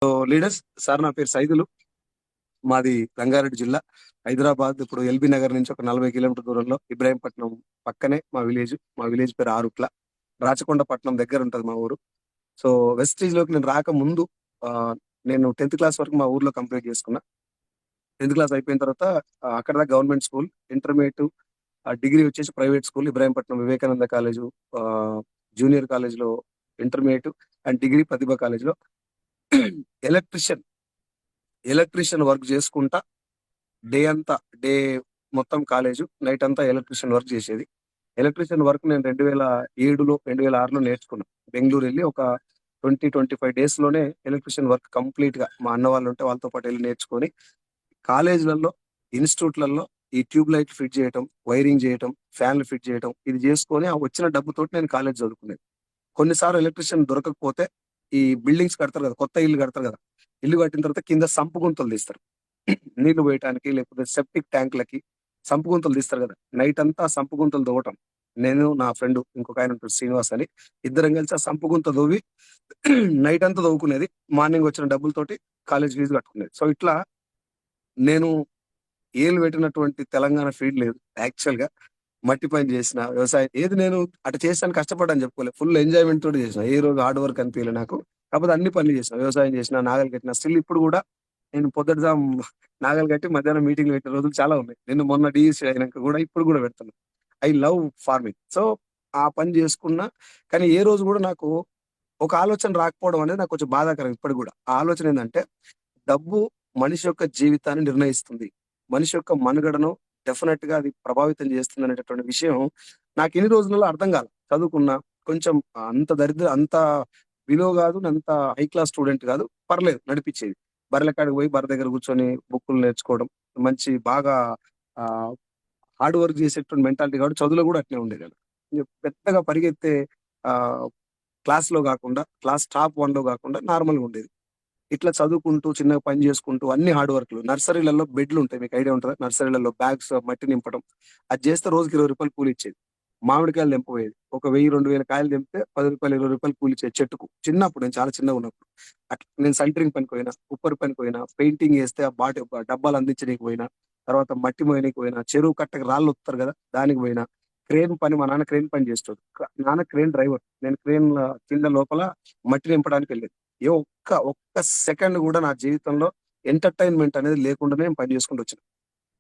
So leaders sir, నా పేరు సైదులు. మాది రంగారెడ్డి జిల్లా, హైదరాబాద్. ఇప్పుడు ఎల్బీ నగర్ నుంచి ఒక 40 కిలోమీటర్ దూరంలో ఇబ్రాహీంపట్నం పక్కనే మా విలేజ్ పేరు ఆరుట్ల. రాచకొండ పట్నం దగ్గర ఉంటది మా ఊరు. సో వెస్టీజ్ లోకి నేను రాకముందు ఆ, నేను 10th క్లాస్ వరకు మా ఊర్లో కంప్లీట్ చేసుకున్నా. 10th క్లాస్ అయిపోయిన తర్వాత అక్కడ దాకా గవర్నమెంట్ స్కూల్, ఇంటర్మీడియట్, డిగ్రీ వచ్చేసి private school Ibrahimpatnam Vivekananda college, junior కాలేజ్లో ఇంటర్మీడియట్, అండ్ డిగ్రీ ప్రతిభ కాలేజ్లో ఎలక్ట్రిషియన్ ఎలక్ట్రీషియన్ వర్క్ చేసుకుంటా. డే అంతా, డే మొత్తం కాలేజ్, నైట్ అంతా ఎలక్ట్రీషియన్ వర్క్ చేసేది. ఎలక్ట్రీషియన్ వర్క్ నేను 2007లో 2006లో నేర్చుకున్నా. బెంగళూరు వెళ్ళి ఒక 25 డేస్ లోనే ఎలక్ట్రీషియన్ వర్క్ కంప్లీట్ గా, మా అన్న వాళ్ళు ఉంటే వాళ్ళతో పాటు వెళ్ళి నేర్చుకొని కాలేజీలలో, ఇన్స్టిట్యూట్లలో ఈ ట్యూబ్ లైట్ ఫిట్ చేయటం, వైరింగ్ చేయటం, ఫ్యాన్లు ఫిట్ చేయటం, ఇది చేసుకొని ఆ వచ్చిన డబ్బుతోటి నేను కాలేజ్ చదువుకునేది. కొన్నిసార్లు ఎలక్ట్రీషియన్ దొరకకపోతే ఈ బిల్డింగ్స్ కడతారు కదా, కొత్త ఇల్లు కడతారు కదా, ఇల్లు కట్టిన తర్వాత కింద సంపు గుంతలు తీస్తారు. నీళ్లు పోయటానికి, లేకపోతే సెప్టిక్ ట్యాంక్లకి సంపు గుంతలు తీస్తారు కదా. నైట్ అంతా ఆ సంపు గుంతలు దవ్వటం. నేను, నా ఫ్రెండ్ ఇంకొక ఆయన ఉంటాడు శ్రీనివాస్ అని, ఇద్దరం కలిసి ఆ సంపు గుంత దవ్వి నైట్ అంతా దవ్వుకునేది. మార్నింగ్ వచ్చిన డబ్బులతోటి కాలేజ్ ఫీజు కట్టుకునేది. సో ఇట్లా నేను ఏలు పెట్టినటువంటి తెలంగాణ ఫీల్డ్ లేదు యాక్చువల్ గా. మట్టి పని చేసిన, వ్యవసాయం ఏది నేను అటు చేశాను, కష్టపడ్డాను చెప్పుకోలేదు. ఫుల్ ఎంజాయ్మెంట్ తోటి చేసిన, ఏ రోజు హార్డ్ వర్క్ అనిపించలే నాకు. కాకపోతే అన్ని పనులు చేసిన, వ్యవసాయం చేసిన, నాగలు కట్టిన. స్టిల్ ఇప్పుడు కూడా నేను పొద్దుట నాగలు కట్టి మధ్యాహ్నం మీటింగ్లు పెట్టిన రోజులు చాలా ఉన్నాయి. నేను మొన్న డిఎస్సీ అయినాక కూడా ఇప్పుడు కూడా పెడుతున్నా. I love farming. సో ఆ పని చేసుకున్నా. కానీ ఏ రోజు కూడా నాకు ఒక ఆలోచన రాకపోవడం అనేది నాకు కొంచెం బాధాకరం ఇప్పుడు కూడా. ఆ ఆలోచన ఏంటంటే, డబ్బు మనిషి యొక్క జీవితాన్ని నిర్ణయిస్తుంది, మనిషి యొక్క మనుగడను డెఫినెట్ గా అది ప్రభావితం చేస్తుంది అనేటటువంటి విషయం నాకు ఇన్ని రోజులలో అర్థం కాల. చదువుకున్నా, కొంచెం అంత విలువ కాదు, అంత హై క్లాస్ స్టూడెంట్ కాదు, పర్లేదు నడిపించేది. బర్రెల కాడికి పోయి బర్రె దగ్గర కూర్చొని బుక్కులు నేర్చుకోవడం, మంచి బాగా ఆ హార్డ్ వర్క్ చేసేటువంటి మెంటాలిటీ కాబట్టి చదువులో కూడా అట్నే ఉండేది. పెద్దగా పరిగెత్తే ఆ క్లాస్ లో కాకుండా, క్లాస్ టాప్ 1లో కాకుండా నార్మల్గా ఉండేది. ఇట్లా చదువుకుంటూ, చిన్నగా పని చేసుకుంటూ, అన్ని హార్డ్ వర్క్లు. నర్సరీలలో బెడ్లు ఉంటాయి, మీకు ఐడియా ఉంటుందా? నర్సరీలలో బ్యాగ్స్ మట్టి నింపడం, అది చేస్తే రోజుకి ₹20 కూలి ఇచ్చేది. మామిడికాయలు తెంపపోయేది. ఒక 1000-2000 కాయలు తెంపితే ₹10, ₹20 కూలి ఇచ్చేది చెట్టుకు. చిన్నప్పుడు, నేను చాలా చిన్నగా ఉన్నప్పుడు. అట్లా నేను సెంటరింగ్ పనికి పోయినా, ఉప్పర్ పనికి పోయినా, పెయింటింగ్ వేస్తే ఆ డబ్బాలు అందించడానికి పోయినా, తర్వాత మట్టి మోయడానికి పోయినా, చెరువు కట్టకి రాళ్ళు వస్తారు కదా దానికి పోయినా. క్రేన్ పని, మా నాన్న క్రేన్ పని చేస్తాడు. నాన్న క్రేన్ డ్రైవర్, నేను క్రేన్ కింద లోపల మట్టి నింపడానికి వెళ్ళేది. ఏ ఒక్క ఒక్క సెకండ్ కూడా నా జీవితంలో ఎంటర్టైన్మెంట్ అనేది లేకుండానే నేను పని చేసుకుంటూ వచ్చాను.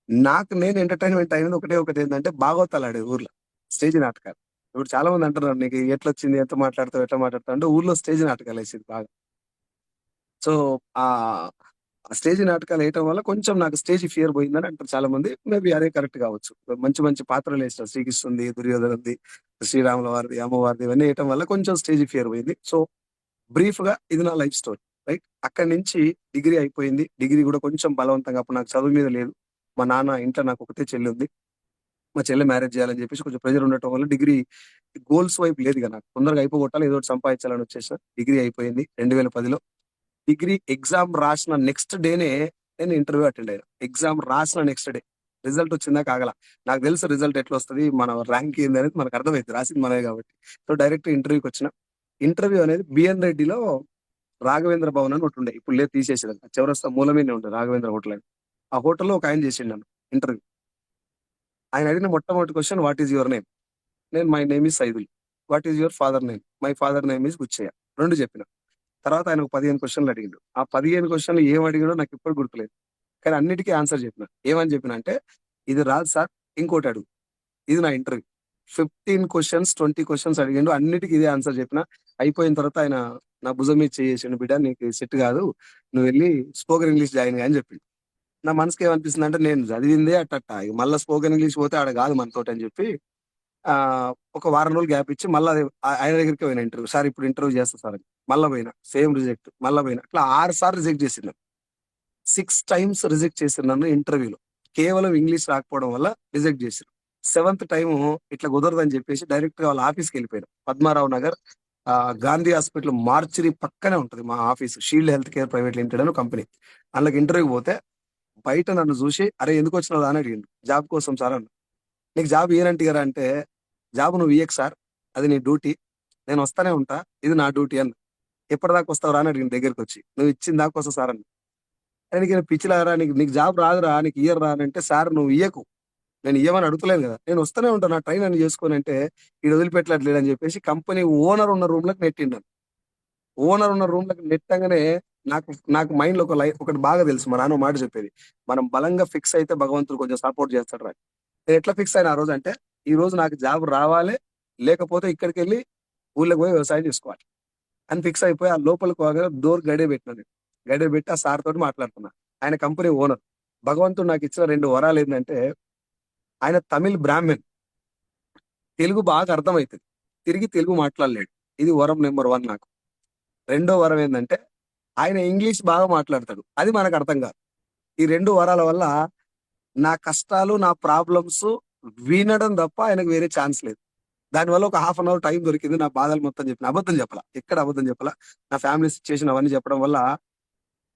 నాకు నేను ఎంటర్టైన్మెంట్ అయినది ఒకటే ఒకటి, ఏంటంటే భాగవతాలు ఆడేది ఊర్లో, స్టేజ్ నాటకాలు. ఇప్పుడు చాలా మంది అంటున్నారు, నీకు ఎట్లా వచ్చింది, ఎట్లా మాట్లాడతావు అంటే, ఊర్లో స్టేజ్ నాటకాలు వేసేది బాగా. సో ఆ స్టేజ్ నాటకాలు వేయటం వల్ల కొంచెం నాకు స్టేజ్ ఫియర్ పోయిందని అంటారు చాలా మంది. మేబీ అదే కరెక్ట్ కావచ్చు. మంచి మంచి పాత్రలు వేసిన, శ్రీకృష్ణుంది, దుర్యోధనుంది, శ్రీరాముల వారిది, అమ్మవారిది, ఇవన్నీ వేయటం వల్ల కొంచెం స్టేజ్ ఫియర్ పోయింది. సో బ్రీఫ్ గా ఇది నా లైఫ్ స్టోరీ. రైట్, అక్కడి నుంచి డిగ్రీ అయిపోయింది. డిగ్రీ కూడా కొంచెం బలవంతంగా, అప్పుడు నాకు చదువు మీద లేదు. మా నాన్న ఇంట్లో, నాకు ఒకతే చెల్లి ఉంది, మా చెల్లి మ్యారేజ్ చేయాలని చెప్పేసి కొంచెం ప్రెజర్ ఉండటం వల్ల డిగ్రీ గోల్స్ వైపు లేదు ఇక. నాకు తొందరగా అయిపోగొట్టాలి, ఏదో ఒకటి సంపాదించాలని వచ్చేసిన. డిగ్రీ అయిపోయింది 2010లో. డిగ్రీ ఎగ్జామ్ రాసిన నెక్స్ట్ డేనే నేను ఇంటర్వ్యూ అటెండ్ అయ్యాను. ఎగ్జామ్ రాసిన నెక్స్ట్ డే రిజల్ట్ వచ్చిందా కాగల. నాకు తెలుసు రిజల్ట్ ఎట్లా వస్తుంది, మన ర్యాంక్ ఏంది అనేది మనకు అర్థమైంది, రాసింది మనమే కాబట్టి. సో డైరెక్ట్ ఇంటర్వ్యూకి వచ్చిన. ఇంటర్వ్యూ అనేది బిఎన్ రెడ్డిలో రాఘవేంద్ర భవన్ అని ఒకటి ఉండే, ఇప్పుడు లేదు తీసేసారు. చౌరస్తా మూలమీనే ఉండే రాఘవేంద్ర హోటల్ అని. ఆ హోటల్లో ఒక ఆయన చేసిండు నన్ను ఇంటర్వ్యూ. ఆయన అడిగిన మొట్టమొదటి question, what is your name? నేను, my name is Saidul. What is your father name? My father name is Gucchayya. రెండు చెప్పిన. తర్వాత ఆయన ఒక 15 క్వశ్చన్లు అడిగిండు. ఆ 15 క్వశ్చన్లు ఏం అడిగాడో నాకు ఇప్పుడు గుర్తులేదు. కానీ అన్నిటికీ ఆన్సర్ చెప్పిన. ఏమని చెప్పిన అంటే, ఇది రాదు సార్, ఇంకోటి అడుగు. ఇది నా ఇంటర్వ్యూ. 15 క్వశ్చన్స్, 20 క్వశ్చన్స్ అడిగిండు, అన్నిటికీ ఇదే ఆన్సర్ చెప్పిన. అయిపోయిన తర్వాత ఆయన నా భుజం మీద చేసిండు, బిడ్డ నీకు సెట్ కాదు, నువ్వు వెళ్ళి స్పోకెన్ ఇంగ్లీష్ జాయిన్ గా అని చెప్పిండు. నా మనసుకి ఏమనిపిస్తుంది అంటే, నేను చదివిందే అట్టట్ట, ఇక మళ్ళీ స్పోకెన్ ఇంగ్లీష్ పోతే ఆడ కాదు మనతోటి అని చెప్పి ఆ ఒక వారం రోజులు గ్యాప్ ఇచ్చి మళ్ళీ ఆయన దగ్గరికి పోయిన ఇంటర్వ్యూ. సార్ ఇప్పుడు ఇంటర్వ్యూ చేస్తా సార్ అని. మళ్ళీ పోయినా, సేమ్ రిజెక్ట్. మళ్ళీ పోయినా, అట్లా 6 సార్లు రిజెక్ట్ చేసిండు. 6 టైమ్స్ రిజెక్ట్ చేసిండు నన్ను ఇంటర్వ్యూలో. కేవలం ఇంగ్లీష్ రాకపోవడం వల్ల రిజెక్ట్ చేశారు. 7th టైం ఇట్లా కుదరదని చెప్పేసి డైరెక్ట్ గా వాళ్ళ ఆఫీస్కి వెళ్ళిపోయాను. పద్మారావు నగర్, గాంధీ హాస్పిటల్ మార్చిరి పక్కనే ఉంటది మా office. Shield health care private limited అని కంపెనీ. అందులోకి ఇంటర్వ్యూ పోతే బయట నన్ను చూసి, అరే ఎందుకు వచ్చినావు అని అడిగిండు. జాబ్ కోసం సార్ అన్న. నీకు జాబ్ ఏనంటే గారా అంటే, జాబ్ నువ్వు ఇయ్యకు సార్, అది నీ డ్యూటీ, నేను వస్తానే ఉంటా, ఇది నా డ్యూటీ అన్న. ఎప్పటిదాకా వస్తావు రా అని అడిగిన దగ్గరికి వచ్చి. నువ్వు ఇచ్చిన దాకా వస్తా సార్ అని. ఆయనకి పిచ్చిలారా నీకు నీకు జాబ్ రాదురా నీకు ఇయ్యరు రా అని అంటే, సార్ నువ్వు ఇయ్యకు, నేను ఇయ్యమని అడుగుతలేను కదా, నేను వస్తూనే ఉంటాను నా ట్రైన్ అని చేసుకొని అంటే ఇది వదిలిపెట్టట్లేదు అని చెప్పేసి కంపెనీ ఓనర్ ఉన్న రూమ్ లకు నెట్టిండాను. ఓనర్ ఉన్న రూమ్ లకు నెట్టంగానే నాకు నాకు మైండ్ లో ఒకటి బాగా తెలుసు, మా నాన్న మాట చెప్పేది, మనం బలంగా ఫిక్స్ అయితే భగవంతుడు కొంచెం సపోర్ట్ చేస్తాడు రా. నేను ఎట్లా ఫిక్స్ అయినా ఆ రోజు అంటే, ఈ రోజు నాకు జాబ్ రావాలి, లేకపోతే ఇక్కడికి వెళ్ళి ఊళ్ళకి పోయి వ్యవసాయం చేసుకోవాలి అని ఫిక్స్ అయిపోయి ఆ లోపలికి పోగా డోర్ గడే పెట్టినాను. గడే పెట్టి ఆ సార్ తోటి మాట్లాడుతున్నా. ఆయన కంపెనీ ఓనర్. భగవంతుడు నాకు ఇచ్చిన రెండు వరాలు ఏంటంటే, ఆయన తమిళ్ బ్రాహ్మణ్, తెలుగు బాగా అర్థమవుతుంది, తిరిగి తెలుగు మాట్లాడలేడు. ఇది వరం నెంబర్ వన్ నాకు. రెండో వరం ఏంటంటే, ఆయన ఇంగ్లీష్ బాగా మాట్లాడతాడు, అది మనకు అర్థం కాదు. ఈ రెండు వరాల వల్ల నా కష్టాలు నా ప్రాబ్లమ్స్ వినడం తప్ప ఆయనకు వేరే ఛాన్స్ లేదు. దానివల్ల ఒక హాఫ్ అన్ అవర్ టైం దొరికింది నా బాధలు మొత్తం చెప్పిన. అబద్ధం చెప్పాల, ఎక్కడ అబద్ధం చెప్పాల. నా ఫ్యామిలీ సిచ్యువేషన్ అవన్నీ చెప్పడం వల్ల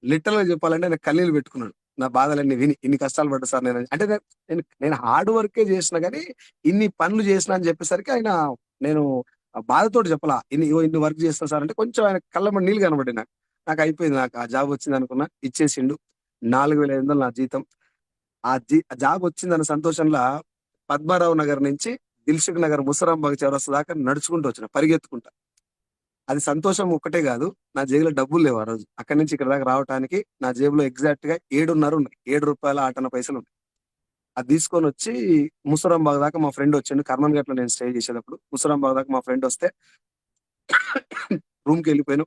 లిటరల్ గా చెప్పాలంటే ఆయన కన్నీళ్ళు పెట్టుకున్నాడు నా బాధలన్నీ విని. ఇన్ని కష్టాలు పడ్డా సార్ నేను అంటే, నేను నేను హార్డ్ వర్కే చేసిన కానీ ఇన్ని పనులు చేసిన అని చెప్పేసరికి ఆయన, నేను ఆ బాధతోటి చెప్పలా, ఇన్ని వర్క్ చేస్తా సార్ అంటే కొంచెం ఆయన కళ్ళ నీళ్ళు కనబడి నాకు. నాకు అయిపోయింది, నాకు ఆ జాబ్ వచ్చింది అనుకున్నా, ఇచ్చేసిండు. 4,500 నా జీతం. ఆ జాబ్ వచ్చిందన్న సంతోషంలో పద్మారావు నగర్ నుంచి దిల్సుఖ్ నగర్ ముసరాంబాగ్ చౌరస్తా దాకా నడుచుకుంటూ వచ్చిన పరిగెత్తుకుంటా. అది సంతోషం ఒక్కటే కాదు, నా జేబులో డబ్బులు లేవు ఆ రోజు. అక్కడి నుంచి ఇక్కడ దాకా రావడానికి నా జేబులో ఎగ్జాక్ట్ గా 7.5 ఉన్నాయి, 7 రూపాయల 8 పైసలు ఉన్నాయి. అది తీసుకొని వచ్చి ముసరాంబాగ్ దాకా మా ఫ్రెండ్ వచ్చిండు. కర్మన్ గట్లో నేను స్టే చేసేటప్పుడు ముసరాంబాగ్ దాకా మా ఫ్రెండ్ వస్తే రూమ్ కి వెళ్ళిపోయాను.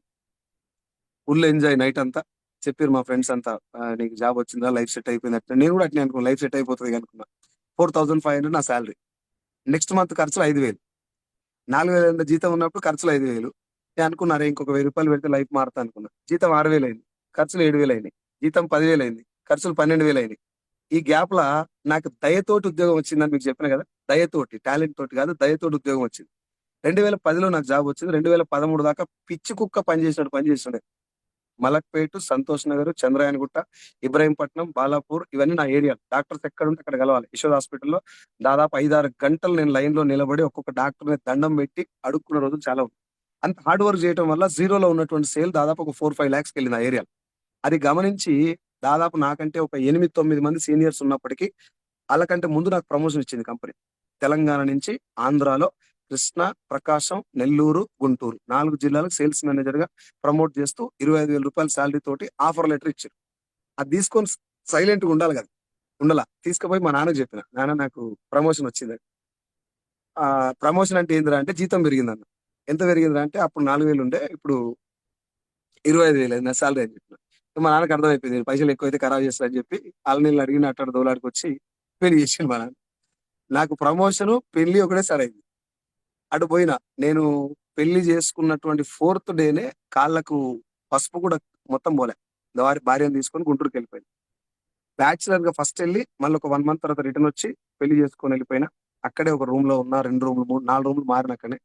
ఫుల్ ఎంజాయ్ నైట్ అంతా. చెప్పారు మా ఫ్రెండ్స్ అంతా, నీకు జాబ్ వచ్చిందా, లైఫ్ సెట్ అయిపోయింది అంటే. నేను కూడా అట్నే అనుకున్నా, లైఫ్ సెట్ అయిపోతుంది అనుకున్నా. 4,500 నా శాలరీ. నెక్స్ట్ మంత్ ఖర్చులు 5,000. 4,500 జీతం ఉన్నప్పుడు ఖర్చులు 5,000. నేను అనుకున్నారే ఇంకొక 1,000 రూపాయలు పెడితే లైఫ్ మారుతా అనుకున్నా. జీతం 6,000 అయింది, ఖర్చులు 7,000 అయినాయి. జీతం 10,000 అయింది, ఖర్చులు 12,000 అయినాయి. ఈ గ్యాప్ లా నాకు దయతోటి ఉద్యోగం వచ్చిందని మీకు చెప్పిన కదా. దయతోటి, టాలెంట్ తోటి కాదు, దయతోటి ఉద్యోగం వచ్చింది. 2010లో నాకు జాబ్ వచ్చింది. 2013 దాకా పిచ్చి కుక్క పని చేస్తుండే. మలక్పేట, సంతోష్ నగర్, చంద్రాయనగుట్ట, ఇబ్రాహీంపట్నం, బాలాపూర్, ఇవన్నీ నా ఏరియా. డాక్టర్స్ ఎక్కడ ఉంటే అక్కడ కలవాలి. యశోద హాస్పిటల్లో దాదాపు 5-6 గంటలు నేను లైన్ లో నిలబడి ఒక్కొక్క డాక్టర్ దండం పెట్టి అడుక్కున్న రోజులు చాలా ఉంది. అంత హార్డ్ వర్క్ చేయడం వల్ల జీరోలో ఉన్నటువంటి సేల్ దాదాపు ఒక 4-5 lakhs వెళ్ళింది ఆ ఏరియా. అది గమనించి దాదాపు నాకంటే ఒక 8-9 మంది సీనియర్స్ ఉన్నప్పటికీ వాళ్ళకంటే ముందు నాకు ప్రమోషన్ ఇచ్చింది కంపెనీ. తెలంగాణ నుంచి ఆంధ్రాలో కృష్ణా, ప్రకాశం, నెల్లూరు, గుంటూరు 4 జిల్లాలకు సేల్స్ మేనేజర్ గా ప్రమోట్ చేస్తూ 25,000 రూపాయల శాలరీ తోటి ఆఫర్ లెటర్ ఇచ్చారు. అది తీసుకొని సైలెంట్ గా ఉండాలి కదా, ఉండాల. తీసుకుపోయి మా నాన్నకు చెప్పిన, నాన్న నాకు ప్రమోషన్ వచ్చింది. ఆ ప్రమోషన్ అంటే ఏందిరా అంటే, జీతం పెరిగిందన్న. ఎంత పెరిగిందిరా అంటే, అప్పుడు 4,000 ఉండే, ఇప్పుడు 25,000 అయింది నా శాలరీ అని చెప్పిన. మా నాన్నకి అర్థమైపోయింది, పైసలు ఎక్కువైతే ఖరాబ్ చేస్తారని చెప్పి వాళ్ళ నీళ్ళు అడిగిన అట్టాడు దోలాడికి వచ్చి పెళ్లి చేసిండు మా నాన్న. నాకు ప్రమోషన్ పెళ్లి ఒకటే సరైంది. అటు పోయినా నేను పెళ్లి చేసుకున్నటువంటి 4th డేనే కాళ్ళకు పసుపు కూడా మొత్తం పోలే. భార్యను తీసుకొని గుంటూరుకి వెళ్ళిపోయింది. బ్యాచులర్ గా ఫస్ట్ వెళ్ళి మళ్ళీ ఒక 1 month తర్వాత రిటర్న్ వచ్చి పెళ్లి చేసుకొని వెళ్ళిపోయినా. అక్కడే ఒక రూమ్ లో ఉన్నా, 2 రూమ్లు 4 రూమ్లు మారిన అక్కడే.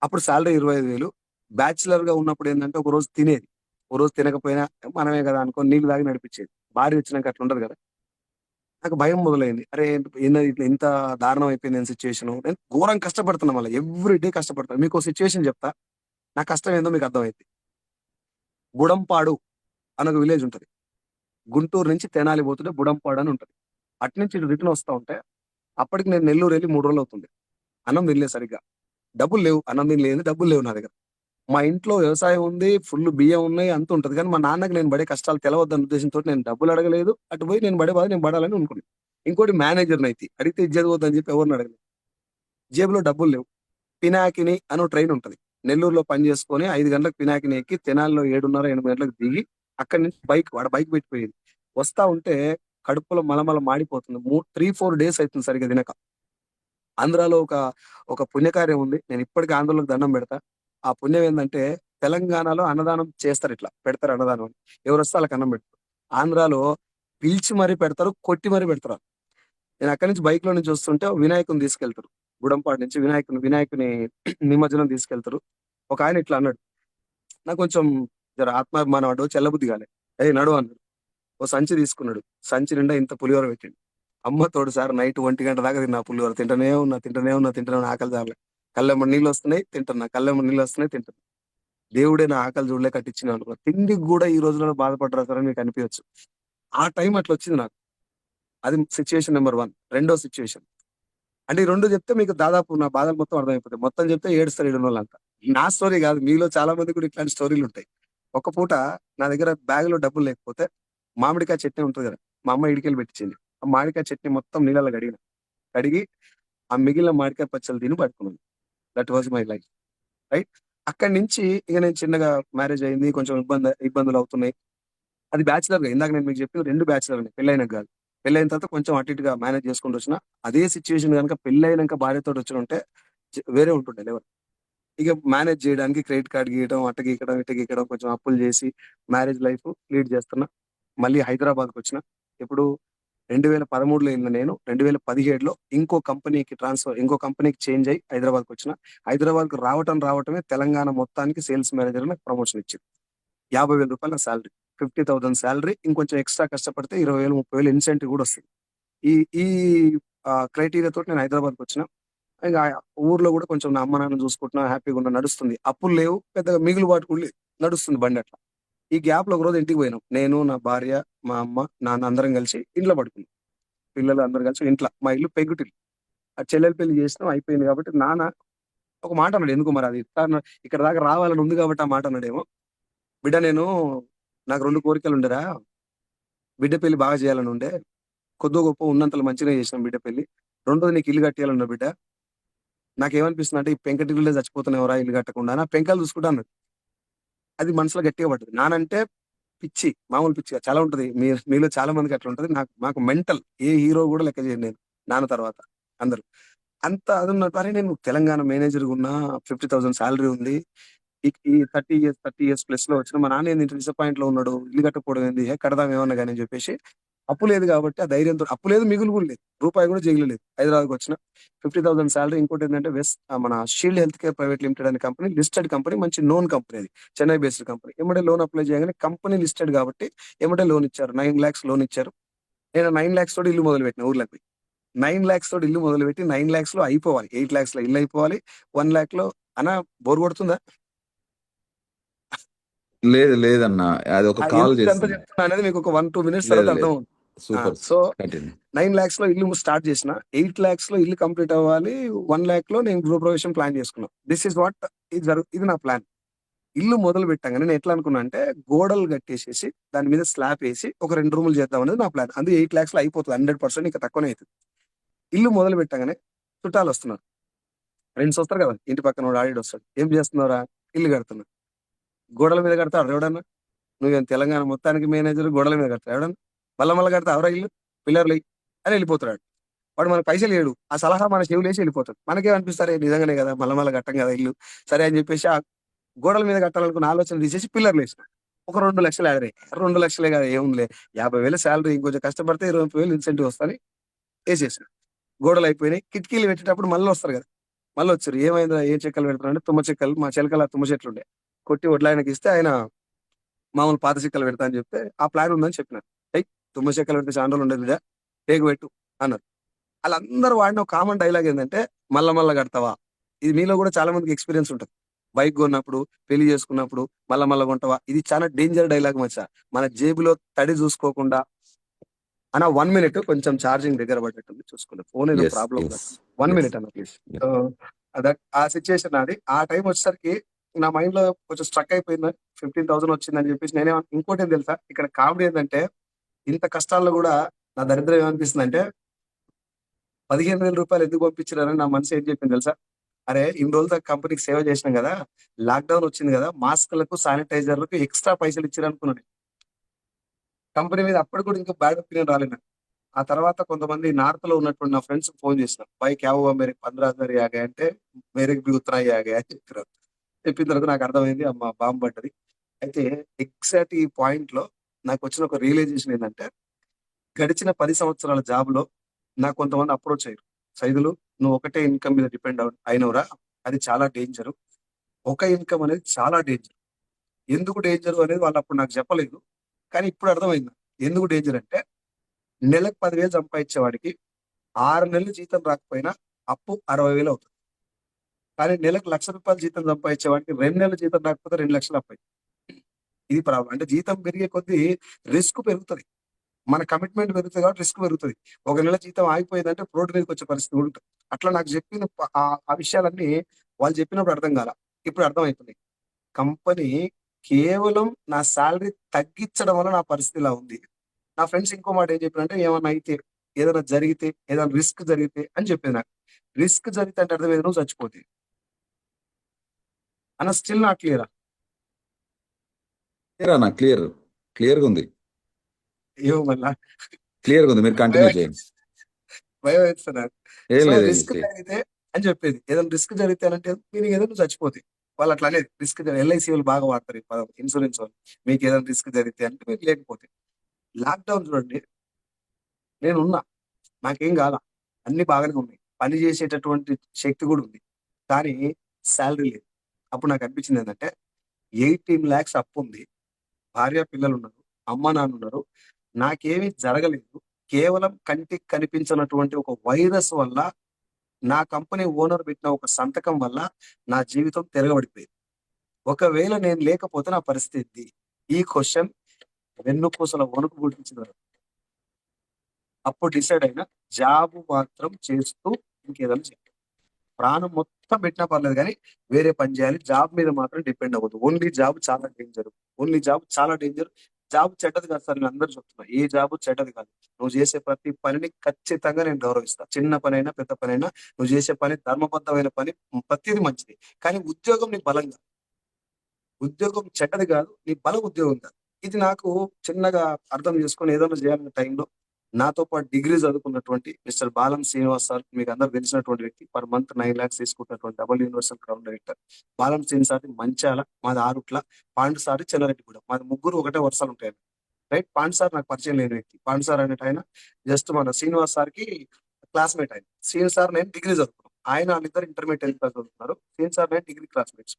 అప్పుడు శాలరీ 25,000. బ్యాచులర్ గా ఉన్నప్పుడు ఏంటంటే ఒక రోజు తినేది, ఒక రోజు తినకపోయినా మనమే కదా అనుకొని నీళ్లు తాగి నడిపించేది. భార్య వచ్చినాక అట్లా ఉండదు కదా. నాకు భయం మొదలైంది. అరే ఏంది ఇట్లా ఇంత దారుణం అయిపోయింది నేను సిచ్యువేషన్. నేను ఘోరంగా కష్టపడుతున్నా, మళ్ళీ ఎవ్రీ డే కష్టపడతాను. మీకు సిచ్యువేషన్ చెప్తా, నా కష్టం ఏందో మీకు అర్థమైంది. బుడంపాడు అని ఒక విలేజ్ ఉంటది. గుంటూరు నుంచి తెనాలి పోతుంటే బుడంపాడు అని ఉంటది. అటు నుంచి ఇటు రిటర్న్ వస్తా ఉంటే అప్పటికి నేను నెల్లూరు వెళ్ళి 3 రోజులు అవుతుంది. అన్నం తినలేదు సరిగ్గా, డబ్బులు లేవు, అన్నం తినలేదు, డబ్బులు లేవు నా దగ్గర. మా ఇంట్లో వ్యవసాయం ఉంది, ఫుల్ బియ్యం ఉన్నాయి, అంత ఉంటది. కానీ మా నాన్నకి నేను పడే కష్టాలు తెలవద్దన్న ఉద్దేశంతో నేను డబ్బులు అడగలేదు. అటు పోయి నేను పడే బాధ నేను పడాలని అనుకున్నాను. ఇంకోటి మేనేజర్ని అయితే అడిగితే ఇజ్జత్ పోద్దని చెప్పి ఎవరిని అడగలేదు. జేబులో డబ్బులు లేవు. పినాకిని అని ట్రైన్ ఉంటది. నెల్లూరులో పని చేసుకొని 5 గంటలకు పినాకిని ఎక్కి తెనాలిలో 7:30, 8 గంటలకు దిగి అక్కడి నుంచి వాడు బైక్ పెట్టిపోయేది. వస్తా ఉంటే కడుపులో మలమల మాడిపోతుంది. 3-4 డేస్ అవుతుంది సరిగ్గా తినక. ఆంధ్రాలో ఒక పుణ్యకార్యం ఉంది, నేను ఇప్పటికీ ఆంధ్రలోకి దండం పెడతా. ఆ పుణ్యం ఏంటంటే, తెలంగాణలో అన్నదానం చేస్తారు, ఇట్లా పెడతారు అన్నదానం అని. ఎవరు వస్తే వాళ్ళకి అన్నం పెడతారు. ఆంధ్రాలో పిలిచి మరీ పెడతారు, కొట్టి మరీ పెడతారు. నేను అక్కడి నుంచి బైక్ లో నుంచి వస్తుంటే వినాయకుని తీసుకెళ్తారు. గుడంపాడు నుంచి వినాయకుని నిమజ్జనం తీసుకెళ్తారు. ఒక ఆయన ఇట్లా అన్నాడు, నాకు కొంచెం జర ఆత్మాభిమానం అడ్డు చెల్లబుద్ధి కాలే. నడు అన్నాడు. ఓ సంచి తీసుకున్నాడు. సంచి నిండా ఇంత పులిహోర పెట్టిండు. అమ్మ తోడు సార్ నైట్ 1 గంట దాకా తిన్నా పులిహోర. తింటనే ఉన్నా ఆకలి దారలే. కళ్ళెమ్మ నీళ్ళు వస్తున్నాయి తింటున్నా, కళ్ళెమ్మ నీళ్ళు వస్తున్నాయి తింటున్నా. దేవుడే నా ఆకలి చూడలే కట్టించిన అనుకో. తిండికి కూడా ఈ రోజులలో బాధపడరా సార్ అని మీకు అనిపించచ్చు. ఆ టైం అట్లా వచ్చింది నాకు. అది సిచ్యువేషన్ నెంబర్ 1. రెండో సిచ్యువేషన్ అంటే ఈ 2 చెప్తే మీకు దాదాపు నా బాధలు మొత్తం అర్థమైపోతాయి. మొత్తం చెప్తే ఏడుస్తారు ఈడున్నోళ్ళంతా. నా స్టోరీ కాదు. మీలో చాలా మందికి కూడా ఇట్లాంటి స్టోరీలు ఉంటాయి. ఒక పూట నా దగ్గర బ్యాగ్‌లో డబ్బులు లేకపోతే మామిడికాయ చట్నీ ఉంటది కదా! మా అమ్మ ఇడికెళ్ళి పెట్టించింది. ఆ మామిడికాయ చట్నీ మొత్తం నీళ్ళలో కడిగిన. కడిగి ఆ మిగిలిన మామిడికాయ పచ్చళ్ళు తిని పడుకున్నాను. That was my life. Right. అక్కడి నుంచి ఇక నేను చిన్నగా మ్యారేజ్ అయింది. కొంచెం ఇబ్బందులు అవుతున్నాయి. అది బ్యాచిలర్‌గా ఇందాక నేను మీకు చెప్పిన 2 బ్యాచిలర్‌నే పెళ్లయినాక గాదు. పెళ్లయిన తర్వాత కొంచెం అటు ఇటుగా మేనేజ్ చేసుకుంటూ వచ్చిన. అదే సిట్యుయేషన్ గనుక పెళ్లయినంక భార్యతోటి వచ్చుంటే వేరే ఉంటుండే లెవెల్. ఇక మేనేజ్ చేయడానికి క్రెడిట్ కార్డ్ గీయడం, అట్ట గీకడం, ఇట్ట గీకడం కొంచెం అప్పులు చేసి మ్యారేజ్ లైఫ్ లీడ్ చేస్తున్నా. మళ్ళీ హైదరాబాద్‌కొచ్చిన. ఎప్పుడు 2013లో ఎళ్ళిన నేను 2017లో ఇంకో కంపెనీకి చేంజ్ అయ్యి హైదరాబాద్‌కొచ్చిన. హైదరాబాద్‌కి రావటమే తెలంగాణ మొత్తానికి సేల్స్ మేనేజర్‌గా నాకు ప్రమోషన్ ఇచ్చింది. రూ. 50,000 నా సాలరీ. 50,000 సాలరీ ఇంకొంచెం ఎక్స్‌ట్రా కష్టపడితే 20,000, 30,000 ఇన్సెంటివ్ గూడా వస్తది. ఈ ఈ క్రైటీరియా తోటి నేను హైదరాబాద్‌కొచ్చిన. ఇంగ ఊర్లో గూడా కొంచెం నా అమ్మ, నాన్నని చూసుకుంటున్నా, హ్యాపీగున్నా, నడుస్తుంది. అప్పులు లేవు, పెద్దగా మిగులుబాటు కూడా లేదు. నడుస్తుంది బండట్లా. ఈ గ్యాప్‌లో ఒకరోజు ఇంటికి పోయినాం. నేను, నా భార్య, మా అమ్మ, నాన్న అందరం కలిసి ఇంట్లో పడుకున్నాం. పిల్లలు అందరూ కలిసి ఇంట్ల. మా ఇల్లు పెంకుటిల్లు. ఆ చెల్లెలి పెళ్లి చేసినాం అయిపోయింది కాబట్టి నాన్న ఒక మాట అన్నాడు. ఎందుకో మరి అది ఇట్లా ఇక్కడ దాకా రావాలని ఉంది కాబట్టి ఆ మాట అన్నాడేమో. "బిడ్డ నాకు 2 కోరికలుండెరా. బిడ్డ పెళ్లి బాగా చేయాలనుండే. కొద్దో గొప్పో ఉన్నంతలో మంచిగానే చేసినాం బిడ్డ పెళ్లి. రెండోది నీకు ఇల్లు కట్టియాలనుంది బిడ్డ. నాకేమనిపిస్తుందంటే ఈ పెంకుటిల్లులో చచ్చిపోతున్నావురా ఇల్లు కట్టకుండా" అని ఆ పెంకలు చూసుకుంటా అన్నాడు. అది మనసులో గట్టిగా పడ్డది. నానంటే పిచ్చి. మామూలు పిచ్చి కాదు. చాలా ఉంటది. మీలో చాలా మందికి అట్లా ఉంటది. మాకు మెంటల్. ఏ హీరో గూడా లెక్క చేయను నేను. నాన్న తర్వాత అందరూ. అంత అదున్నట్టు అరే నేను తెలంగాణ మేనేజర్‌గున్నా. 50,000 సాలరీ ఉంది. ఈ 30 ఇయర్స్ ప్లస్‌లో వచ్చిన మా నాన్న ఏంది ఇంత డిసప్పాయింట్‌లో ఉన్నాడు. ఇల్లు కట్టకపోవడం ఏంది? కడదాం ఏమన్నా గాని అని చెప్పేసి అప్పు లేదు కాబట్టి ఆ ధైర్యంతో అప్పు లేదు, మిగులు కూడా లేదు. రూపాయి కూడా జేబులో లేదు. హైదరాబాద్‌కొచ్చిన 50,000 సాలరీ ఇంకోటేంటంటే మన shield health care private limited అనే కంపెనీ లిస్టెడ్ కంపెనీ మంచి నోన్ కంపెనీ అది. Chennai based company. ఎమ్మటే లోన్ అప్లై చేయగానే కంపెనీ లిస్టెడ్ కాబట్టి ఎమ్మటే లోన్ ఇచ్చారు. 9,00,000 లోన్ ఇచ్చారు. నేను 9,00,000 తోటి ఇల్లు మొదలుపెట్టిన ఊర్లోకి పోయి. 9,00,000 తోటి ఇల్లు మొదలుపెట్టి 9,00,000లో అయిపోవాలి. 8,00,000లో ఇల్లు అయిపోవాలి. 1,00,000లో అన్న బోర్ కొడుతుందా? లేదు లేదన్నా. అది ఒక కాల్ ఎందుకు ఇదంతా చేస్తున్నా. చెప్తున్నా అనేది మీకు ఒక 1, 2 మినిట్స్ లేదు తర్వాత లేదు. అర్థమవుతుంది. సూపర్. So continue. 9,00,000లో ఇల్లు స్టార్ట్ చేసిన. 8,00,000లో ఇల్లు కంప్లీట్ అవ్వాలి. 1,00,000లో నేను గృహప్రవేశం ప్లాన్ చేసుకున్నా. థిస్ ఈస్ వాట్ ఇది నా ప్లాన్. ఇల్లు మొదలు పెట్టంగానే నేను ఎట్లా అనుకున్నా అంటే గోడలు కట్టేసేసి దాని మీద స్లాబ్ ఏసి ఒక 2 రూములు చేద్దాం అనేది నా ప్లాన్. అది 8,00,000లో అయిపోతది. 100% ఇంకా తక్కువనే అయితది. ఇల్లు మొదలు పెట్టంగానే చుట్టాలొస్తున్నారు. ఫ్రెండ్స్ వస్తారు కదా! ఇంటి పక్కనోడు ఆడిడొస్తాడు. "ఏం చేస్తున్నావురా?" "ఇల్లు కడుతున్నా." గోడల మీద కడతాడారా ఎవడన్నా? నువ్వేం తెలంగాణ మొత్తానికి మేనేజర్ గోడల మీద కడతావా ఎవడన్నా? మళ్ళా కడతావురా ఇల్లు? పిల్లర్లెయి అని ఎళ్ళిపోతాడాడు. వాడు మనకు పైసలియ్యడు. ఆ సలహా మన చెవులేసి ఎళ్ళిపోతాడు. మనకేమనిపిస్తది అరే! నిజంగానే కదా! మళ్ళా కట్టం కదా ఇల్లు. సరే అని చెప్పేసి ఆ గోడల మీద కట్టాలనుకున్న ఆలోచన తీసేసి పిల్లర్లేసిన. ఒక 2,00,000 యాడయ్యాయి. 2,00,000 కాదు ఏముందిలే 50,000 సాలరీ ఇంకొంచెం కష్టపడితే 20, 30,000 ఇన్సెంటివ్ వస్తదని ఏసేసిన. గోడలయిపోయినాయి. కిటికీలు పెట్టేటప్పుడు మళ్ళొస్తారు కదా! మళ్ళొచ్చిర్రు. "ఏమైందిరా ఏం చెక్కలు పెడుతున్నావు" అంటే తుమ్మ చెక్కలు మా చిలకల తుమ్మ చెట్లుండే. కొట్టి వడ్లాయనకిస్తే ఆయన మామూలు పాత చెక్కలు పెడతా అని చెప్తే, ఆ ప్లాన్ ఉందని చెప్పిన. "ఏయ్! తుమ్మ చెక్కలు పెడితే చాన రోజులు ఉండదు బిడ్డ. టేకు పెట్టు" అన్నారు. ఆళ్ళందరూ వాడిన ఒక కామన్ డైలాగ్ ఏందంటే, "మల్ల కడతావా?" ఇది మీలో కూడా చాలా మందికి ఎక్స్‌పీరియన్స్ ఉంటది. బైక్ కొన్నప్పుడు, పెళ్లి చేసుకున్నప్పుడు, మల్ల కొంటావా? ఇది చాలా డేంజర్ డైలాగ్ మచ్చా. మన జేబులో తడి చూసుకోకుండా అన్న 1 మినిట్ కొంచెం ఛార్జింగ్ దగ్గర పడ్డట్టుంది చూసుకోండి. ఫోన్ ఏదో యెస్. Problem yes. ఉన్నట్టుంది. 1 యెస్. మినిట్ అన్న ప్లీజ్. యాహ్! ఆ సిట్యుయేషన్ నాది. ఆ టైమ్ వచ్చేసరికి నా మైండ్‌లో కొంచెం స్ట్రక్ అయిపోయింది. 15,000 వచ్చిందని చెప్పేసి ఇంకోటేం తెలుసా? ఇక్కడ కామెడీ ఏందంటే, ఇంత కష్టాల్లో గూడా నా దరిద్రం ఏమనిపిస్తుందంటే, రూ. 15,000 ఎందుకు పంపించినారని నా మనసు ఏం చెప్పింది తెలుసా? అరే! ఇన్ని రోజులు దాకా కంపెనీకి సేవ చేసినాం గదా! లాక్‌డౌన్ వచ్చింది గదా! మాస్కులకు, శానిటైజర్‌లకు ఎక్స్‌ట్రా పైసలు ఇచ్చిరనుకున్నా నేను. కంపెనీ మీద అప్పటికి కూడా ఇంకా బ్యాడ్ ఒపీనియన్ రాలేదు నాకు. ఆ తర్వాత కొంతమంది నార్త్‌లో ఉన్నటువంటి నా ఫ్రెండ్స్‌కి ఫోన్ చేసిన. "భాయ్ క్యా హువా మేరే 15,000 ఆ గए" అంటే "మేరే భీ ఉतना ही आ गया" అని చెప్పిర్రు. చెప్పిన తర్వాత నాకు అర్థమైంది. అమ్మ! బాంబ్ పడ్డది. అయితే ఎగ్జాక్ట్ ఈ పాయింట్‌లో నాకొచ్చిన ఒక రియలైజేషన్ ఏందంటే, గడిచిన 10 సంవత్సరాల జాబ్‌లో నాకు కొంతమంది అప్రోచ్ అయ్యారు. "సైదులు నువ్వు ఒకటే ఇన్‌కమ్ మీద డిపెండ్ అయినవురా. అది చాలా డేంజరు. ఒక ఇన్‌కమ్ అనేది చాలా డేంజర్. ఎందుకు డేంజరు అనేది వాళ్ళప్పుడు నాకు చెప్పలేదు. కానీ ఇప్పుడు అర్థమైంది. నాకు. ఎందుకు డేంజర్ అంటే నెలకు 10,000 సంపాదించేవాడికి 6 నెలలు జీతం రాకపోయినా అప్పు 60,000 అవుతది. కానీ నెలకు ₹1,00,000 జీతం సంపాదించేవాడికి 2 నెలల జీతం రాకపోతే 2,00,000 అప్పయి. ఇది ప్రాబ్లమ్. అంటే జీతం పెరిగే కొద్దీ రిస్క్ పెరుగుతది. మన కమిట్మెంట్ పెరుగుతది కాబట్టి రిస్క్ పెరుగుతది. ఒక నెల జీతం ఆగిపోయిందంటే రోడ్డు మీదకొచ్చే పరిస్థితి కూడా ఉంటది. అట్లా నాకు చెప్పిన ఆ విషయాలన్నీ వాళ్ళు చెప్పినప్పుడు అర్థం కాలా. ఇప్పుడు అర్థమైతున్నాయి. కంపెనీ కేవలం నా సాలరీ తగ్గించడం వల్ల నా పరిస్థితి ఇలా ఉంది. నా ఫ్రెండ్స్ ఇంకో మాట ఏం చెప్పారంటే, "ఏమన్నా అయితే, ఏదైనా జరిగితే, ఏదైనా రిస్క్ జరిగితే" అని చెప్పేది నాకు. రిస్క్ జరిగితే అంటే అర్థం ఏంది? నువ్వు చచ్చిపోతే. అన్న స్టిల్ నాట్ క్లియరా? క్లియర్ అన్న, క్లియర్. క్లియర్గా ఉంది. ఏమో మళ్ళా క్లియర్గా ఉంది, మీరు కంటిన్యూ భయం చేయండి. భయం వేస్తుంది నాకు. ఏం సో లేదు, ఏం రిస్క్ లేదు. జరిగితే అని చెప్పేది. ఏదైనా రిస్క్ జరిగితే అంటే మీనింగ్ ఏదో నువ్వు చచ్చిపోతాయి. వాళ్ళు అట్లా అనేది. రిస్క్ ఎల్ఐసి వాళ్ళు బాగా వాడతారు ఈ పదం. ఇన్సూరెన్స్ వాళ్ళు. మీకు ఏదైనా రిస్క్ జరిగితే అంటే మీరు లేకపోతే. లాక్‌డౌన్ చూడండి. నేనున్నా. నాకేం కాలా. అన్ని బాగానే ఉన్నాయి. పని చేసేటటువంటి శక్తి కూడా ఉంది. కానీ సాలరీ లేదు. అప్పుడు నాకు అనిపించింది ఏంటంటే 18,00,000 అప్పుంది. భార్య పిల్లలున్నారు. అమ్మ నాన్న ఉన్నారు. నాకేమీ జరగలేదు. కేవలం కంటికి కనిపించనటువంటి ఒక వైరస్ వల్ల నా కంపెనీ ఓనర్ పెట్టిన ఒక సంతకం వల్ల నా జీవితం తిరగబడిపోయింది. ఒకవేళ నేను లేకపోతే నా పరిస్థితి ఏంటి? ఈ క్వెషన్ వెన్నుపూసల వణుకు పుట్టించింది నాకు. అప్పుడు డిసైడ్ అయినా జాబ్ మాత్రం చేస్తూ ఇంకేదైనా చేయాలి. ప్రాణం మొత్తం పెట్టినా పర్లేదు గానీ వేరే పని చేయాలి. జాబ్ మీద మాత్రం డిపెండ్ అవ్వద్దు. ఓన్లీ జాబ్ చాలా డేంజర్. ఓన్లీ జాబ్ చాలా డేంజర్. జాబ్ చెడ్డది కాదు సార్, నేను అందరూ చెప్తున్నా. ఏ జాబ్ చెడ్డది కాదు. నువ్వు చేసే ప్రతి పనిని ఖచ్చితంగా నేను గౌరవిస్తా. చిన్న పనైనా, పెద్ద పనైనా నువ్వు చేసే పని ధర్మబద్ధమైన పని ప్రతీది మంచిది. కానీ ఉద్యోగం నీ బలం కాదు. ఉద్యోగం చెడ్డది కాదు. నీ బలం ఉద్యోగం కాదు. ఇది నాకు చిన్నగా అర్థం చేసుకొని ఏదైనా చేయాలనే టైంలో నాతో పాటు డిగ్రీ చదువుకున్నటువంటి మిస్టర్ బాలం శ్రీనివాస్ సార్, మీకు అందరికి తెలిసినటువంటి వ్యక్తి. పర్ మంత్ 9,00,000 తీసుకుంటున్నటువంటి double universal crown director. Balam Srini సార్‌ది మంచాల, మాది ఆరుట్ల, పాండు సార్‌ది చెన్నారెడ్డిగూడెం. మాది ముగ్గురు ఒకటే వరుసలు ఉంటాయండి. రైట్. పాండు సార్ నాకు పరిచయం లేని వ్యక్తి. పాండు సార్ అనేటాయన జస్ట్ మన శ్రీనివాస్ సార్‌కి క్లాస్‌మేట్ ఆయన. శ్రీను సార్ నేను డిగ్రీ చదువుకున్నాం. వాళ్ళిద్దరు ఇంటర్మీడియట్ క్లాస్ చదువుతున్నారు. శ్రీను సార్ నేను డిగ్రీ క్లాస్‌మేట్స్.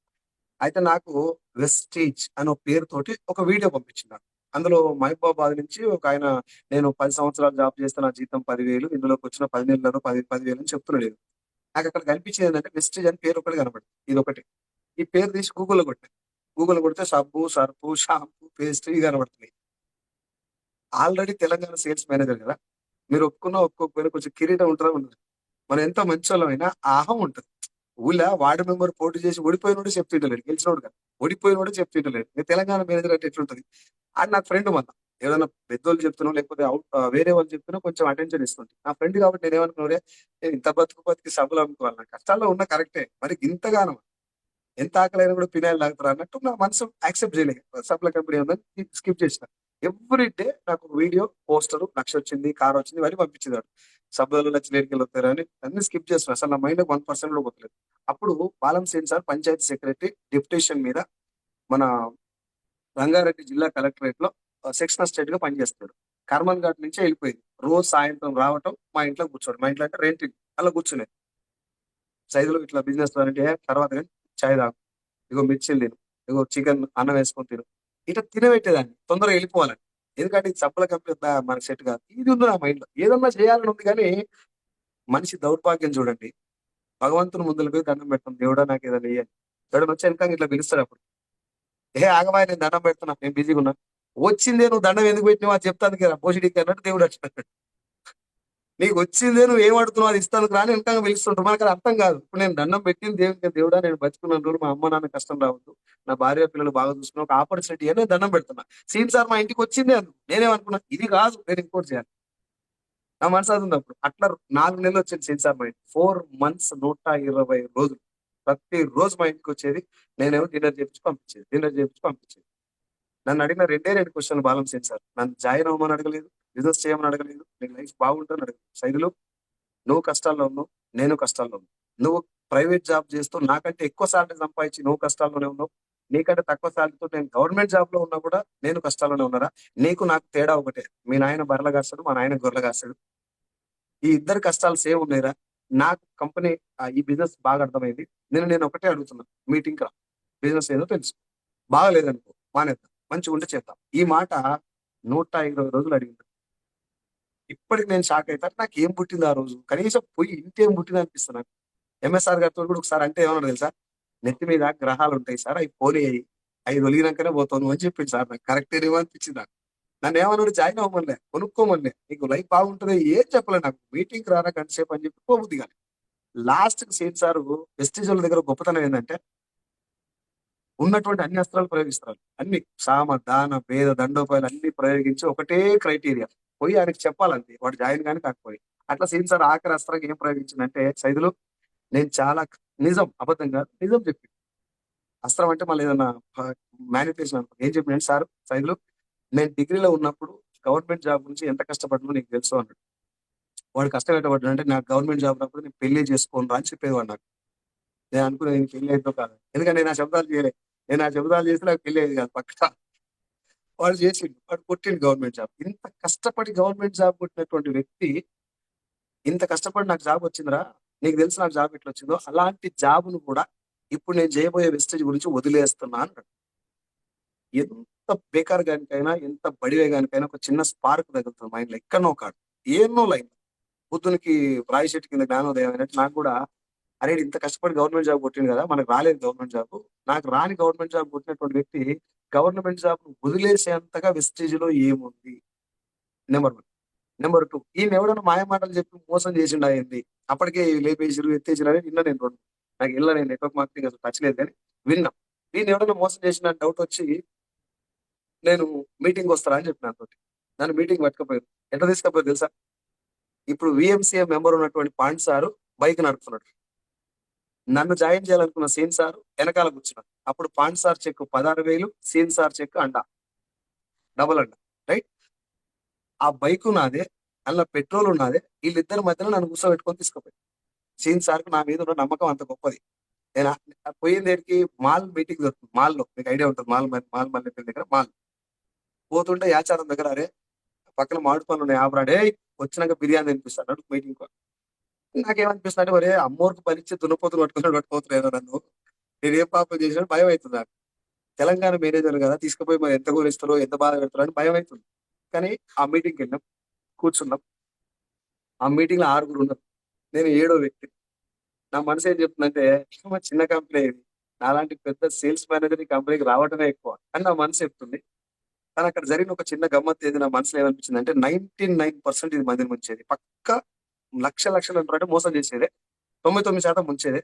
అయితే నాకు వెస్టీజ్ అనే పేరుతోటి ఒక వీడియో పంపించిండు నాకు. అందులో మహబూబాబాద్ నుంచి ఒకాయన, నేను 10 సంవత్సరాలు జాబ్ చేస్తే నా జీతం 10,000, ఇందులోకొచ్చిన 10 నెలల్లో 10,000 అని చెప్తున్నాడు ఈయన. నాకక్కడ కనిపించింది ఏందంటే వెస్టీజ్ అని పేరు ఒకటి కనపడింది. ఇదొకటి. ఈ పేరు తీసి గూగుల్‌లో కొట్టా. గూగుల్‌లో కొడితే సబ్బు, సర్ఫు, షాంపూ, పేస్ట్ ఇవి కనపడుతున్నాయి. ఆల్రెడీ తెలంగాణ సేల్స్ మేనేజర్ కదా! మీరు ఒప్పుకున్నా, ఒప్పుకోకపోయినా కొంచెం కిరీటం ఉంటదా ఉండదా? మనం ఎంత మంచోళ్ళమైనా ఆ అహం ఉంటది. ఊళ్ళో వార్డ్ మెంబర్ పోటీ చేసి ఓడిపోయినోడే చెప్తుంటలేడు. గెలిచినోడు కాదు. ఓడిపోయినోడే చెప్తుంటలేడు. ఇంక తెలంగాణ మేనేజర్ అంటే ఎట్లుంటది? ఆడు నాకు ఫ్రెండ్ మళ్ళా. ఏదైనా పెద్దోళ్ళు చెప్తున్నా లేకపోతే వేరే వాళ్ళు చెప్తున్నా కొంచెం అటెన్షన్ ఇస్తుంది. నా ఫ్రెండ్ కాబట్టి నేనేమనుకున్నా, ఒరేయ్! నేను ఇంత బతికి సబ్బులు అమ్ముకోవాలి. నా కష్టాల్లో ఉన్నా కరెక్టే. మరి గింతగానమా? ఎంత ఆకలైనా కూడా ఫినాయిల్ తాగుతారు అన్నట్టు నా మనసు యాక్సెప్ట్ చేయలే. సప్లై కంపెనీ ఉందని స్కిప్ చేసిన. ఎవ్రీ డే నాకు వీడియో, పోస్టర్, లక్షొచ్చింది, కారొచ్చింది ఇవన్నీ పంపించేవాడు. సబ్బులలో లక్షలు ఎడికెళ్ళొత్తారు అని అన్ని స్కిప్ చేస్తున్నా. అసలు నా మైండ్‌లో 1% కూడా పోతలేదు. అప్పుడు Balam Sen sir panchayati secretary deputation మీద మన రంగారెడ్డి జిల్లా కలెక్టరేట్‌లో సెక్షన్ అసిస్టెంట్‌గా పనిచేస్తున్నాడు. కర్మన్ ఘాట్ నుంచే వెళ్ళిపోయింది. రోజు సాయంత్రం రావటం, మా ఇంట్లో కూర్చోవడం. మా ఇంట్లో అంటే రెంట్ ఇల్లు. అలా కూర్చునేది. సైదులో ఇట్లా బిజినెస్ అంటే తర్వాత గాని చాయ్ తాగు. ఇగో మిర్చిలు తిను. ఇగో చికెన్ అన్నం వేసుకొని తిను. ఇట్లా తినబెట్టేదాన్ని. తొందరగా వెళ్ళిపోవాలని. ఎందుకంటే ఇది సబ్బుల కంపెనీ మనకు సెట్ కాదు. ఇది ఉంది నా మైండ్‌లో. ఏదన్నా చేయాలని ఉంది గానీ, మనిషి దౌర్భాగ్యం చూడండి. భగవంతుని ముందలకి పోయి దండం పెడతాం. దేవుడా నాకేదైనా ఇయ్యి అని. ఎవడైనా వచ్చి ఎనకాల ఇట్లా పిలుస్తాడు అప్పుడు. "ఏ ఆగమయ్య నేను దండం పెడుతున్నా. నేను బిజీగా ఉన్నా." వచ్చిందే నువ్వు దండం ఎందుకు పెట్టినావు అది చెప్తానికి రా భోషడికి అన్నట్టు దేవుడు అంటాడు. నీకు వచ్చిందే నువ్వు ఏం అడుగుతున్నావు అది ఇస్తానికి రా అని వెనకాల పిలుస్తుంటారు. మనకు అది అర్థం కాదు. ఇప్పుడు నేను దండం పెట్టింది దేవుడికి, దేవుడా నేను బతికున్న రోజులు మా అమ్మ నాన్న కష్టం రావద్దు. నా భార్య పిల్లలు బాగా చూసుకుని ఒక ఆపర్చునిటీ అని నేను దండం పెడుతున్నా. సీన్ సార్ మా ఇంటికి వచ్చిందే అందుకు. నేనేమనుకున్నా ఇది కాదు నేను ఇంకోటి చేయాలి. నా మనసు అది ఉంది అప్పుడు. అట్లా 4 నెలలు వచ్చింది సీన్ సార్ మా ఇంటికి. 4 మంత్స్ 120 రోజులు. ప్రతిరోజు మా ఇంటికి వచ్చేది. నేనేమో డిన్నర్ చేపించి పంపించేది. డిన్నర్ చేపించి పంపించేది. నన్ను అడిగిన రెండే 2 క్వెషన్‌లు బాలం సేన్ సార్. నన్ను జాయిన్ అవ్వమని అడగలేదు. బిజినెస్ చేయమని అడగలేదు. నీ లైఫ్ బాగుంటదని అడగలేదు. సైదులు నువ్వు కష్టాల్లో ఉన్నావు. నేను కష్టాల్లో ఉన్నా. నువ్వు ప్రైవేట్ జాబ్ చేస్తూ నాకంటే ఎక్కువ సాలరీ సంపాదించి నువ్వు కష్టాల్లోనే ఉన్నావు. నీకంటే తక్కువ సాలరీతో నేను గవర్నమెంట్ జాబ్‌లో ఉన్నా కూడా నేను కష్టాల్లోనే ఉన్నారా? నీకు నాకు తేడా ఒకటే. మీ నాయన బర్రెలు కాస్తాడు. మా నాయన గొర్రెలు కాస్తాడు. ఈ ఇద్దరి కష్టాలు సేమ్ ఉన్నాయిరా. నాకు కంపెనీ ఈ బిజినెస్ బాగా అర్థమైంది. నేను ఒకటే అడుగుతున్నా. మీటింగ్‌కి రా. బిజినెస్ ఏదో తెలుసుకో. బాగాలేదనుకో మానేద్దాం. మంచిగుంటే చేద్దాం. ఈ మాట 120 రోజులు అడిగిండు. ఇప్పటికి నేను షాక్ అయితా. నాకేం పుట్టింది ఆ రోజు? కనీసం పోయి ఇంటేం పుట్టిందనిపిస్తది నాకు. ఎంఎస్ఆర్ గారితో కూడా ఒకసారి అంటే ఏమన్నా తెలుసా, నెత్తి మీద గ్రహాలు ఉంటాయి సార్, అవి పోనీయాయి, అవి తొలిగినాకనే పోతాను అని చెప్పింది సార్. నాకు కరెక్ట్ ఏమో అనిపించింది నాకు. నన్ను ఏమన్నాడు, జాయిన్ అవ్వమనిలే, కొనుక్కోమనిలే, నీకు లైఫ్ బాగుంటుంది, ఏం చెప్పలే నాకు. మీటింగ్ రారా గంట సేపు అని చెప్పి పోబుద్ది కానీ లాస్ట్ కి సీన్ సార్ వెస్టిజ్ వాళ్ళ దగ్గర గొప్పతనం ఏంటంటే ఉన్నటువంటి అన్ని అస్త్రాలు ప్రయోగిస్తారు. అన్ని సామ దాన భేద దండోపాయాలు అన్ని ప్రయోగించి ఒకటే క్రైటీరియా పోయి ఆయనకి చెప్పాలంతే, వాడు జాయిన్ కానీ కాకపోయి. అట్లా సీన్ సార్ ఆఖరి అస్త్రంగా ఏం ప్రయోగించిందంటే, సైదులు నేను చాలా నిజం అబద్ధం కాదు నిజం చెప్పి అస్త్రం అంటే మళ్ళీ ఏదన్నా మేనిఫెస్టేషన్ అనుకో, ఏం చెప్పినంటే సార్ సైదులు, నేను డిగ్రీలో ఉన్నప్పుడు గవర్నమెంట్ జాబ్ గురించి ఎంత కష్టపడ్డానో నీకు తెలుసు అన్నాడు. వాడు కష్టం ఎట్టబడ్డాడు అంటే, నాకు గవర్నమెంట్ జాబ్ రాకపోతే నేను పెళ్లి చేసుకోను రా అని చెప్పేవాడు నాకు. నేను అనుకున్నా నేను పెళ్లి అయిందో కాదు, ఎందుకంటే నేను ఆ శబ్దాలు చేయలేదు. నేను ఆ శబ్దాలు చేస్తే నాకు పెళ్లి అయ్యేది కాదు పక్క. వాడు చేసిండు, వాడు కొట్టిండు గవర్నమెంట్ జాబ్. ఇంత కష్టపడి గవర్నమెంట్ జాబ్ కొట్టినటువంటి వ్యక్తి ఇంత కష్టపడి నాకు జాబ్ వచ్చిందిరా, నీకు తెలుసు నాకు జాబ్ ఎట్లా వచ్చిందో, అలాంటి జాబ్ను కూడా ఇప్పుడు నేను చేయబోయే వెస్టేజ్ గురించి వదిలేస్తున్నా అన్నాడు. ఎంత బేకార్ గానికైనా ఎంత బడివే గానికైనా ఒక చిన్న స్పార్క్ తగులుతుంది మైండ్ లో, ఎక్కడనో కాడు, ఏనో లైన్. బుద్ధునికి రాయి చెట్టు కింద జ్ఞానోదయం అయినట్టు నాకు కూడా, అరే ఈడు ఇంత కష్టపడి గవర్నమెంట్ జాబ్ కొట్టింది కదా, మనకు రాలేదు గవర్నమెంట్ జాబ్. నాకు రాని గవర్నమెంట్ జాబ్ కొట్టినటువంటి వ్యక్తి గవర్నమెంట్ జాబ్ వదిలేసేంతగా వెస్టేజ్ లో ఏముంది, నెంబర్ వన్. నెంబర్ టూ, ఈయన ఎవడన్నా మాయ మాటలు చెప్పి మోసం చేసిండు అయింది, అప్పటికే లేపేసిరు ఎత్తేసిరు అని విన్నా నేను రెండు. నాకు ఇళ్ళ నేను నెట్వర్క్ మార్కెటింగ్ అసలు టచ్ లేదు కానీ విన్నా. ఈయన ఎవడన్నా మోసం చేసిన డౌట్ వచ్చి నేను మీటింగ్ వస్తారా అని చెప్పిన తోటి. నన్ను మీటింగ్ పట్టుకపోయారు. ఎట్లా తీసుకపోయారు తెలుసా, ఇప్పుడు విఎంసీఏ మెంబర్ ఉన్నటువంటి పాండ్ సారు బైక్ నడుపుతున్నాడు, నన్ను జాయిన్ చేయాలనుకున్న సీన్ సార్ వెనకాల కూర్చున్నాడు. అప్పుడు పాండ్ సార్ చెక్ 16,000, సీన్ సార్ చెక్ డబల్ అండ, రైట్. ఆ బైక్ నాదే, అందులో పెట్రోల్ ఉన్నదే, వీళ్ళిద్దరి మధ్యలో నన్ను కూర్చోబెట్టుకొని తీసుకుపోయి. సీన్ సార్కి నా మీద ఉన్న నమ్మకం అంత గొప్పది. నేను పోయింది ఏడికి, మాల్ మీటింగ్ దొరుకుతుంది మాల్లో, మీకు ఐడియా ఉంటుంది, మాల్ మల్లెపల్లి దగ్గర మాల్. పోతుంటే యాచారం దగ్గర, అరే పక్కన మామిడి పనులు ఉన్నాయి ఆపరాడే, వచ్చినాక బిర్యానీ తినిపిస్తాడు మీటింగ్. నాకేమనిపిస్తుంది అంటే, ఒరే అమ్మోరికి పనిచ్చి దున్నపోతులు పట్టుకోలేదో నన్ను, నేను ఏం పాపం చేసినా భయం అవుతుంది నాకు. తెలంగాణ మేనేజర్ కదా, తీసుకుపోయి మరి ఎంత కూరిస్తారో ఎంత బాధ పెడతారో అని భయం అవుతుంది. కానీ ఆ మీటింగ్కి వెళ్ళాం, కూర్చున్నాం. ఆ మీటింగ్ లో 6 ఉన్నారు, నేను 7వ వ్యక్తి. నా మనసు ఏం చెప్తుందంటే, మా చిన్న కంపెనీ ఇది, నాలాంటి పెద్ద సేల్స్ మేనేజర్ ఈ కంపెనీకి రావడమే ఎక్కువ అని నా మనసు చెప్తుంది. కానీ అక్కడ జరిగిన ఒక చిన్న గమ్మత్ ఏది నా మనసులో ఏమనిపించింది అంటే, 99% ఇది మందిని ముంచేది పక్క, లక్షలు అంటారంటే మోసం చేసేదే, 99% ముంచేదే.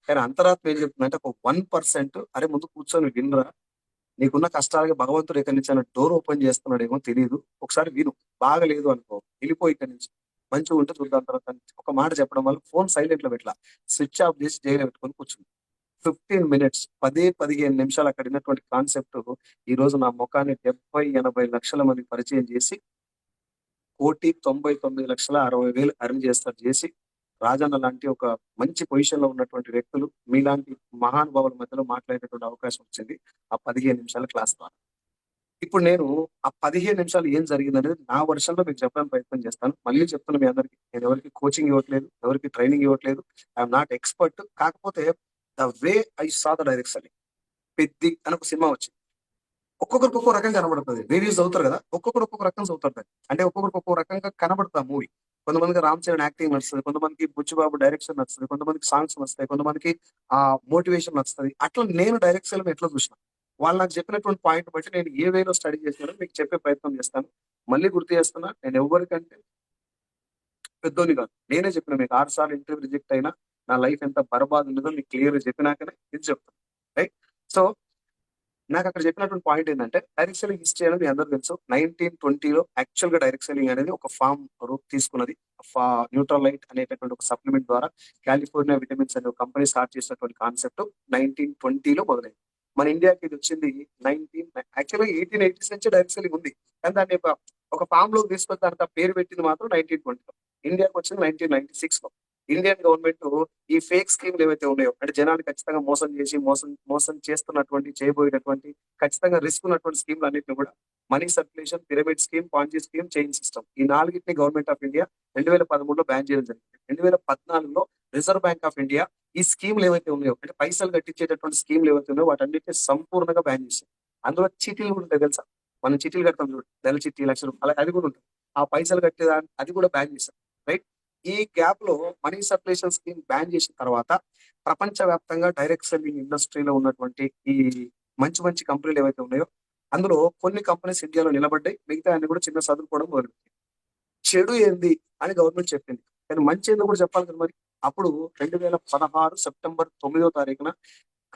కానీ అంతరాత్మ ఏం చెప్తుందంటే, ఒక 1% అరే ముందు కూర్చొని వినరా, నీకున్న కష్టాలకి భగవంతుడు ఎక్కడి నుంచి డోర్ ఓపెన్ చేస్తున్నాడేమో తెలియదు, ఒకసారి విను, బాగలేదు అనుకో వెళ్ళిపోయి ఇక్కడి నుంచి, మంచిగా ఉంటే చూద్దాం తర్వాత అని ఒక మాట చెప్పడం వల్ల ఫోన్ సైలెంట్ లో పెట్టలా, స్విచ్ ఆఫ్ చేసి జైలు పెట్టుకొని కూర్చుంది. 15 minutes, 10-15 నిమిషాలు అక్కడ ఉన్నటువంటి కాన్సెప్ట్ ఈ రోజు నా ముఖాన్ని 70-80 లక్షల మంది పరిచయం చేసి 1,99,60,60,000 అర్న్ చేస్తారు చేసి, రాజన్న లాంటి ఒక మంచి పొజిషన్ లో ఉన్నటువంటి వ్యక్తులు మీలాంటి మహానుభావుల మధ్యలో మాట్లాడేటువంటి అవకాశం వచ్చింది ఆ 15 నిమిషాల క్లాస్ ద్వారా. ఇప్పుడు నేను ఆ 15 నిమిషాలు ఏం జరిగిందనేది నా వర్షంలో మీకు చెప్పడానికి ప్రయత్నం చేస్తాను. మళ్ళీ చెప్తున్నా మీ అందరికి, నేను ఎవరికి కోచింగ్ ఇవ్వట్లేదు, ఎవరికి ట్రైనింగ్ ఇవ్వట్లేదు, ఐఎమ్ నాట్ ఎక్స్పర్ట్. కాకపోతే the way I saw the direction, Peddi అని ఒక సినిమా వచ్చింది, ఒక్కొక్కరికి ఒక్కో రకంగా కనబడుతుంది. రివ్యూస్ అవుతారు కదా, ఒక్కొక్కరు ఒక్కొక్క రకం చదువుతారు దాన్ని. అంటే ఒక్కొక్కరికి ఒక్కో రకంగా కనబడుతుంది మూవీ. కొంతమందికి రామ్ చరణ్ యాక్టింగ్ నచ్చుతుంది, కొంతమందికి బుచ్చిబాబు డైరెక్షన్ నచ్చుతుంది, కొంతమందికి సాంగ్స్ నచ్చుతాయి, కొంతమందికి ఆ మోటివేషన్ నచ్చుతుంది. అట్లా నేను డైరెక్షన్ ఎట్లా చూసిన, వాళ్ళు నాకు చెప్పినటువంటి పాయింట్ బట్టి నేను ఏ వేలో స్టడీ చేసినానో మీకు చెప్పే ప్రయత్నం చేస్తాను. మళ్ళీ గుర్తు చేస్తున్నా, నేను ఎవరికంటే పెద్దోని కాదు, నేనే చెప్పిన మీకు 6 సార్లు ఇంటర్వ్యూ రిజెక్ట్ అయినా నా లైఫ్ ఎంత బర్బాద్ ఉన్నదో మీకు క్లియర్ చెప్పినాకనే ఇది చెప్తాను, రైట్. సో నాకు అక్కడ చెప్పినటువంటి పాయింట్ ఏంటంటే, డైరెక్ట్ సెల్లింగ్ హిస్టరీ అనేది మీ అందరూ తెలుసు. 1920లో యాక్చువల్ గా డైరెక్ట్ సెల్లింగ్ అనేది ఒక ఫామ్ రూప్ తీసుకున్నది. న్యూట్రలైట్ అనేటటువంటి ఒక సప్లిమెంట్ ద్వారా కాలిఫోర్నియా విటమిన్స్ అనే ఒక కంపెనీ స్టార్ట్ చేసినటువంటి కాన్సెప్ట్ 1920లో మొదలైంది. మన ఇండియాకి ఇది వచ్చింది యాక్చువల్గా 1880s నుంచి డైరెక్ట్ సెల్లింగ్ ఉంది, కానీ దాన్ని ఒక ఫామ్ లో తీసుకొని దానికి ఆ పేరు పెట్టింది మాత్రం 1920లో. ఇండియాకి వచ్చింది 1996లో. ఇండియన్ గవర్నమెంట్ ఈ ఫేక్ స్కీమ్లు ఏవైతే ఉన్నాయో, అంటే జనాలు ఖచ్చితంగా మోసం చేసి మోసం చేస్తున్నటువంటి చేయబోయేటటువంటి ఖచ్చితంగా రిస్క్ ఉన్నటువంటి స్కీమ్లు అన్నింటిని కూడా money circulation, pyramid scheme, Ponzi scheme, chain system, ఈ 4ని గవర్నమెంట్ ఆఫ్ ఇండియా 2013లో బ్యాన్ చేయడం జరిగింది. 2014లో రిజర్వ్ బ్యాంక్ ఆఫ్ ఇండియా ఈ స్కీమ్లు ఏవైతే ఉన్నాయో, అంటే పైసలు కట్టించేటటువంటి స్కీమ్లు ఏవైతే ఉన్నాయో వాటన్నిటిని సంపూర్ణంగా బ్యాన్ చేసింది. అందులో చీటీలు కూడా ఉంటాయి తెలుసా, మనం చీటీలు కడతాం చూడు, నెల చిట్టి, 1,00,000 రూపాయలు, అది కూడా ఉంటుంది. ఆ పైసలు కట్టేదాన్ని అది కూడా బ్యాన్ చేశారు, రైట్. ఈ గ్యాప్ లో మనీ సర్క్యులేషన్ స్కీమ్ బ్యాన్ చేసిన తర్వాత ప్రపంచవ్యాప్తంగా డైరెక్ట్ సెల్లింగ్ ఇండస్ట్రీలో ఉన్నటువంటి ఈ మంచి మంచి కంపెనీలు ఏవైతే ఉన్నాయో అందులో కొన్ని కంపెనీస్ ఇండియాలో నిలబడ్డాయి, మిగతా అన్ని కూడా చిన్న చదువుకోవడం మొదలుపెట్టాయి. చెడు ఏంది అని గవర్నమెంట్ చెప్పింది, కానీ మంచి ఏందో కూడా చెప్పాలి కదా మరి. అప్పుడు 2016 సెప్టెంబర్ 9వ తారీఖున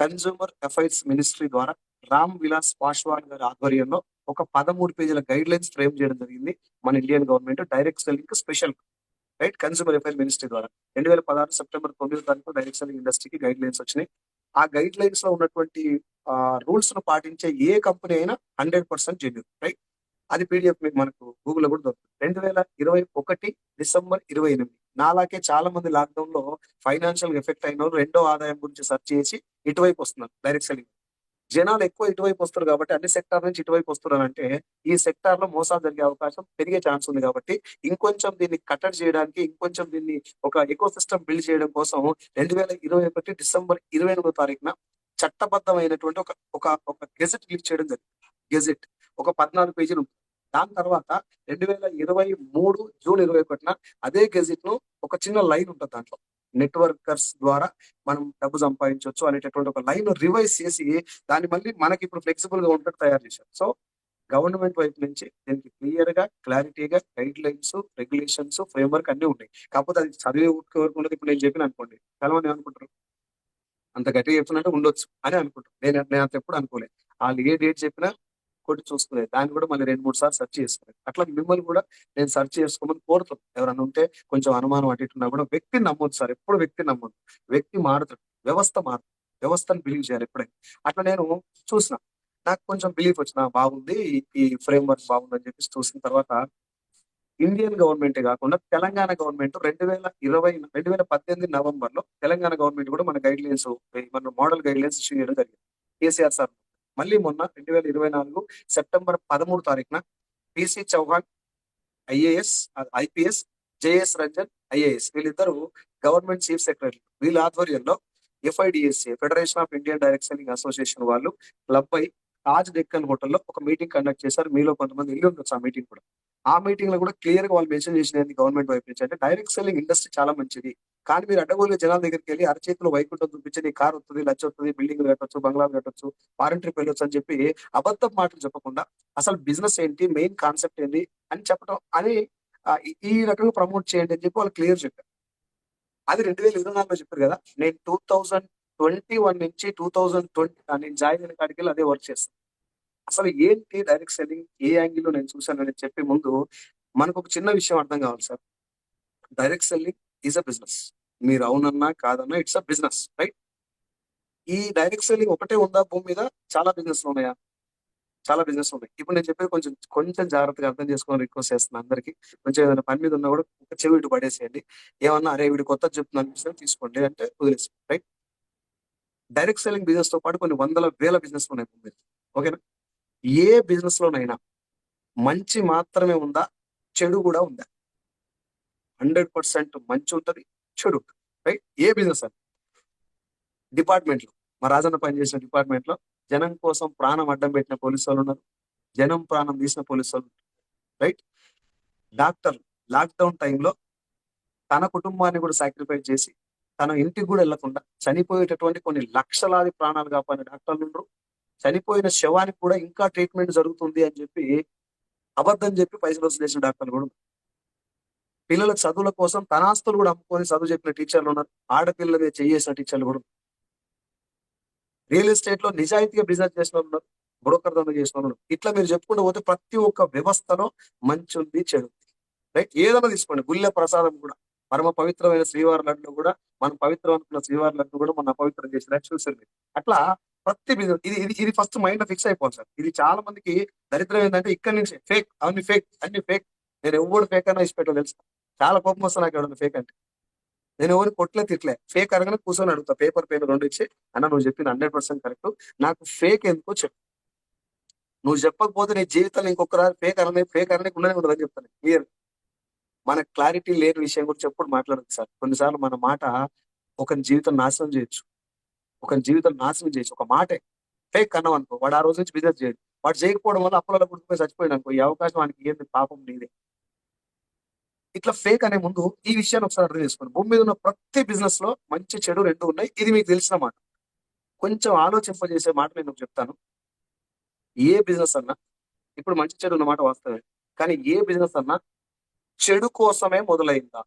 కన్స్యూమర్ అఫైర్స్ మినిస్ట్రీ ద్వారా రామ్ విలాస్ పాస్వాన్ గారి ఆధ్వర్యంలో ఒక 13 పేజీల గైడ్ లైన్స్ ఫ్రేమ్ చేయడం జరిగింది. మన Indian government direct selling special, right, consumer affair ministry ద్వారా 2016 సెప్టెంబర్ 9వ తారీఖు డైరెక్ట్ సెల్లింగ్ ఇండస్ట్రీకి గైడ్ లైన్స్ వచ్చినాయి. ఆ గైడ్ లైన్స్ లో ఉన్నటువంటి రూల్స్ ను పాటించే ఏ కంపెనీ అయినా 100% జెన్యూన్, రైట్. అది పీడిఎఫ్ మీకు మనకు గూగుల్లో కూడా దొరుకుతుంది. 2021 డిసెంబర్ 28 నాలాగే చాలా మంది లాక్డౌన్ లో ఫైనాన్షియల్ ఎఫెక్ట్ అయిన వాళ్ళు రెండో ఆదాయం గురించి సెర్చ్ చేసి ఇటువైపు వస్తున్నారు డైరెక్ట్ సెల్లింగ్. జనాలు ఎక్కువ ఇటువైపు వస్తారు కాబట్టి అన్ని సెక్టార్ నుంచి ఇటువైపు వస్తున్నారంటే ఈ సెక్టార్ లో మోసాలు జరిగే అవకాశం పెరిగే ఛాన్స్ ఉంది. కాబట్టి ఇంకొంచెం దీన్ని కట్టడి చేయడానికి, ఇంకొంచెం దీన్ని ఒక ఎకో సిస్టమ్ బిల్డ్ చేయడం కోసం 2021 డిసెంబర్ 28వ తారీఖున చట్టబద్ధమైనటువంటి ఒక ఒక ఒక గెజెట్ రిలీజ్ చేయడం జరిగింది. గెజెట్ ఒక 14 పేజీలు ఉంటుంది. దాని తర్వాత 2023 జూన్ 21న అదే గెజెట్ ను ఒక చిన్న లైన్ ఉంటుంది, దాంట్లో నెట్వర్కర్స్ ద్వారా మనం డబ్బు సంపాదించవచ్చు అనేటటువంటి ఒక లైన్ రివైజ్ చేసి దాన్ని మళ్ళీ మనకి ఇప్పుడు ఫ్లెక్సిబుల్ గా ఉంటట్టు తయారు చేశారు. సో గవర్నమెంట్ వైపు నుంచి దీనికి క్లియర్ గా, క్లారిటీగా గైడ్ లైన్స్, రెగ్యులేషన్స్, ఫ్రేమ్వర్క్ అన్ని ఉన్నాయి. కాకపోతే అది చదివే వరకు ఉండదు. ఇప్పుడు నేను చెప్పిన అనుకోండి, చాలా మంది ఏమనుకుంటారు, అంత గట్టిగా చెప్తున్నట్టు ఉండొచ్చు అని అనుకుంటారు. నేను అంత ఎప్పుడు అనుకోలేదు. వాళ్ళు ఏ డేట్ చెప్పినా కొట్టి చూసుకునేది, దాన్ని కూడా మళ్ళీ 2-3 సార్లు సెర్చ్ చేసుకునేది. అట్లా మిమ్మల్ని కూడా నేను సెర్చ్ చేసుకోమని కోరుతాను. ఎవరైనా ఉంటే కొంచెం అనుమానం అటు ఇటు ఉన్నా కూడా వ్యక్తిని నమ్మొద్దు సార్, ఎప్పుడు వ్యక్తిని నమ్మొద్దు. వ్యక్తి మారుతాడు, వ్యవస్థ మారుతుంది. వ్యవస్థను బిలీవ్ చేయాలి ఎప్పుడైనా. అట్లా నేను చూసిన, నాకు కొంచెం బిలీఫ్ వచ్చిన బాగుంది, ఈ ఫ్రేమ్ వర్క్ బాగుంది అని చెప్పేసి చూసిన తర్వాత ఇండియన్ గవర్నమెంట్ కాకుండా తెలంగాణ గవర్నమెంట్ 2018 నవంబర్ లో తెలంగాణ గవర్నమెంట్ కూడా మన గైడ్ లైన్స్, మన మోడల్ గైడ్ లైన్స్ ఇష్యూ చేయడం జరిగింది. కేసీఆర్ సార్ మళ్ళీ మొన్న 2024 సెప్టెంబర్ 13వ తారీఖున PC Chauhan IAS, IPS, JS Ranjan IAS వీళ్ళిద్దరూ గవర్నమెంట్ చీఫ్ సెక్రటరీ, వీళ్ళ ఆధ్వర్యంలో FIDSA federation of Indian direct selling association వాళ్ళు క్లబ్ అయి తాజ్ డెక్కన్ హోటల్లో ఒక మీటింగ్ కండక్ట్ చేశారు. మీలో కొంతమంది వెళ్ళి ఉండొచ్చు ఆ మీటింగ్ కూడా. ఆ మీటింగ్ లో కూడా క్లియర్ గా వాళ్ళు మెన్షన్ చేసినది గవర్నమెంట్ వైపు నుంచి, అంటే డైరెక్ట్ సెల్లింగ్ ఇండస్ట్రీ చాలా మంచిది, కానీ మీరు అడ్డగోలుగా జనాల దగ్గరికి వెళ్ళి అరచేతిలో వైకుంఠం చూపించి నీ కార్ వస్తుంది, లచ్చ వస్తుంది, బిల్డింగ్ కట్టొచ్చు, బంగ్లాలు కట్టొచ్చు, ఫారెన్ ట్రిప్ వెళ్ళొచ్చు అని చెప్పి అబద్ధం మాటలు చెప్పకుండా అసలు బిజినెస్ ఏంటి, మెయిన్ కాన్సెప్ట్ ఏంటి అని చెప్పడం అని ఈ రకంగా ప్రమోట్ చేయండి అని చెప్పి వాళ్ళు క్లియర్ చెప్పారు. అది 2024లో చెప్పారు కదా. నేను 2021 నుంచి 2020 నేను జాయిన్ అయిన కాడికి వెళ్ళి అదే వర్క్ చేస్తాను. అసలు ఏంటి డైరెక్ట్ సెల్లింగ్, ఏ యాంగిల్ లో నేను చూశానని చెప్పే ముందు మనకు ఒక చిన్న విషయం అర్థం కావాలి sir. Direct selling is a business. మీరు అవునన్నా కాదన్నా ఇట్స్ అ బిజినెస్, రైట్. ఈ డైరెక్ట్ సెల్లింగ్ ఒకటే ఉందా భూమి మీద? చాలా బిజినెస్ ఉన్నాయా? చాలా బిజినెస్ ఉన్నాయి. ఇప్పుడు నేను చెప్పేది కొంచెం కొంచెం జాగ్రత్తగా అర్థం చేసుకోవాలని రిక్వెస్ట్ చేస్తున్నాను అందరికి. కొంచెం ఏదైనా పని మీద ఉన్నా కూడా ఒక చెవి ఇటు పడేసేయండి. ఏమన్నా అరే వీడు కొత్త చెప్తున్నా అనిపిస్తే తీసుకోండి, అంటే వదిలేసి, రైట్. డైరెక్ట్ సెల్లింగ్ బిజినెస్ తో పాటు కొన్ని వందల వేల బిజినెస్ ఉన్నాయి భూమి మీద. ఓకేనా? ఏ బిజినెస్ లోనైనా మంచి మాత్రమే ఉందా, చెడు కూడా ఉందా? 100% మంచి ఉంటది, చెడు ఉంటుంది, రైట్. ఏ బిజినెస్ అని డిపార్ట్మెంట్ లో, మా రాజన్న పనిచేసిన డిపార్ట్మెంట్ లో జనం కోసం ప్రాణం అడ్డం పెట్టిన పోలీసు వాళ్ళు ఉన్నారు, జనం ప్రాణం తీసిన పోలీసు వాళ్ళు, రైట్. డాక్టర్ లాక్డౌన్ టైంలో తన కుటుంబాన్ని కూడా సాక్రిఫైస్ చేసి తన ఇంటికి కూడా వెళ్లకుండా చనిపోయేటటువంటి కొన్ని లక్షలాది ప్రాణాలు కాపాడిన డాక్టర్లు ఉండరు. చనిపోయిన శవానికి కూడా ఇంకా ట్రీట్మెంట్ జరుగుతుంది అని చెప్పి అబద్ధం చెప్పి పైసలు వసూలు చేసిన డాక్టర్లు కూడా ఉన్నారు. పిల్లల చదువుల కోసం తన ఆస్తులు కూడా అమ్ముకొని చదువు చెప్పిన టీచర్లు ఉన్నారు. ఆడపిల్లల మీద చేసిన టీచర్లు కూడా ఉన్నారు. రియల్ ఎస్టేట్ లో నిజాయితీగా బిజినెస్ చేసిన వాళ్ళు ఉన్నారు, బ్రోకర్ దందా చేసిన వాళ్ళు ఉన్నారు. ఇట్లా మీరు చెప్పుకుంటూ పోతే ప్రతి ఒక్క వ్యవస్థలో మంచి ఉంది, చెడు ఉంది, రైట్. ఏదైనా తీసుకోండి, గుళ్ళ ప్రసాదం కూడా, పరమ పవిత్రమైన శ్రీవారి లడ్డు కూడా, మనం పవిత్రం అనుకున్న శ్రీవారి లడ్డు కూడా మన అపవిత్రం చేసిన చూసారు మీరు. అట్లా ప్రతి బిజినెస్ ఇది ఇది ఇది ఫస్ట్ మైండ్ లో ఫిక్స్ అయిపోవాలి సార్. ఇది చాలా మందికి దరిద్రం ఏంటంటే ఇక్కడి నుంచి ఫేక్, అన్ని ఫేక్, అన్ని ఫేక్. నేను ఎవడు ఫేక్ అన్నా ఇచ్చి పెట్టాలి తెలుసు. చాలా కోపం వస్తా నాకు ఎవడన్నా ఫేక్ అంటే. నేను ఎవరు కొట్లే తిట్లే, ఫేక్ అనగానే కూర్చొని అడుగుతా, పేపర్ పెన్ రెండు ఇచ్చి, అన్న నువ్వు చెప్పింది 100% కరెక్ట్, నాకు ఫేక్ ఎందుకో చెప్పు. నువ్వు చెప్పకపోతే నీ జీవితంలో ఇంకొకరు ఫేక్ అననే ఉండనే ఉండదని చెప్తాను క్లియర్. మన క్లారిటీ లేని విషయం గురించి ఎప్పుడు మాట్లాడదు సార్. కొన్నిసార్లు మన మాట ఒకరి జీవితం నాశనం చేయొచ్చు, ఒకరి జీవితం నాశనం చేయొచ్చు. ఒక మాటే ఫేక్ అన్నాం అనుకో, వాడు ఆ రోజు నుంచి బిజినెస్ చేయడు. వాడు చేయకపోవడం వల్ల అప్పులలో పుట్టుకుపోయి చచ్చిపోయాడు అనుకో, ఈ అవకాశం వానికి ఏంది, పాపం నీదే. ఇట్లా ఫేక్ అనే ముందు ఈ విషయాన్ని ఒకసారి అర్థం చేసుకోండి. భూమి మీద ఉన్న ప్రతి బిజినెస్ లో మంచి చెడు రెండు ఉన్నాయి. ఇది మీకు తెలిసిన మాట. కొంచెం ఆలోచింపజేసే మాట నేను ఒకటి చెప్తాను. ఏ బిజినెస్ అన్నా ఇప్పుడు మంచి చెడు ఉన్న మాట వాస్తవమే. కానీ ఏ బిజినెస్ అన్నా చెడు కోసమే మొదలైందా?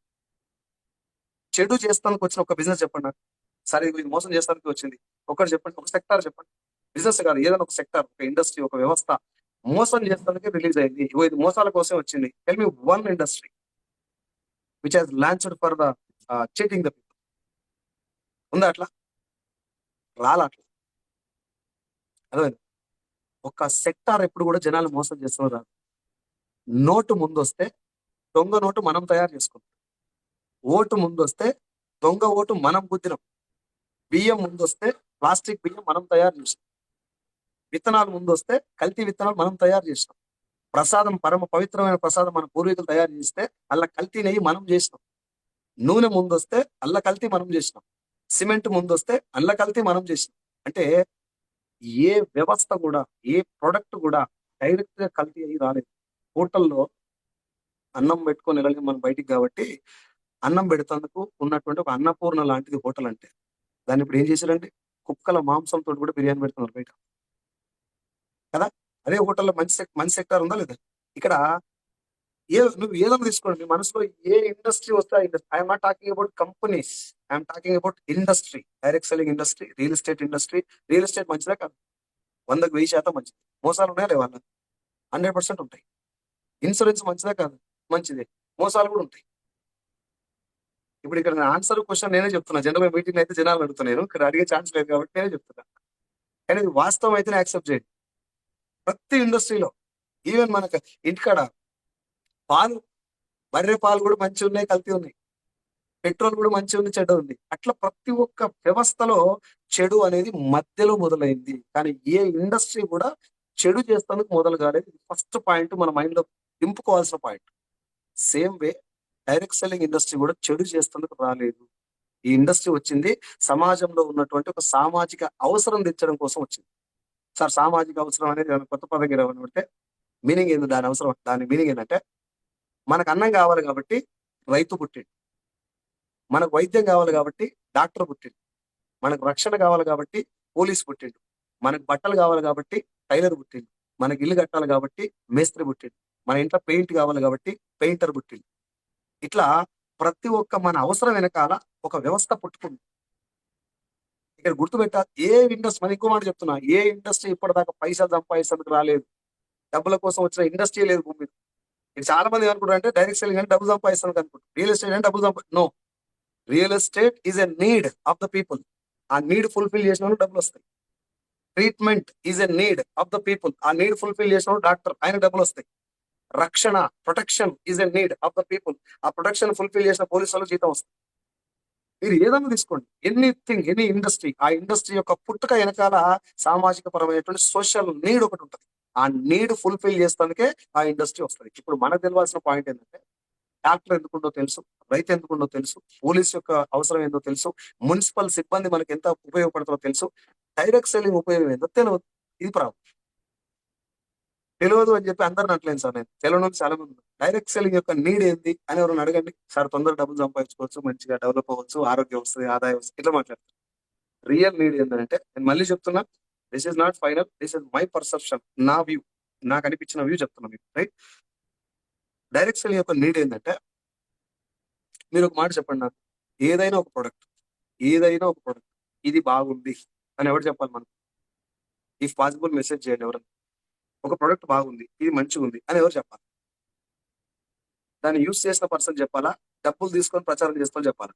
చెడు చేస్తానికి వచ్చిన ఒక బిజినెస్ చెప్పండి నాకు. సరే ఇది మోసం చేస్తానికి వచ్చింది ఒకటి చెప్పండి, ఒక సెక్టార్ చెప్పండి. బిజినెస్ కాదు, ఏదైనా ఒక సెక్టార్, ఒక ఇండస్ట్రీ, ఒక వ్యవస్థ మోసం చేస్తానికి రిలీజ్ అయింది. ఇగో ఇది మోసాల కోసం వచ్చింది. Tell me one industry which has launched for the cheating the people. ఉందా అట్లా? రాలా అట్లా. అర్థమైంది? ఒక సెక్టార్ ఎప్పుడు కూడా జనాలు మోసం చేస్తున్నారు రాదు. నోటు ముందు వస్తే దొంగ నోటు మనం తయారు చేసుకుంటాం. ఓటు ముందు వస్తే దొంగ ఓటు మనం గుద్దినాం. బియ్యం ముందు వస్తే ప్లాస్టిక్ బియ్యం మనం తయారు చేసాం. విత్తనాలు ముందు వస్తే కల్తీ విత్తనాలు మనం తయారు చేసినాం. ప్రసాదం, పరమ పవిత్రమైన ప్రసాదం మన పూర్వీకులు తయారు చేస్తే అల్ల కల్తీ నెయ్యి మనం చేసినాం. నూనె ముందు వస్తే అల్ల కల్తీ మనం చేసినాం. సిమెంట్ ముందు వస్తే అల్ల కల్తీ మనం చేసినాం. అంటే ఏ వ్యవస్థ కూడా, ఏ ప్రొడక్ట్ కూడా డైరెక్ట్ గా కల్తీ అయ్యి రాలేదు. హోటల్లో అన్నం పెట్టుకొని వెళ్ళలేము మనం బయటికి, కాబట్టి అన్నం పెడతందుకు ఉన్నటువంటి ఒక అన్నపూర్ణ లాంటిది హోటల్ అంటే. దాన్ని ఇప్పుడు ఏం చేశారండి? కుక్కల మాంసంతో కూడా బిర్యానీ పెడుతున్నారు బయట కదా. అదే హోటల్లో మంచి సెక్టార్ ఉందా లేదా? ఇక్కడ నువ్వు ఏదైనా తీసుకోండి, మీ మనసులో ఏ ఇండస్ట్రీ వస్తే I'm not talking about companies, I'm talking about industry. Direct selling industry, real estate industry. Real estate మంచిదే కాదు? 100% మంచిది. మోసాలు ఉన్నాయా లేవా? 100% ఉంటాయి. ఇన్సూరెన్స్ మంచిదే కాదు? మంచిదే. మోసాలు కూడా ఉంటాయి. ఇప్పుడు ఇక్కడ ఆన్సర్ క్వశ్చన్ నేనే చెప్తున్నా. జనరల్ మీటింగ్ అయితే జనాలు అడుగుతున్నాను, ఇక్కడ అడిగే ఛాన్స్ లేదు కాబట్టి నేనే చెప్తున్నా. కానీ ఇది వాస్తవం అయితే యాక్సెప్ట్ చేయండి. ప్రతి ఇండస్ట్రీలో, ఈవెన్ మనకు ఇంటికాడ పాలు, బర్రె పాలు కూడా మంచి ఉన్నాయి, కల్తీ ఉన్నాయి. పెట్రోల్ కూడా మంచి ఉంది, చెడ్డ ఉంది. అట్లా ప్రతి ఒక్క వ్యవస్థలో చెడు అనేది మధ్యలో మొదలైంది. కానీ ఏ ఇండస్ట్రీ కూడా చెడు చేస్తానికి మొదలు కాలేదు. ఫస్ట్ పాయింట్ మన మైండ్ లో దింపుకోవాల్సిన point. Same way direct selling industry కూడా చెడు చేస్తేందుకు రాలేదు. ఈ ఇండస్ట్రీ వచ్చింది సమాజంలో ఉన్నటువంటి ఒక సామాజిక అవసరం తీర్చడం కోసం వచ్చింది. సార్, సామాజిక అవసరం అనేది ఏమైనా కొత్త పదం పడితే మీనింగ్ ఏంది? దాని అవసరం, దాని మీనింగ్ ఏంటంటే, మనకు అన్నం కావాలి కాబట్టి రైతు పుట్టిండు, మనకు వైద్యం కావాలి కాబట్టి డాక్టర్ పుట్టిండు, మనకు రక్షణ కావాలి కాబట్టి పోలీస్ పుట్టిండు, మనకు బట్టలు కావాలి కాబట్టి టైలర్ పుట్టిండు, మనకి ఇల్లు కట్టాలి కాబట్టి మేస్త్రి పుట్టిండు, మన ఇంట్లో పెయింట్ కావాలి కాబట్టి పెయింటర్ పుట్టిండు. ఇట్లా ప్రతి ఒక్క మన అవసరం వెనకాల ఒక వ్యవస్థ పుట్టుకుంది. ఇక్కడ గుర్తుపెట్టాలి, ఏ ఇండస్ట్రీ, మన ఇంకో మాట చెప్తున్నా, ఏ ఇండస్ట్రీ ఇప్పటిదాకా పైసలు సంపాదించేందుకు రాలేదు. డబ్బుల కోసం వచ్చిన ఇండస్ట్రీ లేదు భూమి మీద. ఇది చాలా మంది అనుకుంటారు అంటే డైరెక్ట్ సెల్లింగ్ అంటే డబ్బులు సంపాదిస్తాను అనుకుంటారు. రియల్ ఎస్టేట్ అంటే డబ్బులు no. Real estate is a need of the people. ఆ నీడ్ ఫుల్ఫిల్ చేసిన వాళ్ళు డబ్బులు వస్తాయి. Treatment is a need of the people. ఆ నీడ్ ఫుల్ఫిల్ చేసిన వాళ్ళు డాక్టర్, ఆయన డబ్బులు వస్తాయి. రక్షణ, protection is a need of the people. ఆ ప్రొటెక్షన్ ఫుల్ఫిల్ చేసిన పోలీసు వాళ్ళు జీతం వస్తుంది. మీరు ఏదైనా తీసుకోండి, ఎనీథింగ్, ఎనీ ఇండస్ట్రీ, ఆ ఇండస్ట్రీ యొక్క పుట్టుక వెనకాల సామాజిక పరమైనటువంటి సోషల్ నీడ్ ఒకటి ఉంటుంది. ఆ నీడ్ ఫుల్ఫిల్ చేస్తానికే ఆ ఇండస్ట్రీ వస్తుంది. ఇప్పుడు మనకు తెలియాల్సిన పాయింట్ ఏంటంటే, డాక్టర్ ఎందుకుండో తెలుసు, రైతు ఎందుకుండో తెలుసు, పోలీస్ యొక్క అవసరం ఏందో తెలుసు, మున్సిపల్ సిబ్బంది మనకి ఎంత ఉపయోగపడుతుందో తెలుసు, డైరెక్ట్ సెల్లింగ్ ఉపయోగం ఏందో తెలియదు. ఇది ప్రాబ్లం. తెలియదు అని చెప్పి అందరిని అంటలేను సార్, నేను తెలియని చాలా మంది. డైరెక్ట్ సెల్లింగ్ యొక్క నీడ్ ఏంది అని ఎవరైనా అడగండి సార్, తొందరగా డబ్బులు సంపాదించుకోవచ్చు, మంచిగా డెవలప్ అవ్వచ్చు, ఆరోగ్యం వస్తుంది, ఆదాయం వస్తుంది, ఇట్లా మాట్లాడతారు. రియల్ నీడ్ ఏంటంటే, నేను మళ్ళీ చెప్తున్నా, this is not final, this is my perception, నా వ్యూ, నాకు అనిపించిన వ్యూ చెప్తున్నా మీకు. రైట్? డైరెక్ట్ సెల్లింగ్ యొక్క నీడ్ ఏంటంటే, మీరు ఒక మాట చెప్పండి నాకు, ఏదైనా ఒక ప్రొడక్ట్, ఏదైనా ఒక ప్రొడక్ట్ ఇది బాగుంది అని ఎవరు చెప్పాలి మనకు? ఇఫ్ పాసిబుల్ మెసేజ్ చేయండి ఎవరైనా. ఒక ప్రొడక్ట్ బాగుంది, ఇది మంచిగా ఉంది అని ఎవరు చెప్పాలి? దాన్ని యూస్ చేసిన పర్సన్ చెప్పాలా? డబ్బులు తీసుకొని ప్రచారం చేస్తామని చెప్పాలి?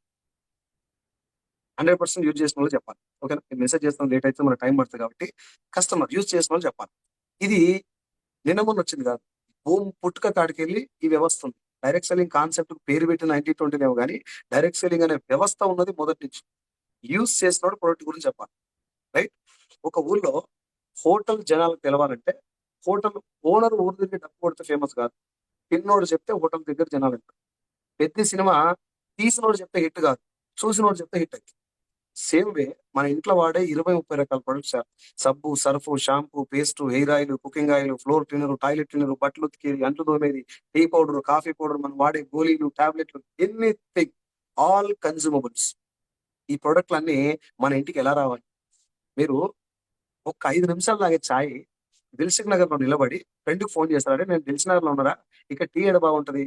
100% యూజ్ చేసిన వాళ్ళు చెప్పాలి. ఓకేనా? మెసేజ్ చేస్తాం లేట్ అయితే మనకు టైం పడుతుంది కాబట్టి కస్టమర్ యూజ్ చేసిన వాళ్ళు చెప్పాలి. ఇది నిన్న మొన్న వచ్చింది కాదు. భూమి పుట్టుక కాడికి వెళ్ళి ఈ వ్యవస్థ ఉంది. డైరెక్ట్ సెల్లింగ్ కాన్సెప్ట్ పేరు పెట్టి 90-20 ఏమో కానీ డైరెక్ట్ సెల్లింగ్ అనే వ్యవస్థ ఉన్నది మొదటి నుంచి. యూజ్ చేసినోడు ప్రొడక్ట్ గురించి చెప్పాలి. రైట్? ఒక ఊర్లో హోటల్ జనాలకు తెలవాలంటే, హోటల్ ఓనర్ ఊరి దగ్గర డబ్బు కొడితే ఫేమస్ కాదు, తిన్నోడు చెప్తే హోటల్ దగ్గర జనాలు వెళ్తారు. పెద్ద సినిమా తీసినోడు చెప్తే హిట్ కాదు, చూసినోడు చెప్తే హిట్ అయింది. సేమ్ వే మన ఇంట్లో వాడే 20-30 రకాల ప్రొడక్ట్స్ సార్. సబ్బు, surf, shampoo, paste, hair oil, cooking oil, floor cleaner, toilet cleaner, బట్టలు ఉతికేది, అంట్లు తోమేది, టీ పౌడర్, కాఫీ పౌడర్, మనం వాడే గోళీలు, టాబ్లెట్లు, ఎనీథింగ్, ఆల్ కన్జ్యూమబుల్స్. ఈ ప్రొడక్ట్‌లన్నీ మన ఇంటికి ఎలా రావాలి? మీరు ఒక 5 నిమిషాలు తాగే చాయ్ దిల్సుఖ్ నగర్‌లో నిలబడి ఫ్రెండ్‌కి ఫోన్ చేస్తారు. "అరే నేను దిల్సుఖ్ నగర్‌లో ఉన్నారా? ఇక్కడ టీ ఏడ బాగుంటది?"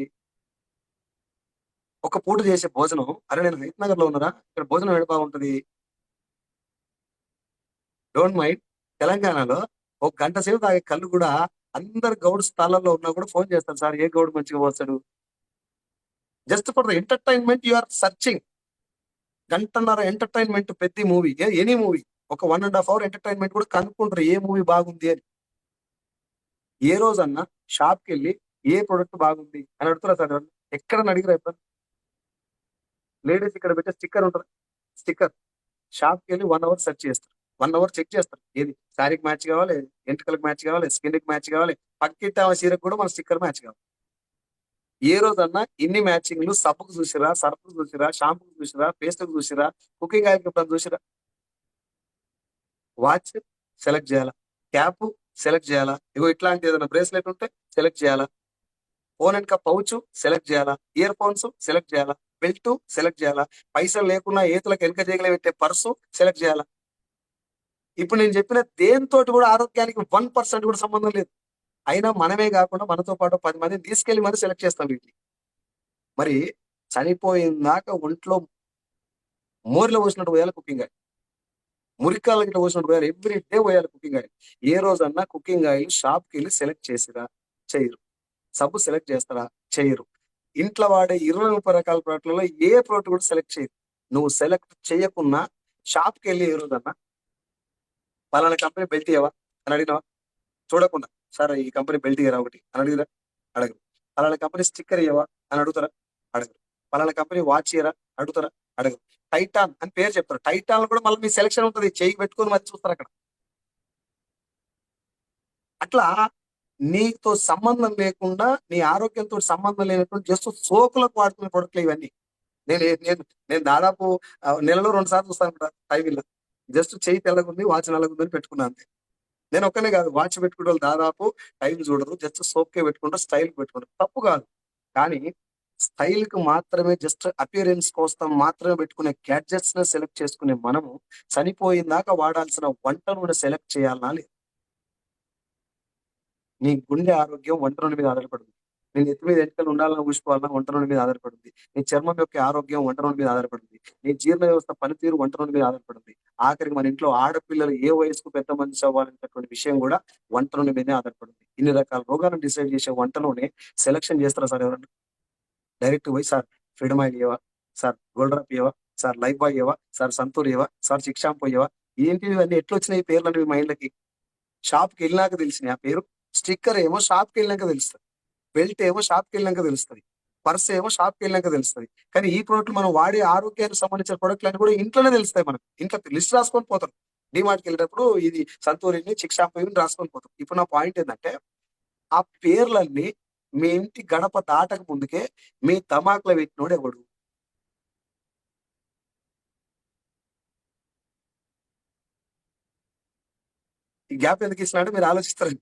ఒక పూట చేసే భోజనం, "అరే నేను హయత్ నగర్‌లో ఉన్నారా? ఇక్కడ భోజనం ఏడ బాగుంటది?" డోంట్ మైండ్ తెలంగాణలో ఒక గంట సేపు తాగే కల్లు కూడా అందరు గౌడ్ స్థానాల్లో ఉన్నా కూడా ఫోన్ చేస్తారు. "సార్ ఏ గౌడ్ మంచిగా పోస్తాడు?" Just for the entertainment you are searching. గంటన్నర ఎంటర్‌టైన్‌మెంట్ ప్రతి మూవీ, ఎనీ మూవీ. ఒక 1 ½ అవర్ ఎంటర్‌టైన్‌మెంట్ కూడా కనుక్కుంటారు ఏ మూవీ బాగుంది అని. ఏ రోజన్నా షాప్‌కెళ్ళి ఏ ప్రొడక్ట్ బాగుంది అని అడుగుతారా సార్ ఎవరన్నా? ఎక్కడన్నా అడిగిరా ఎప్పుడన్నా? లేడీస్ ఇక్కడ పెట్టే స్టిక్కర్ ఉంటది. స్టిక్కర్ షాప్‌కెళ్ళి 1 అవర్ సెర్చ్ చేస్తారు. 1 అవర్ చెక్ చేస్తారు. ఏది శారీకి మ్యాచ్ కావాలి, ఎంటికలకి మ్యాచ్ కావాలి, స్కిన్‌కి మ్యాచ్ కావాలి, పక్కింటి ఆమె చీరకు కూడా మన స్టిక్కర్ మ్యాచ్ కావాలి. ఏ రోజన్నా ఇన్ని మ్యాచింగ్‌లు సబ్బుకు చూసిర్రా, సర్ఫ్‌కు చూసిర్రా, షాంపూకి చూసిర్రా, పేస్ట్‌కి చూసిర్రా, కుకింగ్ ఆయిల్‌కి ఎప్పుడన్నా చూసిర్రా? వాచ్ సెలెక్ట్ చేయాలా, క్యాప్ సెలెక్ట్ చేయాలా, ఇగో ఇట్లాంటి ఏదైనా బ్రేస్లెట్ ఉంటే సెలెక్ట్ చేయాలా, ఫోన్ వెనక పౌచ్ సెలెక్ట్ చేయాలా, ఇయర్ ఫోన్స్ సెలెక్ట్ చేయాలా, బెల్ట్ సెలెక్ట్ చేయాలా, పైసలు లేకున్నా ఏతులకు వెనక జేగులో పెట్టే పర్సు సెలెక్ట్ చేయాలా. ఇప్పుడు నేను చెప్పిన దేనితోటి కూడా ఆరోగ్యానికి 1% కూడా సంబంధం లేదు. అయినా మనమే కాకుండా మనతో పాటు 10 మందిని తీసుకెళ్లి మరి సెలెక్ట్ చేస్తాం వీటిని. మరి చనిపోయిందాక ఒంట్లో మోరిలో పోసినట్టు పోయాలి కుకింగ్ ఆయిల్. మురికాల గిట్ల పోసినట్టు పోయాలి. ఎవ్రీ డే పోయాలి కుకింగ్ ఆయిల్. ఏ రోజన్నా కుకింగ్ ఆయిల్ షాప్‌కి వెళ్ళి సెలెక్ట్ చేసిరా? చెయ్యరు. సబ్బు సెలెక్ట్ చేస్తారా? చెయ్యరు. ఇంట్లో వాడే 20, 30 రకాల ప్రొడక్ట్‌లలో ఏ ప్రొడక్ట్ కూడా సెలెక్ట్ చేయరు. నువ్వు సెలెక్ట్ చేయకున్నా షాప్‌కెళ్ళి ఏ రోజన్నా పలానా కంపెనీ బెల్ట్ ఇయ్యవా అని అడిగినావా? చూడకుండా, సార్ ఈ కంపెనీ బెల్ట్ ఇయ్యరా ఒకటి అని అడిగిరా? అడగరు. పలానా కంపెనీ స్టిక్కర్ ఇయ్యవా అని అడుగుతారా? అడగరు. పలానా కంపెనీ వాచ్ ఇయ్యరా? అడుగుతారా? అడగరు. టైటాన్ అని పేరు చెప్తారు. టైటాన్‌లో కూడా మళ్ళీ మీ సెలక్షన్ ఉంటది. చెయ్యి పెట్టుకొని మరి చూస్తారు అక్కడ. అట్లా నీతో సంబంధం లేకుండా, నీ ఆరోగ్యంతో సంబంధం లేనటువంటి జస్ట్ సోకులకు వాడుకునే ప్రొడక్ట్‌లు ఇవన్నీ. నేను నేను నేను దాదాపు నెలలో 2 సార్లు చూస్తాను కూడా ఐవీ‌లో. జస్ట్ చెయ్యి తెల్లగుంది, వాచ్ నల్లగుందని పెట్టుకున్నా అంతే. నేను ఒక్కనే కాదు, వాచ్ పెట్టుకునేవాళ్ళు దాదాపు టైం చూడరు. జస్ట్ సోక్‌కే పెట్టుకుంటారు, స్టైల్‌కి పెట్టుకుంటారు. తప్పు కాదు. కానీ స్టైల్‌కి మాత్రమే, జస్ట్ అపియరెన్స్ కోసం మాత్రమే పెట్టుకునే గ్యాడ్జెట్స్‌నే సెలెక్ట్ చేసుకునే మనము, చనిపోయేదాకా వాడాల్సిన వంట నూనె సెలెక్ట్ చేయాలనా లేదా? నీ గుండె ఆరోగ్యం వంట నూనె మీద ఆధారపడింది. నీ నెత్తి మీద ఎంటికలు ఉండాలన్నా, ఊసిపోవాలన్నా వంట నూనె మీద ఆధారపడింది. నీ చర్మం యొక్క ఆరోగ్యం వంట నూనె మీద ఆధారపడింది. నీ జీర్ణ వ్యవస్థ పనితీరు వంట నూనె మీద ఆధారపడింది. ఆఖరికి మన ఇంట్లో ఆడపిల్లలు ఏ వయసుకు పెద్ద మనిషి అవ్వాలనేటటువంటి విషయం కూడా వంట నూనె మీదే ఆధారపడింది. ఇన్ని రకాల రోగాలను డిసైడ్ చేసే వంట నూనె సెలక్షన్ చేస్తారా సార్ ఎవరన్నా? డైరెక్ట్ పోయి, సార్ ఫ్రీడమ్ ఆయిల్ ఇయ్యవా? సార్ గోల్డ్ డ్రాప్ ఇయ్యవా? సార్ లైఫ్ బాయ్ ఇయ్యవా? సార్ సంతూర్ ఇయ్యవా? సార్ చిక్ షాంపూ ఇయ్యవా? ఏంటివి ఇవన్నీ ఎట్లొచ్చినాయి ఈ పేర్లన్నీ మీ మైండ్‌లకి? షాప్‌కెళ్ళినాక తెలిసినాయి ఆ పేరు. స్టిక్కర్ ఏమో షాప్‌కెళ్ళినాక తెలుస్తది. బెల్ట్ ఏమో షాప్‌కెళ్ళినాక తెలుస్తది. పర్స్ ఏమో షాప్‌కెళ్ళినాక తెలుస్తది. కానీ ఈ ప్రొడక్ట్‌లు మనం వాడే ఆరోగ్యానికి సంబంధించిన ప్రొడక్ట్‌లన్నీ కూడా ఇంట్లోనే తెలుస్తాయి మనకు. ఇంట్లో లిస్ట్ రాసుకొని పోతారు. డీమార్ట్‌కెళ్ళేటప్పుడు ఇది సంతూర్ ఇన్ని, చిక్ షాంపూ ఇన్ని రాసుకొని పోతాం. ఇప్పుడు నా పాయింట్ ఏందంటే, ఆ పేర్లన్నీ మీ ఇంటి గడప దాటక ముందుకే మీ ధమాకులో పెట్టినోడు ఎవడు? ఈ గ్యాప్ ఎందుకు ఇచ్చినా అంటే మీరు ఆలోచిస్తారండి.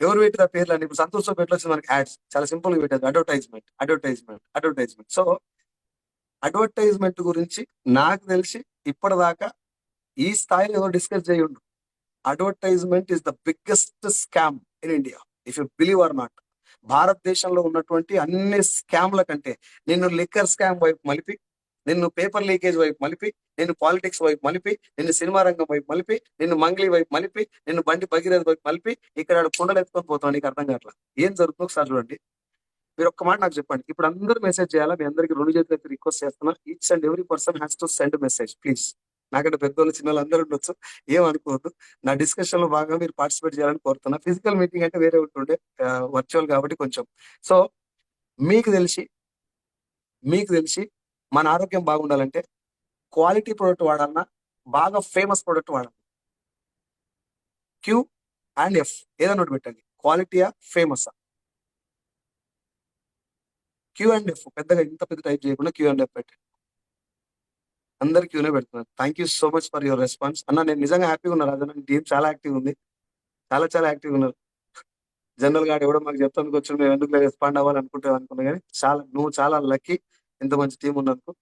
ఎవరు పెట్టిర్రు ఆ పేర్లన్నీ? ఇప్పుడు సంతూర్ సోప్ ఎట్లొచ్చింది మనకి యాడ్స్. చాలా సింపుల్‌గా పెట్టారు. Advertisement, advertisement, advertisement. So, advertisement గురించి నాకు తెలిసి ఇప్పటిదాకా ఈ స్థాయిలో ఎవరు డిస్కస్ చేయుండరు. Advertisement is the biggest scam in India. If you believe or not. భారతదేశంలో ఉన్నటువంటి అన్ని స్కామ్‌ల కంటే నిన్ను లిక్కర్ స్కామ్ వైపు మలిపి, నిన్ను పేపర్ లీకేజ్ వైపు మలిపి, నిన్ను పాలిటిక్స్ వైపు మలిపి, నిన్ను సినిమా రంగం వైపు మలిపి, నిన్ను మంగ్లీ వైపు మలిపి, నిన్ను బండి భగీరథ వైపు మలిపి, ఇక్కడ ఆడు కుండలు ఎత్తుకొని పోతున్నాడు. నీకు అర్థం కావట్లా. ఏం జరుగుతుందో ఒకసారి చూడండి. మీరు ఒక్క మాట నాకు చెప్పండి. ఇప్పుడు అందరూ మెసేజ్ చేయాలా? మీ అందరికి 2 చేతులెత్తి రిక్వెస్ట్ చేస్తున్నా. Each and every person has to send message please. నాకంటే పెద్దోళ్ళు, చిన్నోళ్ళు అందరూ ఉండొచ్చు. ఏమనుకోవద్దు. నా డిస్కషన్‌లో భాగంగా మీరు పార్టిసిపేట్ చేయాలని కోరుతున్నా. ఫిజికల్ మీటింగ్ అంటే వేరే ఉంటుండే. వర్చువల్ కాబట్టి కొంచెం. సో, మీకు తెలిసి, మీకు తెలిసి మన ఆరోగ్యం బాగుండాలంటే క్వాలిటీ ప్రొడక్ట్ వాడాలన్నా, బాగా ఫేమస్ ప్రొడక్ట్ వాడాలా? క్యూ అండ్ ఎఫ్ ఏదైనా ఒకటి పెట్టండి. క్వాలిటీయా? ఫేమస్సా? క్యూ అండ్ ఎఫ్ పెద్దగా ఇంత పెద్ద టైప్ చేయకుండా క్యూ అండ్ ఎఫ్ పెట్టండి. అందరికి క్యూనే పెడుతున్నాను. Thank you so much for your response అన్న. నేను నిజంగా హ్యాపీగా ఉన్నారు అదే టీం చాలా యాక్టివ్ ఉంది. చాలా చాలా యాక్టివ్ ఉన్నారు. జనరల్ గా ఎవడో మాకు చెప్తానికి వచ్చి మేము ఎందుకు రెస్పాండ్ అవ్వాలి అనుకున్నా కానీ నువ్వు చాలా లక్కీ ఇంత మంచి టీం ఉన్నందుకు.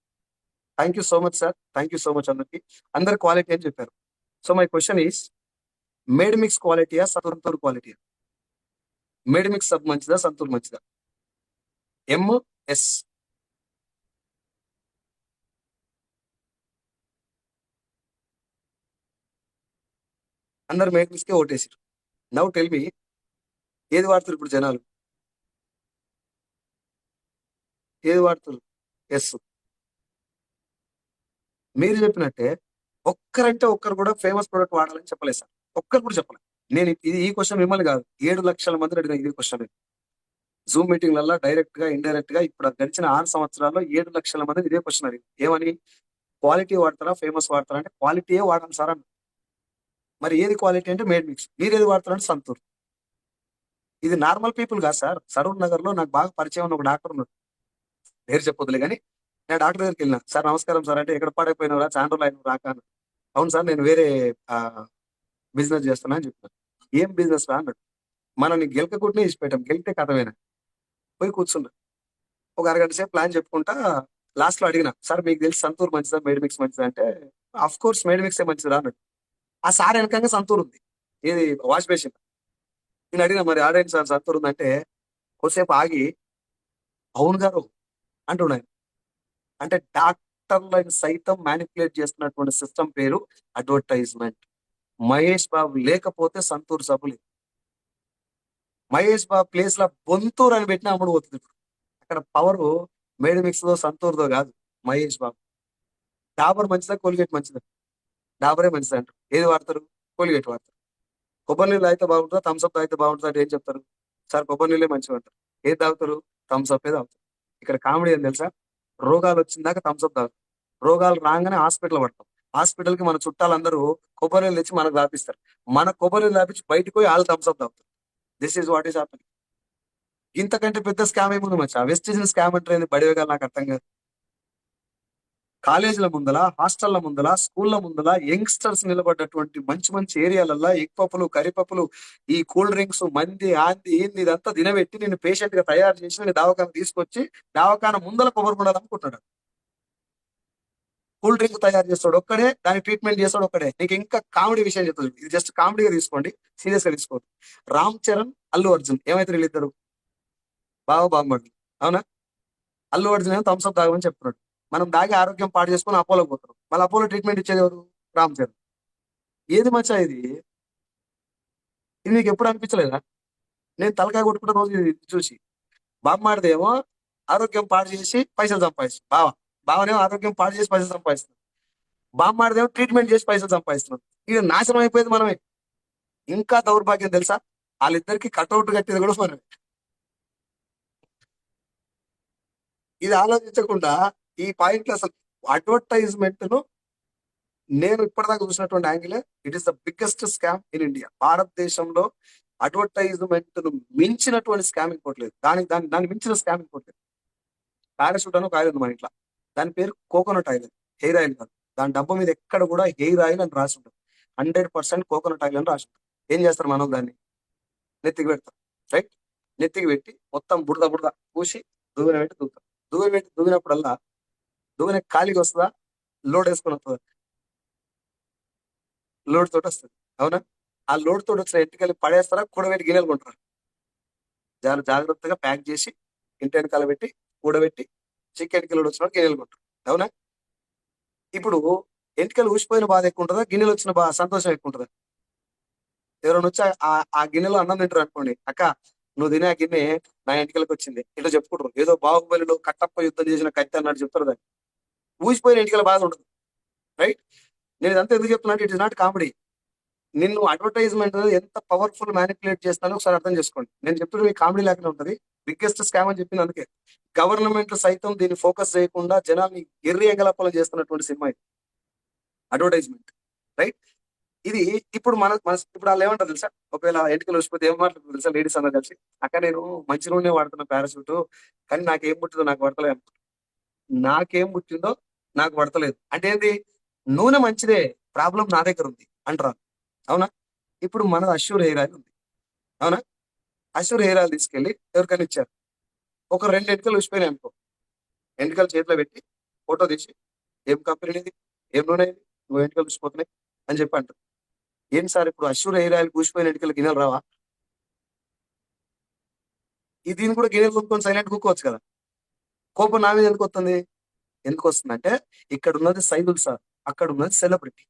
Thank you so much sir. Thank you so much అందరికి. అందరు క్వాలిటీ అని చెప్పారు. So my question is, Medimix క్వాలిటీయా సంతూర్ క్వాలిటీయా? మేడ్ మిక్స్ సబ్ మంచిదా సంతూర్ మంచిదా? ఎంఎస్. అందరు మేడ్ మిక్స్ కే ఓటేసారు. నౌ టెల్ మీ, ఏది వాడుతారు ఇప్పుడు జనాలు? ఏది వాడుతారు? ఎస్. మీరు చెప్పినట్టే ఒక్కరంటే ఒక్కరు కూడా ఫేమస్ ప్రొడక్ట్ వాడాలని చెప్పలేదు సార్. ఒక్కరు కూడా చెప్పలేదు. నేను ఈ క్వశ్చన్ మిమ్మల్ని కాదు, 7 లక్షల మంది అడిగిన ఇది క్వశ్చన్. జూమ్ మీటింగ్లలో డైరెక్ట్ గా ఇండైరెక్ట్ గా ఇప్పుడు గడిచిన 6 సంవత్సరాల్లో 7 లక్షల మంది ఇదే క్వశ్చన్ అడిగింది. ఏమని? క్వాలిటీ వాడతారా ఫేమస్ వాడతారా అంటే క్వాలిటీయే వాడాలి సార్ అన్న. మరి ఏది క్వాలిటీ అంటే మేడ్ మిక్స్. మీరు ఏది వాడతారంటే సంతూర్. ఇది నార్మల్ పీపుల్ కాదు సార్. సరూర్ నగర్ లో నాకు బాగా పరిచయం ఉన్న ఒక డాక్టర్ ఉన్నాడు, పేరు చెప్పొద్దులే కానీ. నేను డాక్టర్ దగ్గరికి వెళ్ళిన, సార్ నమస్కారం సార్ అంటే, ఎక్కడ పాడైపోయినవరా చాలా రోజులు ఆయన రాక అన్నాడు. అవును సార్ నేను వేరే బిజినెస్ చేస్తున్నా అని చెప్పాను. ఏం బిజినెస్ రా అన్నాడు. మనల్ని గెలకకుంటే ఇచ్చి పెట్టాం, గెలితే కథమేనా. పోయి కూర్చున్నా, ఒక అరగంట సేపు ప్లాన్ చెప్పుకుంటా. లాస్ట్ లో అడిగిన, సార్ మీకు తెలిసి సంతూర్ మంచిదా మేడ్ మిక్స్ మంచిదా అంటే, అఫ్ కోర్స్ మేడ్ మిక్సే మంచిదా అన్నాడు. ఆ సార్ వెనకంగా సంతూర్ ఉంది, ఏది వాష్ బేసిన్. నేను అడిగిన, మరి ఆడేంటి సార్ సంతూర్ ఉందంటే, కొద్దిసేపు ఆగి అవును గారు అంటున్నాను. అంటే డాక్టర్లను సైతం మ్యానిపులేట్ చేస్తున్నటువంటి సిస్టమ్ పేరు అడ్వర్టైజ్మెంట్. మహేష్ బాబు లేకపోతే సంతూర్ సభలు. మహేష్ బాబు ప్లేస్ లో బొంతూరు అని పెట్టినా అమ్ముడు పోతుంది. ఇప్పుడు అక్కడ పవర్ మేడ్ మిక్స్ దో సంతూర్దో కాదు, మహేష్ బాబు. డాబర్ మంచిదా కోల్గేట్ మంచిదా? డాబరే మంచిదా అంటారు. ఏది వాడతారు? కోల్గేట్ వాడతారు. కొబ్బరి నీళ్ళు అయితే బాగుంటుందా థమ్స్అప్ అయితే బాగుంటుందా అంటే ఏం చెప్తారు? సార్ కొబ్బరి నీళ్ళే మంచిగా అంటారు. ఏది తాగుతారు? థమ్స్అప్ తాగుతారు. ఇక్కడ కామెడీ ఏం తెలుసా? రోగాలు వచ్చిందాక థమ్స్అప్ తాగుతారు. రోగాలు రాగానే హాస్పిటల్ పడతాం. హాస్పిటల్ కి మన చుట్టాలందరూ కొబ్బరి నీళ్ళు తెచ్చి మనకు దాపిస్తారు. మన కొబ్బరి నీళ్ళు దాపించి బయటకు పోయి వాళ్ళు థమ్స్అప్ తాగుతారు. This is what is happening. ఇంతకంటే పెద్ద స్కామ్ ఏముంది మచ్చా? వెస్టేజ్ స్కామ్ అంటే బడివేగా నాకు అర్థం కాదు. కాలేజీల ముందల, హాస్టళ్ల ముందల, స్కూళ్ల ముందల యంగ్స్టర్స్ నిలబడ్డటువంటి మంచి మంచి ఏరియాలల్లో ఎగ్ పప్పులు, కరిపప్పులు, ఈ కూల్ డ్రింక్స్, మంది ఆంది ఏంది ఇదంతా తినబెట్టి నేను పేషెంట్ గా తయారు చేసి నేను దవాఖాన తీసుకొచ్చి దవాఖాన ముందల కొబ్బరి ఉండాలనుకుంటున్నాడు. కూల్ డ్రింక్ తయారు చేస్తాడు ఒక్కడే, దాని ట్రీట్మెంట్ చేస్తాడు ఒక్కడే. నీకు ఇంకా కామెడీ విషయం చెప్తుంది, ఇది జస్ట్ కామెడీగా తీసుకోండి, సీరియస్ గా తీసుకోండి. రామ్ చరణ్, అల్లు అర్జున్ ఏమైతే వీళ్ళిద్దరు బాగుపడుతుంది, అవునా? అల్లు అర్జున్ ఏమో థమ్స్అప్ తాగమని చెప్తున్నాడు. మనం దాగి ఆరోగ్యం పాడు చేసుకుని అపోలోకి పోతున్నాం. మళ్ళీ అపోలో ట్రీట్మెంట్ ఇచ్చేది ఎవరు? రామ్ చరణ్. ఏది మచ్చా ఇది? ఇది నీకు ఎప్పుడు అనిపించలేదా? నేను తలకాయ కొట్టుకుంటే రోజు ఇది చూసి. బామ్మాడిదేమో ఆరోగ్యం పాడు చేసి పైసలు సంపాదిస్తుంది. బావనేమో ఆరోగ్యం పాడు చేసి పైసలు సంపాదిస్తుంది. బామ్మాడిదేమో ట్రీట్మెంట్ చేసి పైసలు సంపాదిస్తున్నాడు. ఇది నాశనం అయిపోయింది మనమే. ఇంకా దౌర్భాగ్యం తెలుసా? వాళ్ళిద్దరికి కట్అవుట్ కట్టేది కూడా మనమే. ఇది ఆలోచించకుండా ఈ పాయింట్లు అసలు అడ్వర్టైజ్మెంట్ ను నేను ఇప్పటిదాకా చూసినటువంటి angle, it is the biggest scam in India. భారతదేశంలో అడ్వర్టైజ్మెంట్ ను మించినటువంటి స్కామ్ ఇంకోట్లేదు. దాన్ని మించిన స్కామ్ ఇంకోట్లేదు. పారాషూట్ అని ఒక ఆయిల్ ఉంది మన ఇంట్లో, దాని పేరు కోకోనట్ ఆయిల్, హెయిర్ ఆయిల్ కాదు. దాని డబ్బా మీద ఎక్కడ కూడా హెయిర్ ఆయిల్ అని రాసి ఉంటుంది. 100% కోకోనట్ ఆయిల్ అని రాసి ఉంటుంది. ఏం చేస్తారు మనం? దాన్ని నెత్తికి పెడతాం, రైట్? నెత్తికి పెట్టి మొత్తం బుడద బుడద పూసి దువ్వెన పెట్టి దువ్వుతాం. దువ్వెన పెట్టి దువ్వినప్పుడల్లా దువ్వెన ఖాళీగా వస్తుందా? లోడ్ వేసుకొని వస్తుందా? లోడ్ తోటి వస్తుంది, అవునా? ఆ లోడ్ తోటి వచ్చిన ఎంటికలు పడేస్తారా, కూడబెట్టి గిన్నెలు కొంటారా? జాగ్రత్తగా ప్యాక్ చేసి ఇంటి వెనకాల పెట్టి కూడబెట్టి చికెన్ లోడ్ వచ్చిన గిన్నెలు కొంటారు, అవునా? ఇప్పుడు ఎంటికలు ఊసిపోయిన బాధ ఎక్కువ ఉంటుందా, గిన్నెలు వచ్చిన సంతోషం ఎక్కువ ఉంటుందా? ఎవరైనా వచ్చి ఆ గిన్నెలో అన్నం తింటారు అనుకోండి, అక్క నువ్వు తినే ఆ గిన్నె నా ఎంటికలకు వచ్చింది ఇట్లా చెప్పుకుంటారు. ఏదో బాహుబలిలో కట్టప్ప యుద్ధం చేసిన కత్తి అన్నట్టు చెప్తారు. దాన్ని ఊసిపోయిన ఎంటికల బాధ ఉండదు, రైట్? నేను ఇదంతా ఎందుకు చెప్తున్నా, ఇట్ ఇస్ నాట్ కామెడీ. నిన్ను అడ్వర్టైజ్మెంట్ ఎంత పవర్ఫుల్ మ్యానిపులేట్ చేస్తానో ఒకసారి అర్థం చేసుకోండి. నేను చెప్తున్నా మీకు కామెడీ లేకుండా ఉంటుంది. బిగ్గెస్ట్ స్కామ్ అని చెప్పింది అందుకే. గవర్నమెంట్ సైతం దీన్ని ఫోకస్ చేయకుండా జనాల్ని ఎర్రి ఎంగలప్పలం చేస్తున్నటువంటి సినిమా ఇది, అడ్వర్టైజ్మెంట్, రైట్? ఇది ఇప్పుడు ఇప్పుడు వాళ్ళు ఏమంటారు తెలుసా? ఒకవేళ ఎంటికలు వచ్చిపోతే ఏం మాట్లాడుతుంది తెలుసా? లేడీస్ అందరూ కలిసి, అక్క నేను మంచి నూనె వాడుతున్నా పారాషూట్, కానీ నాకేం పుట్టిందో నాకు పడతలే అనుకుంటా. నాకేం పుట్టిందో నాకు పడతలేదు అంటే ఏంది, నూనె మంచిదే, ప్రాబ్లం నా దగ్గర ఉంది అంటారు. అవునా? ఇప్పుడు మన అష్యూర్ హెయిర్ ఆయిల్ ఉంది. అవునా? అష్యూర్ హెయిర్ ఆయిల్ తీసుకెళ్లి ఎవరికైనా ఇచ్చారు. ఒక 2 ఎంటికలు ఊసిపోయినాయి అనుకో, ఎంటికలు చేతిలో పెట్టి ఫోటో తీసి, ఏం కంపెనీ ఇది, ఏం నూనె ఇది, నువ్వు ఎంటికలు ఊసిపోతున్నాయి అని చెప్పి అంటారు. ఏంటి సార్ ఇప్పుడు అష్యూర్ హెయిర్ ఆయిల్ ఊసిపోయిన ఎంటికలు గిన్నెలు రావా? దీన్ని కూడా గిన్నెలు కొనుక్కొని సైలెంట్ కూకోవచ్చు కదా. కోపం నా మీద ఎందుకు వస్తుంది? ఎందుకు వస్తుందంటే, ఇక్కడ ఉన్నది సైదుల్ సార్, అక్కడ ఉన్నది సెలబ్రిటీ.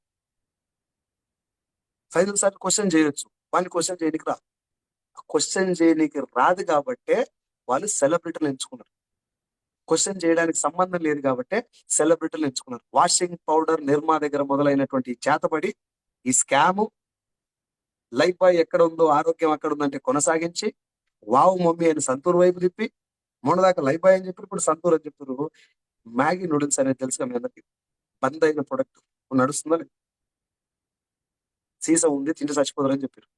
సైదుల్ సార్ క్వశ్చన్ చేయొచ్చు, వాడిని క్వశ్చన్ చేయడానికి రా. క్వశ్చన్ చేయడానికి రాదు కాబట్టే వాళ్ళు సెలబ్రిటీలు ఎంచుకున్నారు. క్వశ్చన్ చేయడానికి సంబంధం లేదు కాబట్టి సెలబ్రిటీలు ఎంచుకున్నారు. వాషింగ్ పౌడర్ నిర్మా దగ్గర మొదలైనటువంటి ఈ చేతబడి, ఈ స్కాము, లైఫ్ బాయ్ ఎక్కడ ఉందో ఆరోగ్యం అక్కడ ఉందంటే కొనసాగించి, వావ్ మమ్మీ అని సంతూర్ వైపు తిప్పి, మొన్నదాకా లైఫ్ బాయ్ అని చెప్పి ఇప్పుడు సంతూర్ అని చెప్తున్నారు. మ్యాగీ నూడిల్స్ అనేది తెలుసుగా మీ అందరికి, బంద్ అయిన ప్రొడక్ట్ నడుస్తుందా లేదు? సీసా ఉంది, తింటే చచ్చిపోతారని చెప్పారు.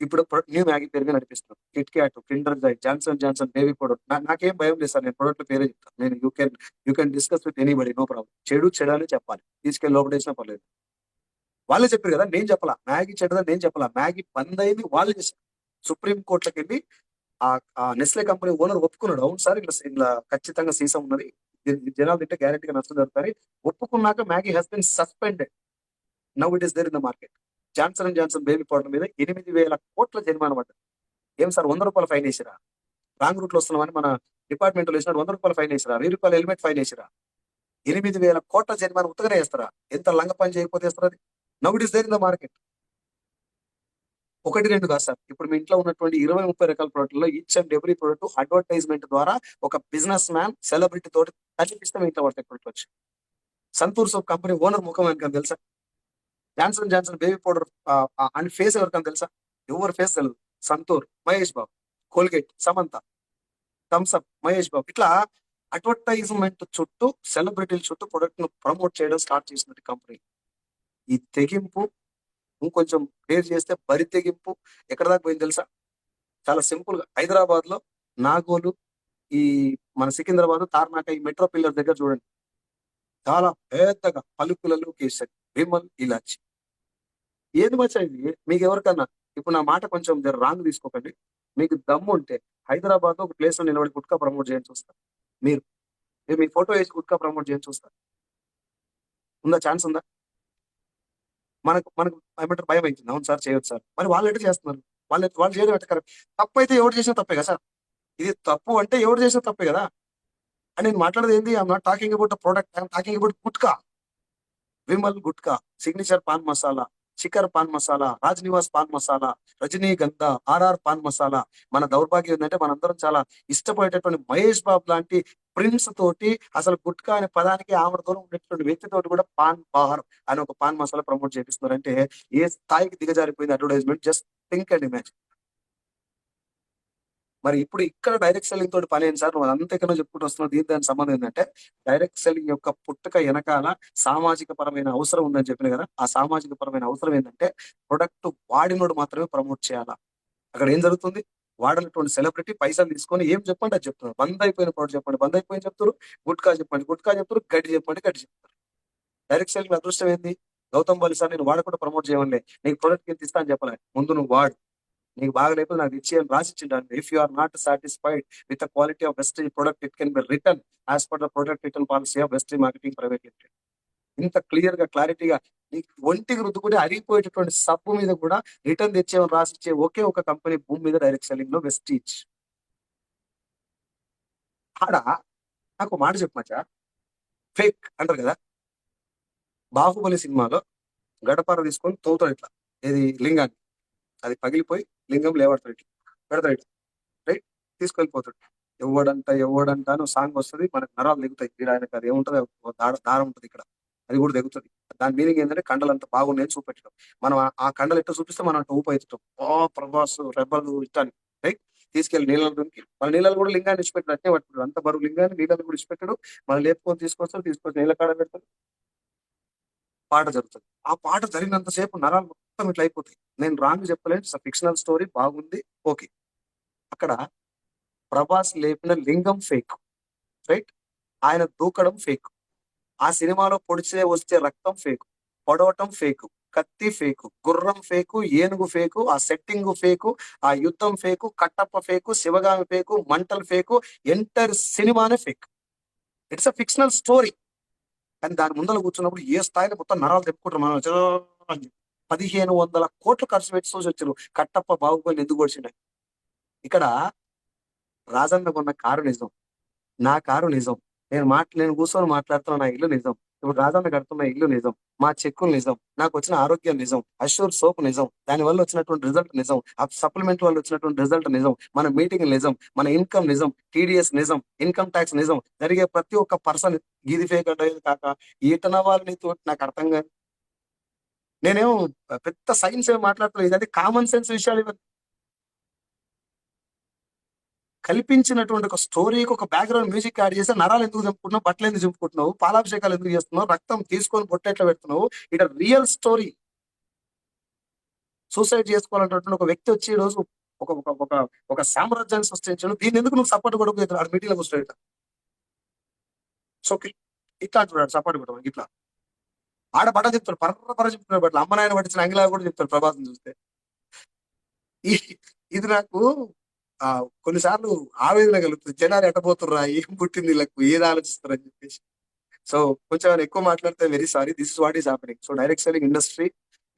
ఇప్పుడు న్యూ మ్యాగీ పేరుగా నడిపిస్తున్నారు. KitKat, Kinder Joy, Johnson Johnson baby product. నాకేం భయం లేదు సార్, నేను ప్రొడక్ట్ పేరే చెప్తాను. నేను you can discuss with anybody, no problem. చెడు అని చెప్పాలి, తీసుకెళ్ళి లోపల వేసినా పర్లేదు. వాళ్ళే చెప్పారు కదా, నేను చెప్పలా. మ్యాగీ చెడ్డదని నేను చెప్పలా, మ్యాగీ బంద్ అయింది వాళ్ళు చేశారు. సుప్రీం కోర్టులోకి వెళ్ళి ఆ ఆ నెస్లే కంపెనీ ఓనర్ ఒప్పుకున్నాడు, అవును సార్ ఇలా ఖచ్చితంగా సీసా ఉన్నది, జనాలు తింటే గ్యారెంటీగా నష్టం జరుగుతారు. ఒప్పుకున్నాక Maggi has been suspended. Now it is there in the market. Johnson and Johnson baby powder మీద 8,000 కోట్ల జరిమానా పడ్డది. ఏం సార్, 100 రూపాయల ఫైన్ వేసిరా? రాంగ్ రూట్ లో వస్తున్నామని మన డిపార్ట్మెంట్ వేసినారు, 100 రూపాయల ఫైన్ వేసిరా, 1000 రూపాయల హెల్మెట్ ఫైన్ వేసిరా? 8,000 కోట్ల జరిమానా ఉత్తగానే వేస్తారా? ఎంత లంగ పని చేయకపోతే వేస్తారు అది? Now it is there in the market. ఒకటి రెండు కాదు సార్, ఇప్పుడు మీ ఇంట్లో ఉన్నటువంటి 20-30 రకాల ప్రోడక్ట్లో each and every product advertisement ద్వారా ఒక బిజినెస్ మ్యాన్ సెలబ్రిటీ తోటి కనిపిస్తే మీ ఇంట్లో పడతాయి ప్రోడక్ట్ వచ్చి. సంతూర్ సోప్ కంపెనీ ఓనర్ ముఖం అని తెలుసా? Johnson Johnson baby powder and face ఎవరికని తెలుసా? ఎవరి ఫేస్ తెలియదు. సంతూర్ మహేష్ బాబు, కోల్గేట్ సమంత, థమ్స్అప్ మహేష్ బాబు, ఇట్లా అడ్వర్టైజ్మెంట్ చుట్టూ, సెలబ్రిటీల చుట్టూ ప్రొడక్ట్ ను ప్రమోట్ చేయడం స్టార్ట్ చేసినట్టు కంపెనీ. ఈ తెగింపు ఇంకొంచెం క్లియర్ చేస్తే, బరి తెగింపు ఎక్కడ దాకా పోయింది తెలుసా? చాలా సింపుల్ గా హైదరాబాద్ లో నాగోలు, ఈ మన సికింద్రాబాద్ తార్నాక ఈ మెట్రో పిల్లర్ దగ్గర చూడండి, చాలా పెద్దగా పలుకులలో కేసరి, విమల్, ఇలాచి. ఏది మచ్చా ఇది మీకు ఎవరికన్నా? ఇప్పుడు నా మాట కొంచెం జర రాంగ్ తీసుకోకండి. మీకు దమ్ము ఉంటే హైదరాబాద్ లో ఒక ప్లేస్ లో నిలబడి గుట్కా ప్రమోట్ చేయని చూస్తారు. మీరు మీ ఫోటో వేసి గుట్కా ప్రమోట్ చేయని చూస్తారు. ఉందా? ఛాన్స్ ఉందా? మనకు మనకు ఏమంటారు, భయం అవుతుంది. అవును సార్ చేయొచ్చు సార్, మరి వాళ్ళు ఎటు చేస్తున్నారు? వాళ్ళు చేయడం ఎట్ట కరెక్ట్? తప్పు అయితే ఎవరు చేసినా తప్పే కదా సార్. ఇది తప్పు అంటే ఎవరు చేసినా తప్పే కదా. అని నేను మాట్లాడేది ఏంది, I'm not talking about product, I'm talking about gutka. Vimal gutka, signature pan masala, Shikhar pan masala, Raj Niwas pan masala, Rajnigandha, RR pan masala. మన దౌర్భాగ్యం ఏంటంటే మనందరం చాలా ఇష్టపడేటటువంటి మహేష్ బాబు లాంటి ప్రిన్స్ తోటి అసలు గుట్కా అనే పదానికి ఆమెతో ఉండేటువంటి వ్యక్తితోటి కూడా పాన్ బార్ అని ఒక పాన్ మసాలా ప్రమోట్ చేపిస్తున్నారంటే ఏ స్థాయికి దిగజారిపోయింది advertisement, just think and imagine. మరి ఇప్పుడు ఇక్కడ డైరెక్ట్ సెల్లింగ్ తోటి పని ఏంటి సార్, నువ్వు అంత ఎక్కడో చెప్పుకుంటూ వస్తున్నావు. దాని సంబంధం ఏంటంటే, డైరెక్ట్ సెల్లింగ్ యొక్క పుట్టుక వెనకాల సామాజిక పరమైన అవసరం ఉందని చెప్పిన కదా. ఆ సామాజిక పరమైన అవసరం ఏంటంటే, ప్రొడక్ట్ వాడినోడు మాత్రమే ప్రమోట్ చేయాలా. అక్కడ ఏం జరుగుతుంది, వాడినటువంటి సెలబ్రిటీ పైసలు తీసుకొని ఏం చెప్పండి అది చెప్తున్నారు. బంద్ అయిపోయిన ప్రోడక్ట్ చెప్పండి, బంద్ అయిపోయిన చెప్తారు. గుట్కా చెప్పండి, గుట్కా చెప్తారు. గడ్డి చెప్పండి, గడ్డి చెప్తారు. డైరెక్ట్ సెల్లింగ్ అదృష్టం ఏంది? గౌతమ్ బాలి సార్ నేను వాడకుండా ప్రమోట్ చేయమని, నీకు ప్రొడక్ట్ ఎంత ఇస్తా అని చెప్పలే, ముందు నువ్వు వాడు, నీకు బాగా లేకపోతే నాకు ఇచ్చి అని రాసిచ్చిండు. If you are not satisfied with the quality of Vestige product, it can be return as per the product return policy of Vestige marketing private limited. ఇంత క్లియర్ గా క్లారిటీగా నీకు ఒంటికి రుద్దుకుంటే అరిగిపోయేటటువంటి సబ్బు మీద కూడా రిటర్న్ తెచ్చేవని రాసిచ్చే ఒకే ఒక కంపెనీ భూమి మీద డైరెక్ట్ సెల్లింగ్ లో వెస్టీజ్. ఆడ నాకు మాట చెప్పు మచ్చా, ఫేక్ అంటారు కదా. బాహుబలి సినిమాలో గడపార తీసుకొని తోతాడు ఇట్లా, ఏది లింగాన్ని, అది పగిలిపోయి లింగం లేవడతాడు ఇట్లా, పెడతాడు ఇట్లా, రైట్, తీసుకెళ్ళిపోతాడు. ఎవడంట అని సాంగ్ వస్తుంది, మనకు నరాలు దిగుతాయి. ఇక్కడ ఆయనకు అది ఏముంటది, దారం ఉంటుంది ఇక్కడ, అది కూడా దిగుతుంది. దాని మీనింగ్ ఏంటంటే కండలు అంత బాగున్నాయని చూపెట్టడం. మనం ఆ కండలు ఎట్లా చూపిస్తే మనం అంత ఊపు అవుతాం. ప్రభాస్ రెబ్బలు ఇష్టాన్ని, రైట్, తీసుకెళ్లి నీళ్ళలో దునికి, మన నీళ్ళలో కూడా లింగాన్ని ఇచ్చిపెట్టాడు, అట్నే పట్టుకుంటాడు. అంత బరువు లింగాన్ని నీళ్ళలో కూడా ఇచ్చిపెట్టాడు. మనం లేపుకొని తీసుకొచ్చి నీళ్ళ కాడ పెడతాడు, పాట జరుగుతుంది. ఆ పాట జరిగినంతసేపు నరాలు మొత్తం ఇట్లా అయిపోతాయి. నేను రాంగ్ చెప్పలేను, ఫిక్షనల్ స్టోరీ బాగుంది, ఓకే. అక్కడ ప్రభాస్ లేపిన లింగం ఫేక్, రైట్. ఆయన దూకడం ఫేక్. ఆ సినిమాలో పొడిచే వచ్చే రక్తం ఫేక్, పొడవటం ఫేక్, కత్తి ఫేకు, గుర్రం ఫేకు, ఏనుగు ఫేకు, ఆ సెట్టింగ్ ఫేకు, ఆ యుద్ధం fake, Kattappa fake, Sivagami fake, మంటలు ఫేకు, ఎంటైర్ సినిమానే fake. It's a fictional story. కానీ దాని ముందర కూర్చున్నప్పుడు ఏ స్థాయిలో మొత్తం నరాలు తెప్పుకుంటారు మనం జో అని చెప్పి. 1500 కోట్లు ఖర్చు పెట్టి చూసి వచ్చారు కట్టప్ప బాహుబలి ఎందుకు వచ్చిండ. ఇక్కడ రాజన్న కొన్న కారు నిజం, నా కారు నిజం, నేను కూర్చొని మాట్లాడుతున్న నా ఇల్లు నిజం, ఇప్పుడు రాజన్న కడుతున్న ఇల్లు నిజం, మా చెక్కులు నిజం, నాకు వచ్చిన ఆరోగ్యం నిజం, అష్యూర్ సోప్ నిజం, దాని వల్ల వచ్చినటువంటి రిజల్ట్ నిజం, ఆ సప్లిమెంట్ వల్ల వచ్చినటువంటి రిజల్ట్ నిజం, మన మీటింగ్ నిజం, మన ఇన్కమ్ నిజం, టీడీఎస్ నిజం, ఇన్కమ్ ట్యాక్స్ నిజం, జరిగే ప్రతి ఒక్క పర్సన్ గీది ఫేక్ అంటే కాక ఈటన వాళ్ళని నాకు అర్థం కాదు. నేనేం పెద్ద సైన్స్ ఏం మాట్లాడలేదు, ఇదంటే కామన్ సెన్స్ విషయాలు ఇవన్నీ. కల్పించినటువంటి ఒక స్టోరీకి ఒక బ్యాక్గ్రౌండ్ మ్యూజిక్ యాడ్ చేసి నరాలు ఎందుకు చంపుకుంటున్నావు, బట్టలు ఎందుకు చంపుకుంటున్నావు, పాలాభిషేకాలు ఎందుకు చేస్తున్నావు, రక్తం తీసుకొని బొట్టెట్లా పెడుతున్నావు, ఇట రియల్ స్టోరీ. సూసైడ్ చేసుకోవాలన్నటువంటి ఒక వ్యక్తి వచ్చి ఈ రోజు ఒక ఒక ఒక ఒక సామ్రాజ్యాన్ని సృష్టించాడు, దీన్ని ఎందుకు నువ్వు సపోర్ట్ కొడుకు ఆ మీటింగ్ లో కూర్చోట. సో ఇట్లా అంటున్నాడు సపోర్ట్ కొట్టడం ఇట్లా. ఆడ బట్ట చెప్తాడు, పర్ర చెప్తున్నాడు, బట్టలు అమ్మ నాయన పట్టించిన అంగిలా కూడా చెప్తాడు ప్రభాసం చూస్తే. ఇది నాకు కొన్నిసార్లు ఆవేదన కలుగుతుంది, జనాలు ఎట్టబోతుర్రా, ఏం పుట్టింది వీళ్ళకు, ఏది ఆలోచిస్తారని చెప్పేసి. సో కొంచెం ఎక్కువ మాట్లాడితే very sorry, this is what is happening. So direct selling industry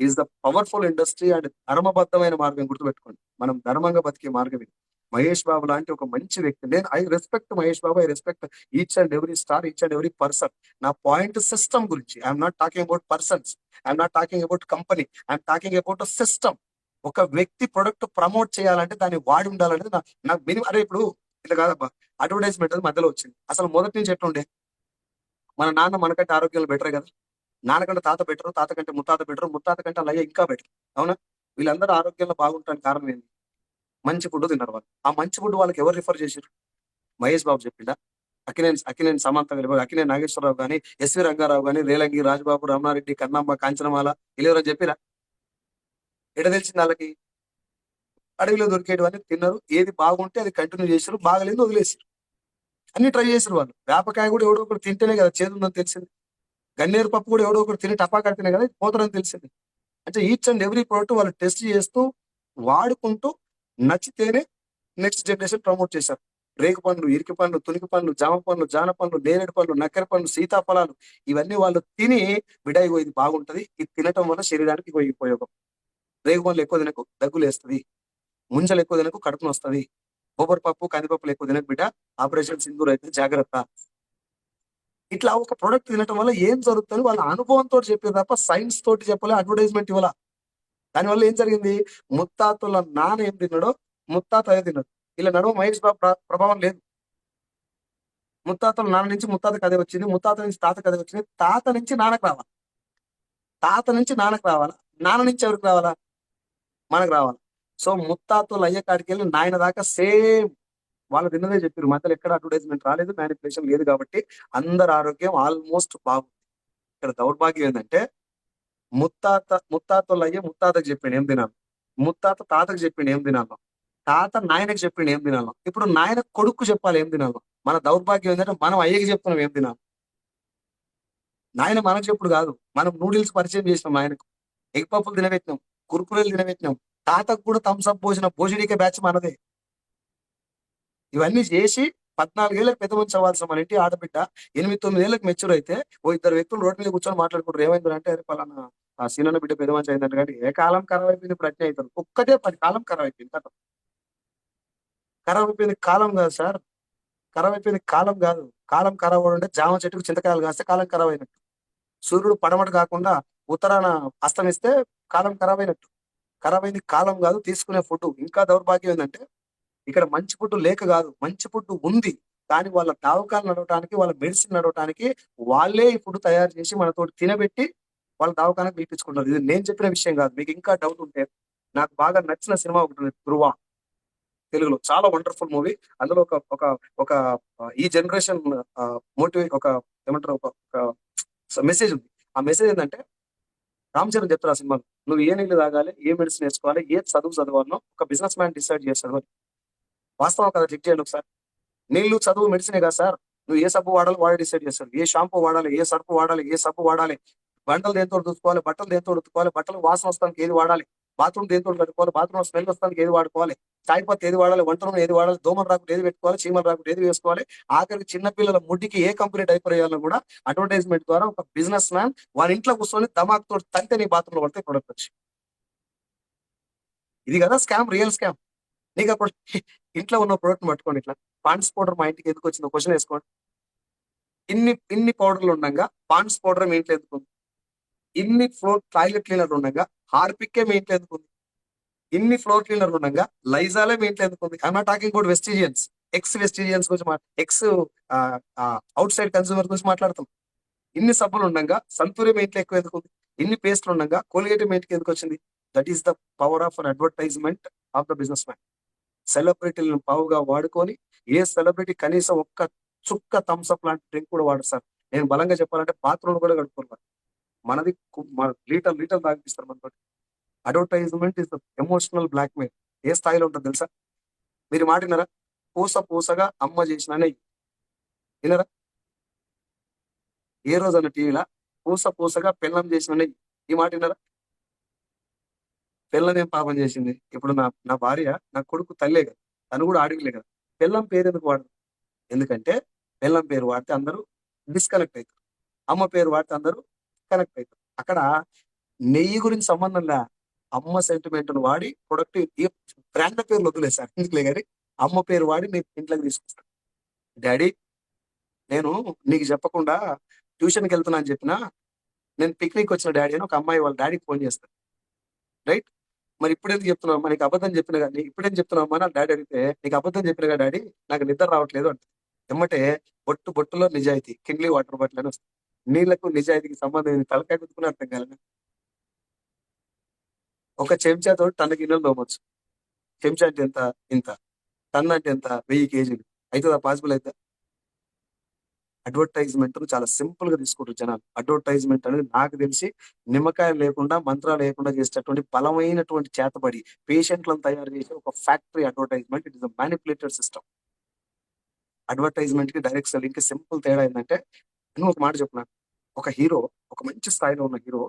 is the powerful industry and ధర్మబద్ధమైన మార్గం గుర్తుపెట్టుకోండి. మనం ధర్మంగా బతికే మార్గం ఇది. మహేష్ బాబు లాంటి ఒక మంచి వ్యక్తి, నేను I respect Mahesh Babu, I respect each and every star, each and every person. నా పాయింట్ సిస్టమ్ గురించి, I'm not talking about persons, I'm not talking about company, I'm talking about system. ఒక వ్యక్తి ప్రొడక్ట్ ప్రమోట్ చేయాలంటే దాన్ని వాడి ఉండాలనేది నాకు మినిమం. అరే ఇప్పుడు ఇట్లా కాదబ్బా, అడ్వర్టైజ్మెంట్ అది మధ్యలో వచ్చింది, అసలు మొదటి నుంచి ఎట్లుండే. మన నాన్న మనకంటే ఆరోగ్యంలో బెటర్ కదా, నాన్నకంటే తాత బెటర్, తాత కంటే ముత్తాత బెటర్, ముత్తాత కంటే అలాగే ఇంకా బెటర్. అవునా? వీళ్ళందరూ ఆరోగ్యంలో బాగుంటానికి కారణం ఏంటి? మంచి ఫుడ్ తిన్నారు వాళ్ళు. ఆ మంచి ఫుడ్ వాళ్ళకి ఎవరు రిఫర్ చేశారు? మహేష్ బాబు చెప్పిండా? అక్కినేని సమంత గారు, అక్కినేని నాగేశ్వరరావు కానీ, ఎస్వి రంగారావు కానీ, రేలంగి రాజబాబు, రమణారెడ్డి, కన్నమ్మ, కాంచనమాల వీళ్ళెవరని చెప్పిరా? ఎట తెలిసింది వాళ్ళకి? అడవిలో దొరికేటివన్నీ తిన్నారు, ఏది బాగుంటే అది కంటిన్యూ చేశారు, బాగలేదు వదిలేసారు. అన్ని ట్రై చేశారు వాళ్ళు. వేపకాయ కూడా ఎవడో ఒకటి తింటేనే కదా చేదు ఉందని తెలిసింది. గన్నేరు పప్పు కూడా ఎవడో ఒకటి తిని టపా కడితేనే కదా పోతారని తెలిసింది. అంటే ఈచ్ అండ్ ఎవ్రీ ప్రోడక్ట్ వాళ్ళు టెస్ట్ చేస్తూ వాడుకుంటూ నచ్చితేనే నెక్స్ట్ జనరేషన్ ప్రమోట్ చేశారు. రేగు పండ్లు, ఇరికి పండ్లు, తునికి పండ్లు, జామ పండ్లు, జాన పండ్లు, నేరేడు పండ్లు, నక్కెర పండ్లు, సీతాఫలాలు ఇవన్నీ వాళ్ళు తిని విడాయిగో ఇది బాగుంటది, ఇది తినటం వల్ల శరీరానికి ఇగో ఈ ఉపయోగం. రేగు పండ్లు ఎక్కువ తినకు దగ్గులు వేస్తుంది, ముంజలు ఎక్కువ తినకు కడుపును వస్తుంది, బొబ్బరి పప్పు కందిపప్పులు ఎక్కువ తినకు బిడ్డ, ఆపరేషన్ సింధూర్ అయితే జాగ్రత్త. ఇట్లా ఒక ప్రొడక్ట్ తినటం వల్ల ఏం జరుగుతుంది వాళ్ళ అనుభవంతో చెప్పారు తప్ప సైన్స్ తోటి చెప్పలే, అడ్వర్టైజ్మెంట్ ఇవ్వాల. దానివల్ల ఏం జరిగింది? ముత్తాతల నాన్న ఏం తిన్నాడో ముత్తాత అదే తిన్నాడు. ఇలా నడుమ మహేష్ బాబు ప్రభావం లేదు. ముత్తాతల నాన్న నుంచి ముత్తాతకు అదే వచ్చింది, ముత్తాత నుంచి తాతకు అదే వచ్చింది, తాత నుంచి నాన్నకు రావాలి, తాత నుంచి నాన్నకు రావాలా, నాన్న నుంచి ఎవరికి రావాలా? మనకు రావాలి. సో ముత్తాతలు అయ్యే కాడికి వెళ్ళి నాయన దాకా సేమ్ వాళ్ళు తిన్నదే చెప్పారు. మధ్యలో ఎక్కడ అడ్వర్టైజ్మెంట్ రాలేదు, మ్యానిపులేషన్ లేదు, కాబట్టి అందరి ఆరోగ్యం ఆల్మోస్ట్ బాగుంది. ఇక్కడ దౌర్భాగ్యం ఏంటంటే ముత్తాతలు అయ్యే ముత్తాతకు చెప్పిండు ఏం తినాలి, ముత్తాత తాతకు చెప్పిండు ఏం తినాలో, తాత నాయనకు చెప్పిండు ఏం తినాలో, ఇప్పుడు నాయన కొడుకు చెప్పాలి ఏం తినాలో. మన దౌర్భాగ్యం ఏంటంటే మనం అయ్యకి చెప్తున్నాం ఏం తినాలి. నాయన మనకు చెప్పుడు కాదు, మనం నూడిల్స్ పరిచయం చేసినాం నాయనకు, ఎగ్ పప్పులు తినబెట్టినాం, కుర్కురేలు తినబెట్టినాం, తాతకు కూడా థమ్స్అప్ పోసిన భోజనికే బ్యాచ్ మనదే. ఇవన్నీ చేసి 14 ఏళ్ళకి పెద్ద మంచి అవ్వాల్సిన మన ఇంటి ఆడబిడ్డ 8-9 ఏళ్ళకి మెచ్యూర్ అయితే ఓ ఇద్దరు వ్యక్తులు రోడ్డు మీద కూర్చొని మాట్లాడుకుంటారు, ఏమైంది అంటే అరే పలానా ఆ సీనన్న బిడ్డ పెద్ద మంచి అయిందంటే, కానీ ఏ కాలం ఖరాబ్ అయిపోయింది ఇప్పుడు అట్నే అవుతుంది. ఒక్కటే 10 కాలం ఖరాబ్ అయిపోయింది. ఖరాబ్ అయిపోయింది కాలం కాదు సార్, ఖరాబ్ అయిపోయింది కాలం కాదు. కాలం ఖరాబ్ ఉంటే జామ చెట్టుకు చింతకాయలు కాస్తే కాలం ఖరాబ్ అయినట్టు. సూర్యుడు పడమట కాకుండా ఉత్తరాన అస్తమిస్తే కాలం ఖరాబ్ అయినట్టు. ఖరాబ్ అయింది కాలం కాదు, తీసుకునే ఫుడ్. ఇంకా దౌర్భాగ్యం ఏంటంటే ఇక్కడ మంచి ఫుడ్ లేక కాదు, మంచి ఫుడ్ ఉంది, కానీ వాళ్ళ దవాఖాన నడవటానికి, వాళ్ళ మెడిసిన్ నడవటానికి వాళ్ళే ఈ ఫుడ్ తయారు చేసి మనతో తినబెట్టి వాళ్ళ దవాఖానకు పిలిపించుకుంటారు. ఇది నేను చెప్పిన విషయం కాదు. మీకు ఇంకా డౌట్ ఉంటే నాకు బాగా నచ్చిన సినిమా ఒకటి ఉంది, ధృవ, తెలుగులో చాలా వండర్ఫుల్ మూవీ. అందులో ఒక ఒక ఒక ఈ జనరేషన్ మోటివేట్ ఒక ఏమంటారు ఒక మెసేజ్ ఉంది. ఆ మెసేజ్ ఏంటంటే రామ్ చరణ్ చెప్తారు ఆ సినిమాలో, నువ్వు ఏ నీళ్ళు తాగాలి, ఏ మెడిసిన్ వేసుకోవాలి, ఏ చదువు చదవాలనో ఒక బిజినెస్ మ్యాన్ డిసైడ్ చేస్తాడు అని. వాస్తవం కదా, చెక్ చేయండి ఒకసారి. నీళ్లు చదువు మెడిసినే కదా సార్, నువ్వు ఏ సబ్బు వాడాలో వాడే డిసైడ్ చేస్తాడు. ఏ షాంపూ వాడాలి, ఏ సర్ఫ్ వాడాలి, ఏ సబ్బు వాడాలి, వంటలు దేంతో ఉతుక్కోవాలి, బట్టలు దేంతో ఉతుక్కోవాలి, బట్టలు వాసన వస్తానికి ఏది వాడాలి, బాత్రూమ్ దేంతో కట్టుకోవాలి, బాత్రూమ్ స్మెల్ వస్తానికి ఏది వాడుకోవాలి, చాయ్ పత్తి ఏది వాడాలి, వంట నూనె ఏది వాడాలి, దోమలు రాకుండా ఏది పెట్టుకోవాలి, చీమలు రాకుండా ఏది వేసుకోవాలి, ఆఖరికి చిన్నపిల్లల ముడ్డికి ఏ కంపెనీ డైపర్ వేయాలని కూడా అడ్వర్టైజ్మెంట్ ద్వారా ఒక బిజినెస్ మ్యాన్ వారి ఇంట్లో కూర్చొని ధమాక్ తోటి తంతే నీ బాత్రూమ్ లో పడితే ప్రొడక్ట్ వచ్చి. ఇది కదా స్కామ్, రియల్ స్కామ్. నీకు అప్పుడు ఇంట్లో ఉన్న ప్రోడక్ట్ పట్టుకోండి, ఇట్లా పాండ్స్ పౌడర్ మా ఇంటికి ఎందుకు వచ్చిందో క్వశ్చన్ వేసుకోండి. ఇన్ని పౌడర్లు ఉండగా పాండ్స్ పౌడర్ మీ ఇంట్లో ఎందుకు ఉంది? ఇన్ని ఫ్లోర్ టాయిలెట్ క్లీనర్ ఉండగా హార్పిక్కే మీ ఇంట్లో ఎందుకు ఉంది? ఇన్ని ఫ్లోర్ క్లీనర్ ఉండగా లైజాలే మీ ఇంట్లో ఎందుకు ఉంది? I'm not talking about vestigians, ex vestigians గురించి ఎక్స్ అవుట్ సైడ్ కన్సూమర్ గురించి మాట్లాడుతాం. ఇన్ని సబ్బులు ఉండగా సంతూరి మీ ఇంట్లో ఎక్కువ ఎందుకు ఉంది? ఇన్ని పేస్ట్లు ఉండగా కోల్గేట్ మీ ఇంటికి ఎందుకు వచ్చింది? That is the power of an advertisement of the businessman. సెలబ్రిటీలను పావుగా వాడుకొని ఏ సెలబ్రిటీ కనీసం ఒక్క చుక్క థమ్స్అప్ లాంటి డ్రింక్ కూడా వాడు సార్. నేను బలంగా చెప్పాలంటే బాత్రూమ్ కూడా కడుక్కోవాలి. మనది లీటర్ తాగిపిస్తారు మనతో. Advertisement is the emotional blackmail. ఏ స్థాయిలో ఉంటుంది తెలుసా? మీరు మాట వినరా? పూసగా అమ్మ చేసిన నెయ్యి వినరా? ఏ రోజు అన్న టీవీలా పూసగా పెళ్ళం చేసిన నెయ్యి ఈ మాట వినరా? పిల్లం ఏం పాపం చేసింది? ఇప్పుడు నా భార్య నా కొడుకు తల్లే కదా, తను కూడా ఆడవిలే కదా. పిల్లం పేరు ఎందుకు వాడదు? ఎందుకంటే పిల్లం పేరు వాడితే అందరూ డిస్కనెక్ట్ అవుతారు, అమ్మ పేరు వాడితే అందరూ కనెక్ట్ అవుతారు. అక్కడ నెయ్యి గురించి సంబంధం లే, అమ్మ సెంటిమెంట్ వాడి ప్రొడక్ట్ బ్రాండ్ పేర్లు వదిలేసారు ఎందుకులే కానీ అమ్మ పేరు వాడి నీ ఇంట్లోకి తీసుకొస్తాను. డాడీ నేను నీకు చెప్పకుండా ట్యూషన్కి వెళ్తున్నా అని చెప్పినా, నేను పిక్నిక్ వచ్చిన డాడీ అని ఒక అమ్మాయి వాళ్ళ డాడీకి ఫోన్ చేస్తాను. రైట్? మరి ఇప్పుడు ఎందుకు చెప్తున్నావు? నీకు అబద్ధం చెప్పిన కానీ ఇప్పుడేం చెప్తున్నావు నా డాడీ అడిగితే, నీకు అబద్ధం చెప్పిన డాడీ నాకు నిద్ర రావట్లేదు అంటే ఎమ్మటే బొట్టులో నిజాయితీ, కిండ్లీ వాటర్ బాటిల్ అని వస్తుంది. నీళ్లకు నిజాయితీకి సంబంధం తలకాయ కుట్టుకుని అర్థం కాలేదు. ఒక చెంచాతో టన్ను గిన్నెలు తోమొచ్చు. చెంచా అంటే ఎంత? ఇంత. టన్ అంటే ఎంత? 1000 కేజీలు. అవుతుందా? పాసిబుల్ అయితే? అడ్వర్టైజ్మెంట్ చాలా సింపుల్ గా తీసుకుంటారు జనాలు. అడ్వర్టైజ్మెంట్ అనేది నాకు తెలిసి నిమ్మకాయ లేకుండా మంత్రాలు లేకుండా చేసేటటువంటి బలమైనటువంటి చేతబడి, పేషెంట్లను తయారు చేసే ఒక factory advertisement. It is a manipulated system. Advertisement కి డైరెక్ట్ సెల్లింగ్ కి సింపుల్ తేడా ఏంటంటే, నేను ఒక మాట చెప్తున్నా, ఒక హీరో, ఒక మంచి స్థాయిలో ఉన్న హీరో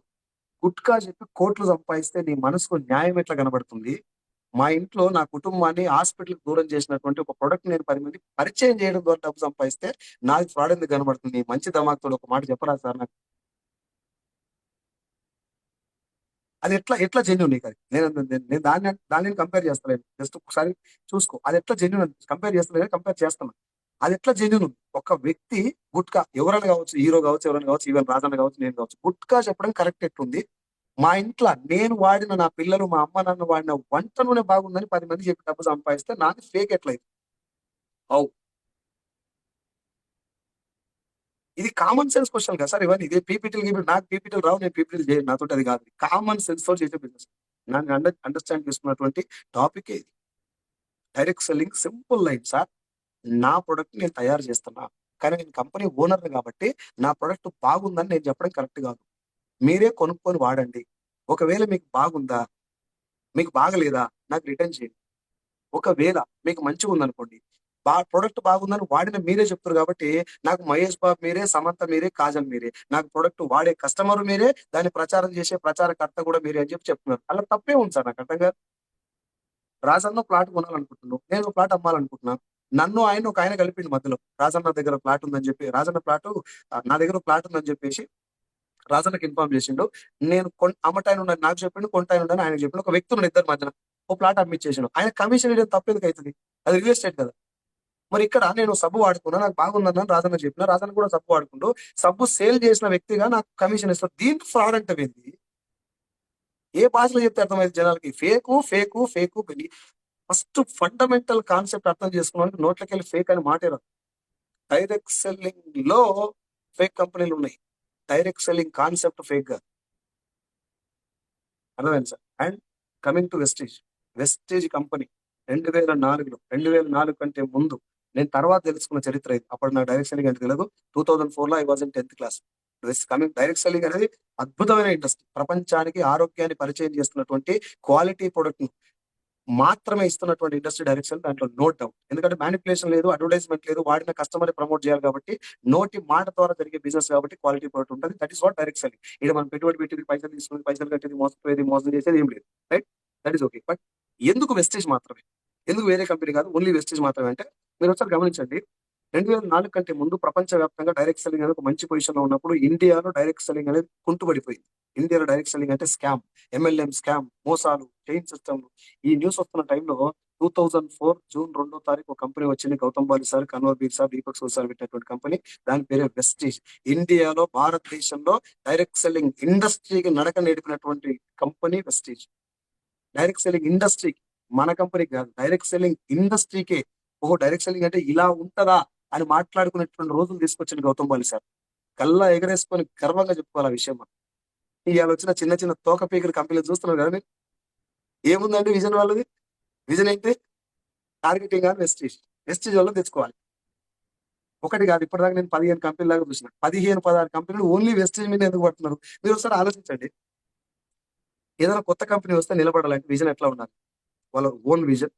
గుట్కా చెప్పి కోట్లు సంపాదిస్తే నీ మనసుకు న్యాయం ఎట్లా కనబడుతుంది? మా ఇంట్లో నా కుటుంబాన్ని హాస్పిటల్కి దూరం చేసినటువంటి ఒక ప్రొడక్ట్ నేను 10 మంది పరిచయం చేయడం ద్వారా డబ్బు సంపాదిస్తే నాకు ఫ్రాడ్ ఎందుకు కనబడుతుంది? మంచి దమాక్తో ఒక మాట చెప్పరా సార్ నాకు. అది ఎట్లా జెన్యున్ నీకు? అది నేను దాన్ని కంపేర్ చేస్తలేను. జస్ట్ ఒకసారి చూసుకో, అది ఎట్లా జెన్యున్ కంపేర్ చేస్తలేదు, కంపేర్ చేస్తాను. అది ఎట్లా జెన్యున్? ఒక వ్యక్తి గుట్కా, ఎవరైనా కావచ్చు, హీరో కావచ్చు, ఎవరైనా కావచ్చు, ఈవెన్ రాజన్న కావచ్చు, నేను కావచ్చు, గుట్కా చెప్పడం కరెక్ట్ ఎట్టుంది? మా ఇంట్లో నేను వాడిన, నా పిల్లలు, మా అమ్మ నాన్న వాడిన వంట నూనె బాగుందని 10 మంది చెప్పి డబ్బు సంపాదిస్తే నాకు ఫేక్ ఎట్లయితే? అవు ఇది కామన్ సెన్స్ క్వశ్చన్ కదా సార్. ఇవన్నీ ఇదే పీపీటీలు నాకు పీపీటీలు రావు, నేను పీపీటీలు చేయను, నాతో అది కాదు. కామన్ సెన్స్ తో చేసే బిజినెస్. నన్ను అండర్స్టాండ్ చేసుకున్నటువంటి టాపిక్ ఇది. Direct selling simple line sir. నా ప్రొడక్ట్ నేను తయారు చేస్తున్నా, కానీ నేను కంపెనీ ఓనర్ని కాబట్టి నా ప్రొడక్ట్ బాగుందని నేను చెప్పడం కరెక్ట్ కాదు. మీరే కొనుక్కొని వాడండి. ఒకవేళ మీకు బాగుందా, మీకు బాగలేదా నాకు రిటర్న్ చేయండి. ఒకవేళ మీకు మంచిగా ఉందనుకోండి, ప్రొడక్ట్ బాగుందని వాడిన మీరే చెప్తారు కాబట్టి నాకు మహేష్ బాబు మీరే, సమంత మీరే, కాజల్ మీరే, నాకు ప్రొడక్ట్ వాడే కస్టమర్ మీరే, దాన్ని ప్రచారం చేసే ప్రచారకర్త కూడా మీరే అని చెప్పి చెప్తున్నారు. అలా తప్పే ఉంది సార్. నాకు అర్థం కాదు. రాజన్న ప్లాట్ కొనాలనుకుంటున్నాను, నేను ఒక ప్లాట్ అమ్మాలనుకుంటున్నాను. నన్ను ఆయన ఒక ఆయన కలిపిండి మధ్యలో. రాజన్న దగ్గర ప్లాట్ ఉందని చెప్పి, రాజన్న ప్లాట్ నా దగ్గర ప్లాట్ ఉందని చెప్పేసి రాజన్నకి ఇన్ఫార్మ్ చేసిండు. నేను అమ్మటాయన ఉన్నాను నాకు చెప్పిండు, కొంటాయన ఉండని ఆయనకు చెప్పిండు. ఒక వ్యక్తి ఉన్నాడు ఇద్దరు మధ్యన, ఓ ప్లాట్ అమ్మిచ్చేసాడు. ఆయన కమిషన్ ఇవ్వడం తప్పేందుకు అవుతుంది? అది రియల్ ఎస్టేట్ కదా. మరి ఇక్కడ నేను సబ్బు వాడుకున్నా, నాకు బాగుందన్నాను, రాజన్న చెప్పిన, రాజన్న కూడా సబ్బు వాడుకుంటూ సబ్బు సేల్ చేసిన వ్యక్తిగా నాకు కమిషన్ ఇస్తారు. దీనికి ఫ్రాడ్ అంటే ఏంది? ఏ భాషలో చెప్తే అర్థమైంది జనాలకి? ఫేకు ఫేకు ఫేకు బెని. ఫస్ట్ ఫండమెంటల్ కాన్సెప్ట్ అర్థం చేసుకోవడానికి నోట్లకి వెళ్ళి ఫేక్ అని మాటే రాదు. డైరెక్ట్ సెల్లింగ్ లో ఫేక్ కంపెనీలు ఉన్నాయి. డైరెక్ట్ సెల్లింగ్ కాన్సెప్ట్ ఫేక్ గా అర్థమైంది sir. And coming to Vestige company 2004 కంటే ముందు, నేను తర్వాత తెలుసుకున్న చరిత్ర ఇది. అప్పుడు నాకు డైరెక్ట్ సెల్లింగ్ అంటే తెలియదు. 2004లో I was in 10th class. Direct selling అనేది అద్భుతమైన ఇండస్ట్రీ. ప్రపంచానికి ఆరోగ్యాన్ని పరిచయం చేస్తున్నటువంటి క్వాలిటీ ప్రొడక్ట్ మాత్రమే ఇస్తున్నటువంటి ఇండస్ట్రీ డైరెక్షన్, దాంట్లో నో డౌట్. ఎందుకంటే మ్యానిపులేషన్ లేదు, అడ్వర్టైజ్మెంట్ లేదు, వాడిన కస్టమర్ ప్రమోట్ చేయాలి కాబట్టి, నోటి మాట ద్వారా జరిగే బిజినెస్ కాబట్టి క్వాలిటీ ప్రొడక్ట్ ఉంటుంది. That is what direct selling. ఇక్కడ మనం పెట్టుబడి పెట్టేది, పైసలు తీసుకుని, పైసలు కట్టేది, మోసపోయేది, మోసం చేసేది ఏం లేదు. Right, that is okay. But ఎందుకు వెస్టేజ్ మాత్రమే, ఎందుకు వేరే కంపెనీ కాదు, ఓన్లీ వెస్టేజ్ మాత్రమే అంటే, మీరు ఒకసారి గమనించండి. 2004 కంటే ముందు ప్రపంచవ్యాప్తంగా డైరెక్ట్ సెల్లింగ్ అనేది ఒక మంచి పొజిషన్ లో ఉన్నప్పుడు, ఇండియాలో డైరెక్ట్ సెల్లింగ్ అనేది కుంటుపడిపోయింది. ఇండియాలో డైరెక్ట్ సెల్లింగ్ అంటే స్కామ్, ఎంఎల్ఎం స్కామ్, మోసాలు, చైన్ సిస్టమ్. ఈ న్యూస్ వస్తున్న టైంలో 2004 జూన్ 2వ తారీఖు ఒక కంపెనీ వచ్చింది. Gautam Bali sir, Kanwar Bir sir, Deepak Sood sir పెట్టినటువంటి కంపెనీ. దాని పేరే వెస్టీజ్. ఇండియాలో, భారతదేశంలో డైరెక్ట్ సెల్లింగ్ ఇండస్ట్రీకి నడక నేర్పినటువంటి కంపెనీ వెస్టీజ్. డైరెక్ట్ సెల్లింగ్ ఇండస్ట్రీకి, మన కంపెనీకి కాదు, డైరెక్ట్ సెల్లింగ్ ఇండస్ట్రీకే. ఓహో, డైరెక్ట్ సెల్లింగ్ అంటే ఇలా ఉంటదా అని మాట్లాడుకునేటువంటి రోజులు తీసుకొచ్చింది గౌతమ్ బాలి సార్. కల్లా ఎగరేసుకొని గర్వంగా చెప్పుకోవాలి ఆ విషయం. ఇవాళ వచ్చిన చిన్న చిన్న తోక పీకల కంపెనీలు చూస్తున్నారు కదా మీరు. ఏముందండి విజన్ వాళ్ళది? విజన్ అయితే టార్గెటింగ్ అని వెస్టీజ్. వెస్టీజ్ వల్ల తెచ్చుకోవాలి. ఒకటి కాదు, ఇప్పటిదాకా నేను 15 కంపెనీల దాకా చూసిన. 15-16 కంపెనీలు ఓన్లీ వెస్టీజ్ మీద ఎందుకు పడుతున్నారు? మీరు ఒకసారి ఆలోచించండి. ఏదైనా కొత్త కంపెనీ వస్తే నిలబడాలంటే విజన్ ఎట్లా ఉండాలి? వాళ్ళ own vision,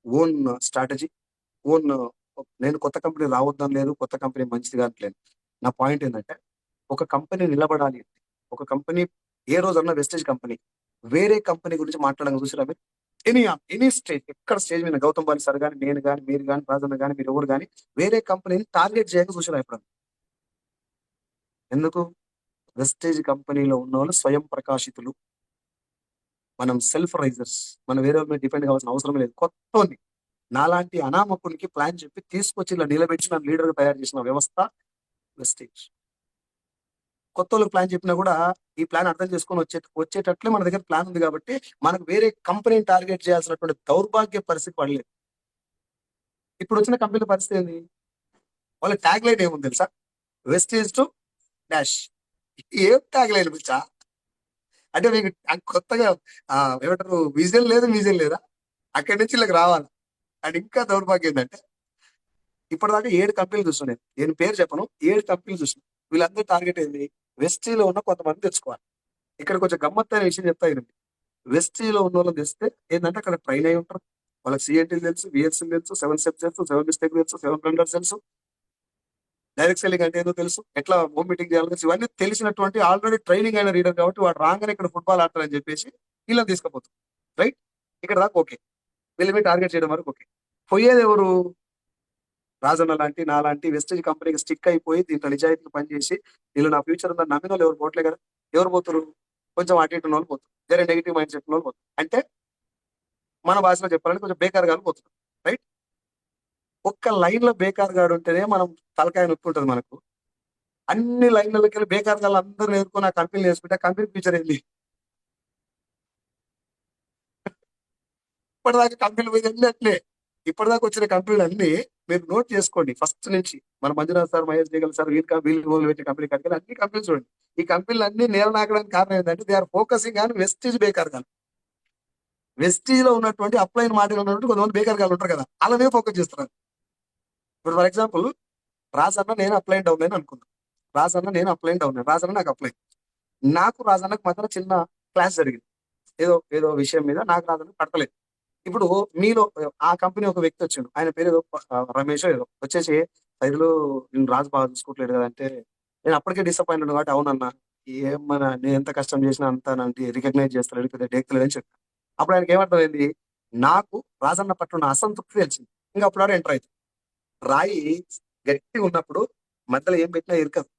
own strategy, own. నేను కొత్త కంపెనీ రావద్దని లేదు, కొత్త కంపెనీ మంచిది కావట్లేదు. నా పాయింట్ ఏంటంటే, ఒక కంపెనీ నిలబడాలి అంటే, ఒక కంపెనీ ఏ రోజన్నా వెస్టేజ్ కంపెనీ వేరే కంపెనీ గురించి మాట్లాడడం చూసిరా మీరు? ఎనీ స్టేజ్, ఎక్కడ స్టేజ్ మీద గౌతమ్ బాలి సార్ కానీ, నేను కానీ, మీరు కానీ, రాజన్న కానీ, మీరు ఎవరు కానీ వేరే కంపెనీని టార్గెట్ చేయక చూసిరా ఇప్పుడు? ఎందుకు? వెస్టేజ్ కంపెనీలో ఉన్న వాళ్ళు స్వయం ప్రకాశితులు, మనం సెల్ఫ్ రైజర్స్. మనం వేరే వాళ్ళ మీద డిపెండ్ కావాల్సిన అవసరం లేదు. కొత్త నాలాంటి అనామకునికి ప్లాన్ చెప్పి తీసుకొచ్చి ఇలా నిలబెట్టి నన్ను లీడర్గా తయారు చేసిన వ్యవస్థ వెస్టేజ్. కొత్త వాళ్ళకి ప్లాన్ చెప్పినా కూడా ఈ ప్లాన్ అర్థం చేసుకొని వచ్చేటట్లే మన దగ్గర ప్లాన్ ఉంది కాబట్టి మనకు వేరే కంపెనీని టార్గెట్ చేయాల్సినటువంటి దౌర్భాగ్య పరిస్థితి పడలేదు. ఇప్పుడు వచ్చిన కంపెనీల పరిస్థితి ఏంది? వాళ్ళ ట్యాగ్ లైన్ ఏముంది తెలుసా? Vestige to dash. ఏం ట్యాగ్ లైన్ పిచ్చా? అంటే మీకు కొత్తగా ఏమంటారు, విజన్ లేదు, విజన్ లేదా? అక్కడి నుంచి ఇలా రావాలి. అండ్ ఇంకా దౌర్భాగ్యం ఏంటంటే, ఇప్పటిదాకా 7 కంపెనీలు చూస్తున్నాయి. నేను పేరు చెప్పను, 7 కంపెనీలు చూస్తున్నాను. వీళ్ళందరూ టార్గెట్ ఏంది? వెస్టీలో ఉన్న కొంతమంది తెచ్చుకోవాలి. ఇక్కడ కొంచెం గమ్మత్తైన విషయం చెప్తా వినండి. వెస్టీలో ఉన్న వాళ్ళని తెస్తే ఏంటంటే, అక్కడ ట్రైన్ అయి ఉంటారు. వాళ్ళకి సిఎన్టీలు తెలుసు, విఎస్సీలు తెలుసు, 7 స్టెప్స్ తెలుసు, 7 మిస్టేక్ తెలుసు, 7 బ్లండర్స్ తెలుసు, డైరెక్ట్ సెల్లింగ్ అంటే ఏదో తెలుసు, ఎట్లా హోమ్ మీటింగ్ చేయాలి తెలుసు. ఇవన్నీ తెలిసినటువంటి ఆల్రెడీ ట్రైనింగ్ అయిన రీడర్ కాబట్టి వాడు రాగానే ఇక్కడ ఫుట్బాల్ ఆడతారని చెప్పేసి వీళ్ళని తీసుకుపోతుంది. రైట్, ఇక్కడ దాకా ఓకే. వీళ్ళ మీద టార్గెట్ చేయడం వరకు ఓకే. పోయేది ఎవరు? రాజన్న లాంటి, నాలాంటి వెస్టేజ్ కంపెనీకి స్టిక్ అయిపోయి దీంట్లో నిజాయితీగా పనిచేసి వీళ్ళు నా ఫ్యూచర్ ఉందని నమ్మిన వాళ్ళు ఎవరు పోవట్లే కదా. ఎవరు పోతారు? కొంచెం అటు ఇటు ఉన్న వాళ్ళు పోతారు, వేరే నెగిటివ్ మైండ్ సెట్ ఉన్న వాళ్ళు పోతారు. అంటే మన భాషలో చెప్పాలంటే కొంచెం బేకార్ గారు పోతున్నారు. రైట్, ఒక్క లైన్ లో బేకార్ గాడు ఉంటేనే మనం తలకాయ నొప్పి ఉంటుంది మనకు. అన్ని లైన్లకి వెళ్ళి బేకార్ గాళ్ళు అందరూ నేర్చుకుని ఆ కంపెనీలు వేసుకుంటే ఆ కంపెనీ ఫ్యూచర్ ఏంది? ఇప్పటిదాకా కంపెనీలు పోయి అట్లే. ఇప్పటిదాకా వచ్చిన కంపెనీలు అన్ని మీరు నోట్ చేసుకోండి. ఫస్ట్ నుంచి మన Manjunath sir, Mahesh juggle sir, వీళ్ళు పెట్టిన కంపెనీ కట్టుకెళ్ళి అన్ని కంపెనీలు చూడండి. ఈ కంపెనీలు అన్ని నేల నాకడానికి కారణం ఏంటంటే, they are focusing on Vestige బేకార్ గాలు. వెస్టీజ్ లో ఉన్నటువంటి అప్లైన్ మాటలు ఉన్నటువంటి కొంతమంది బేకార్ గాలు ఉంటారు కదా, అలానే ఫోకస్ చేస్తున్నారు. ఇప్పుడు ఫర్ ఎగ్జాంపుల్, రాజన్న నేను అప్లైన్ డౌన్ అని అనుకుందాం. రాజన్న నేను అప్లైన్ డౌన్, రాజన్న నాకు అప్లైన్. నాకు రాజన్నకు మధ్యన చిన్న క్లాస్ జరిగింది. ఏదో ఏదో విషయం మీద నాకు రాజన్న పడతలేదు. ఇప్పుడు మీలో ఆ కంపెనీ ఒక వ్యక్తి వచ్చిండు, ఆయన పేరు ఏదో రమేష్ ఏదో వచ్చేసి, రైతులు నేను రాజు బాగా చూసుకోవట్లేదు కదా అంటే, నేను అప్పటికే డిసప్పాయింట్ కాబట్టి అవునన్నా, ఏమన్నా నేను ఎంత కష్టం చేసినా అంత నాకు రికగ్నైజ్ చేస్తలేదు, పెద్ద డేక్తలేదు అని చెప్పి. అప్పుడు ఆయనకి ఏమర్థమైంది? నాకు రాజన్న పట్ల ఉన్న అసంతృప్తి తెలిసింది. ఇంకా అప్పుడు ఆడ ఎంటర్ అవుతుంది. రాయి గట్టిగా ఉన్నప్పుడు మధ్యలో ఏం పెట్టినా ఇరకదు.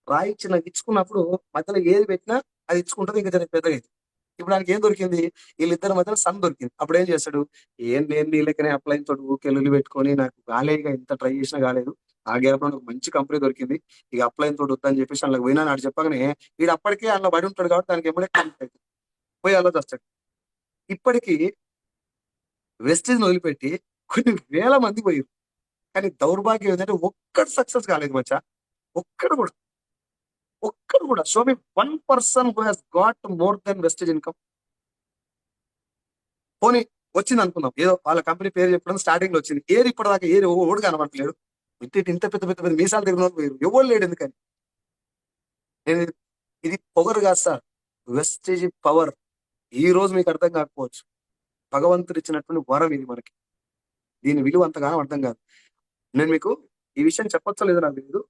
రాయి చిన్న ఇచ్చుకున్నప్పుడు మధ్యలో ఏది పెట్టినా అది ఇచ్చుకుంటుంది, ఇంకా పెద్దగా అవుతుంది. ఇప్పుడు ఆయనకి ఏం దొరికింది? వీళ్ళిద్దరి మధ్యలో సన్ దొరికింది. అప్పుడు ఏం చేస్తాడు? నేను నీ లెక్కనే అప్లైన్ తోటి ఊకెళ్ళి పెట్టుకొని నాకు కాలేగా, ఎంత ట్రై చేసినా కాలేదు. ఆ గ్యాప్ లో నాకు మంచి కంపెనీ దొరికింది, ఇక అప్లైన్ తోటి వద్దని చెప్పేసి అందులో పోయినా నాడు చెప్పగానే వీడు అప్పటికే అందులో పడి ఉంటాడు కాబట్టి దానికి ఎమ్మడే పోయి అలా వస్తాడు. ఇప్పటికీ వెస్టేజ్ వదిలిపెట్టి కొన్ని వేల మంది పోయారు. కానీ దౌర్భాగ్యం ఏంటంటే ఒక్కడు సక్సెస్ కాలేదు మచ్చా. ఒక్కడు కూడా, ఒక్కడు కూడా. Show me 1 person who has got more then Vestige income. పోనీ వచ్చింది అనుకుందాం, ఏదో వాళ్ళ కంపెనీ పేరు చెప్పడం స్టార్టింగ్ లో వచ్చింది. ఏది ఇప్పటిదాకా ఏది ఓడు కనబడట్లేడు. ఇంత పెద్ద పెద్ద పెద్ద మీసాలు తిరిగిన పోయారు, ఎవరు లేడు. ఎందుకని? నేను ఇది పొగరు కాదు సార్, వెస్టేజ్ పవర్. ఈ రోజు మీకు అర్థం కాకపోవచ్చు. భగవంతుడు ఇచ్చినటువంటి వరం ఇది మనకి. దీని విలువ అంతగానో అర్థం కాదు. నేను మీకు ఈ విషయం చెప్పొచ్చో లేదో నాకు తెలీదు.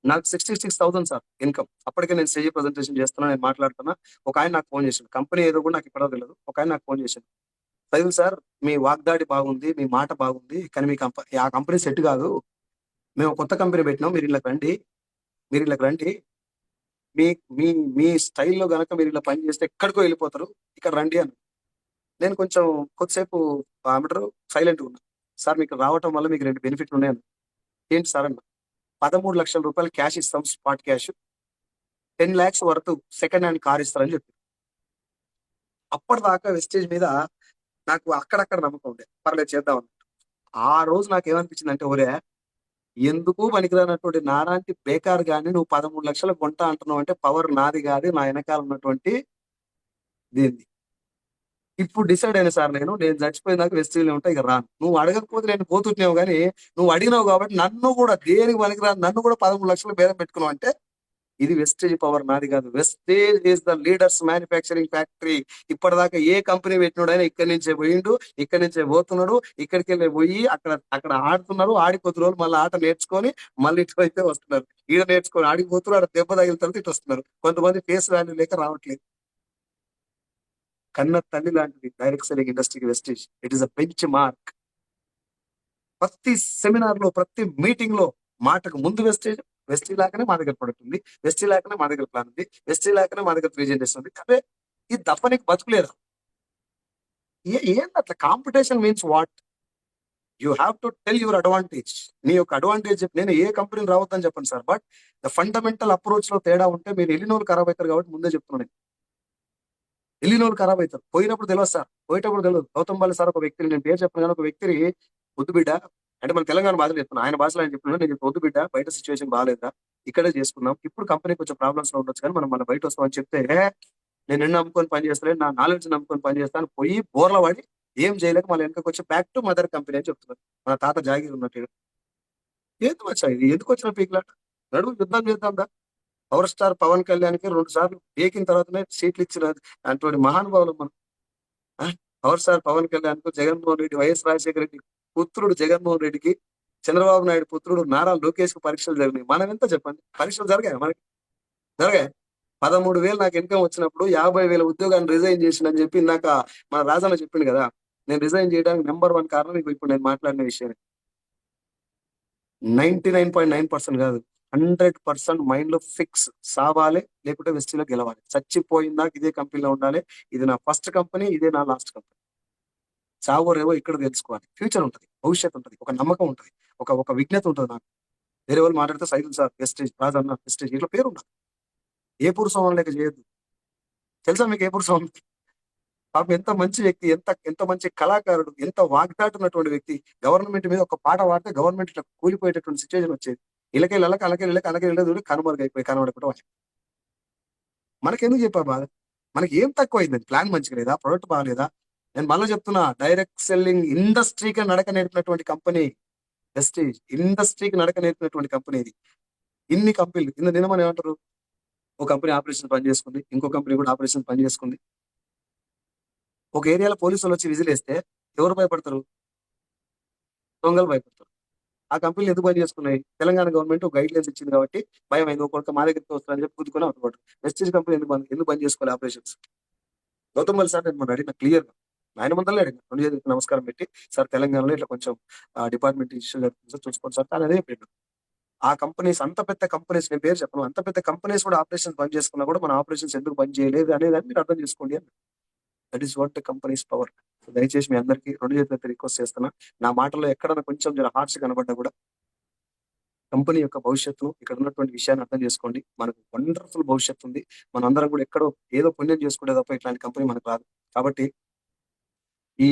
నాకు 66,000 సార్ ఇన్‌కమ్. అప్పటికే నేను స్టేజ్ ప్రజెంటేషన్ చేస్తున్నా, నేను మాట్లాడుతున్నా. ఒక ఆయన నాకు ఫోన్ చేసిండు. కంపెనీ ఏదో కూడా నాకు ఇప్పటిదాకా తెలీదు. ఒక ఆయన నాకు ఫోన్ చేసిండు. "సైదుల్ సార్, మీ వాగ్దాడి బాగుంది, మీ మాట బాగుంది. కానీ మీ ఆ కంపెనీ సెట్ కాదు. మేము కొత్త కంపెనీ పెట్టినాం. మీరు ఈళ్ళకి రండి. మీ మీ మీ స్టైల్‌లో గనక మీరు ఇలా పని చేస్తే ఎక్కడికో వెళ్ళిపోతారు. ఇక్కడ రండి" అన్నాడు. నేను కొంచెం కొద్దిసేపు ఏమంటారు సైలెంట్‌గా ఉన్నా. "సార్, మీకు రావటం వల్ల మీకు 2 బెనిఫిట్లు ఉన్నాయన్నా." "ఏంటి సార్" అన్నా. "13,00,000 క్యాష్ ఇస్తాం, స్పాట్ క్యాష్. 10,00,000 వరకు సెకండ్ హ్యాండ్ కార్ ఇస్తారని" చెప్పారు. అప్పటిదాకా వెస్టేజ్ మీద నాకు అక్కడక్కడ నమ్మకం ఉండే. పర్లేదు చేద్దాం అన్నట్టు. ఆ రోజు నాకేమనిపించిందంటే, ఒరేయ్! ఎందుకు పనికిరానటువంటి నాలాంటి బేకార్ గాడిని నువ్వు 13,00,000 కొంటా అంటున్నావు అంటే పవర్ నాది కాదు, నా వెనకాల ఉన్నటువంటి దీనిది. ఇప్పుడు డిసైడ్ అయినా సార్ నేను చచ్చిపోయినాక వెస్టేజ్‌లో ఉంటా, ఇక రాను. నువ్వు అడగకపోతే నేను పోతుంటేనేమో గానీ, నువ్వు అడిగినావు కాబట్టి నన్ను కూడా దేనికి పనికిరాను నన్ను కూడా 13,00,000 బేరం పెట్టుకున్నావు అంటే, ఇది వెస్టేజ్ పవర్ నాది కాదు. Vestige is the leaders manufacturing factory. ఇప్పటిదాకా ఏ కంపెనీ పెట్టినోడైనా ఇక్కడి నుంచే పోయిండు, ఇక్కడి నుంచే పోతున్నాడు. ఇక్కడికెళ్ళి పోయి అక్కడ అక్కడ ఆడుతున్నారు. ఆడి కొద్ది రోజులు మళ్ళీ ఆట నేర్చుకొని మళ్ళీ ఇటువైపే వస్తున్నారు. ఈడ నేర్చుకొని ఆడికి పోతున్నారు. ఆడ దెబ్బ తగిలిన తర్వాత ఇటు వస్తున్నారు. కొంతమంది ఫేస్ వాల్యూ లేక రావట్లేదు. కన్న తల్లి లాంటిది డైరెక్ట్ సెల్లింగ్ ఇండస్ట్రీకి Vestige. It is a benchmark. ప్రతి సెమినార్ లో, ప్రతి మీటింగ్ లో మాటకు ముందు వెస్టేజ్, వెస్టేజ్ లాగానే మా దగ్గర ప్రొడక్ట్ ఉంది, వెస్టేజ్ లాగానే మా దగ్గర ప్లాన్ ఉంది, వెస్టేజ్ లాగానే మా దగ్గర ప్రెజెంటేషన్ ఉంది. అదే ఇది తప్ప నీకు బతుకులేదా? ఏంటి అట్లా? Competition means what? You have to tell your advantage. నీ యొక్క అడ్వాంటేజ్ చెప్పి, నేను ఏ కంపెనీని రావద్దని చెప్పండి sir, but the fundamental approach లో తేడా ఉంటే మీరు ఎల్లినోళ్ళు ఖరాబ్ అవుతారు కాబట్టి ముందే చెప్తున్నాను. ఎల్లినోళ్ళు ఖరాబ్ అవుతారు, పోయినప్పుడు తెలియదు సార్, పోయేటప్పుడు తెలియదు. గౌతమ్ బాలి సార్ ఒక వ్యక్తిని, నేను పేరు చెప్పను కానీ, ఒక వ్యక్తిని వద్దు బిడ్డ అంటే, మన తెలంగాణ భాషలో చెప్తున్నా, ఆయన భాషలో ఆయన చెప్తున్నాడు. నేను వద్దు బిడ్డ, బయట సిచ్యువేషన్ బాగాలేదురా, ఇక్కడే చేసుకున్నాం, ఇప్పుడు కంపెనీ కొంచెం ప్రాబ్లమ్స్ లో ఉండొచ్చు కానీ మనం మన బయట వస్తామని చెప్తే, నేను నిన్ను నమ్ముకొని పని చేస్తాను, నా నాలెడ్జ్ నమ్ముకొని పని చేస్తాను, పోయి బోర్ల పడి ఏం చేయలేక మళ్ళీ వెనకకి వచ్చి బ్యాక్ టు మదర్ కంపెనీ అని చెప్తున్నారు. మన తాత జాగీర్ ఉన్నట్టు. ఏంది వచ్చా ఇది? ఎందుకు వచ్చిన పీక్లాట? నడుము యుద్ధం చేద్దాం దా. పవర్ స్టార్ పవన్ కళ్యాణ్కి 2 సార్లు ఏకిన తర్వాతనే సీట్లు ఇచ్చిన అటువంటి మహానుభావులు మనం. ఆ? పవర్ స్టార్ పవన్ కళ్యాణ్ కు జగన్మోహన్ రెడ్డి, వైఎస్ రాజశేఖర రెడ్డి పుత్రుడు జగన్మోహన్ రెడ్డికి, చంద్రబాబు నాయుడు పుత్రుడు నారా లోకేష్ కు పరీక్షలు జరిగినాయి. మనం ఎంత చెప్పండి? పరీక్షలు జరిగాయి మనకి? జరిగాయి. 13,000 నాకు ఇన్కమ్ వచ్చినప్పుడు 50,000 ఉద్యోగాన్ని రిజైన్ చేసిందని చెప్పి ఇందాక మన రాజన్న చెప్పిండు కదా. నేను రిజైన్ చేయడానికి నెంబర్ 1 కారణం ఇప్పుడు నేను మాట్లాడిన విషయం. 99.9% కాదు, 100% మైండ్ లో ఫిక్స్. సావాలి లేకుంటే వెస్టీలో గెలవాలి. చచ్చిపోయిందాక ఇదే కంపెనీలో ఉండాలి. ఇది నా ఫస్ట్ కంపెనీ, ఇదే నా లాస్ట్ కంపెనీ. చావో రేవో ఇక్కడ తెలుసుకోవాలి. ఫ్యూచర్ ఉంటుంది, భవిష్యత్తు ఉంటుంది, ఒక నమ్మకం ఉంటుంది, ఒక ఒక విజ్ఞత ఉంటుంది నాకు. వేరే వాళ్ళు మాట్లాడితే సైకిల్ సార్ వెస్టేజ్, రాజన్న వెస్టేజ్, ఇట్లా పేరు ఉండాలి. ఏ పురుషం లేక చేయొద్దు. తెలుసా మీకు ఏ పురుషం? పాపం ఎంత మంచి వ్యక్తి, ఎంత ఎంత మంచి కళాకారుడు, ఎంత వాగ్దాటున్నటువంటి వ్యక్తి. గవర్నమెంట్ మీద ఒక పాట పాడితే గవర్నమెంట్ ఇట్లా కూలిపోయేటటువంటి సిచ్యువేషన్ వచ్చేది. ఇళ్ళకెళ్ళి అలకెళ్ళి కనుమరుగైపోయి కనబడకుండా. మనకెందుకు చెప్పా బాధ? మనకి ఏం తక్కువ అయిందండి? ప్లాన్ మంచిగా లేదా? ప్రొడక్ట్ బాగాలేదా? నేను మళ్ళీ చెప్తున్నా, డైరెక్ట్ సెల్లింగ్ ఇండస్ట్రీకి నడక నేర్పినటువంటి కంపెనీ వెస్టేజ్. ఇండస్ట్రీకి నడక నేర్పినటువంటి కంపెనీ ఇది. ఇన్ని కంపెనీలు నిన్న మనం ఏమంటారు, ఒక కంపెనీ ఆపరేషన్ పని చేసుకుంది, ఇంకో కంపెనీ కూడా ఆపరేషన్ పని చేసుకుంది. ఒక ఏరియాలో పోలీసులు వచ్చి విజిలేస్తే ఎవరు భయపడతారు? దొంగలు భయపడతారు. ఆ కంపెనీలు ఎందుకు పని చేసుకున్నాయి? తెలంగాణ గవర్నమెంట్ ఒక గైడ్ లైన్స్ ఇచ్చింది కాబట్టి భయం అయింది. ఒక మా దగ్గరికి వస్తారని చెప్పి కుదుకొని అవుతాడు. వెస్టేజ్ కంపెనీ ఎందుకు బంద్ చేసుకోవాలి ఆపరేషన్స్? గౌతమ్ బల్ సార్ నేను మొన్న అడిగిన క్లియర్ గా, ఆయన ముందరనే అడిగిన, 2 చేతులకి నమస్కారం పెట్టి, సార్ తెలంగాణలో ఇట్లా కొంచెం డిపార్ట్మెంట్ ఇష్యూ జరుగుతుంది సార్, చూసుకోండి సార్ అని అదే పెట్టాడు. ఆ కంపెనీస్, అంత పెద్ద కంపెనీస్, నేను పేరు చెప్పను, అంత పెద్ద కంపెనీస్ కూడా ఆపరేషన్స్ బంద్ చేసుకున్నా కూడా మన ఆపరేషన్స్ ఎందుకు బంద్ చేయలేదు అనేది మీరు అర్థం చేసుకోండి అని. That is what the companies power. దయచేసి మీ అందరికీ 2 చేతులెత్తి రిక్వెస్ట్ చేస్తున్నా, నా మాటల్లో ఎక్కడైనా కొంచెం జర హార్ష్ కనబడ్డా కూడా కంపెనీ యొక్క భవిష్యత్తును, ఇక్కడ ఉన్నటువంటి విషయాన్ని అర్థం చేసుకోండి. మనకు వండర్ఫుల్ భవిష్యత్తు ఉంది. మనందరం కూడా ఎక్కడో ఏదో పుణ్యం చేసుకుంటే తప్ప ఇట్లాంటి కంపెనీ మనకు రాదు. కాబట్టి ఈ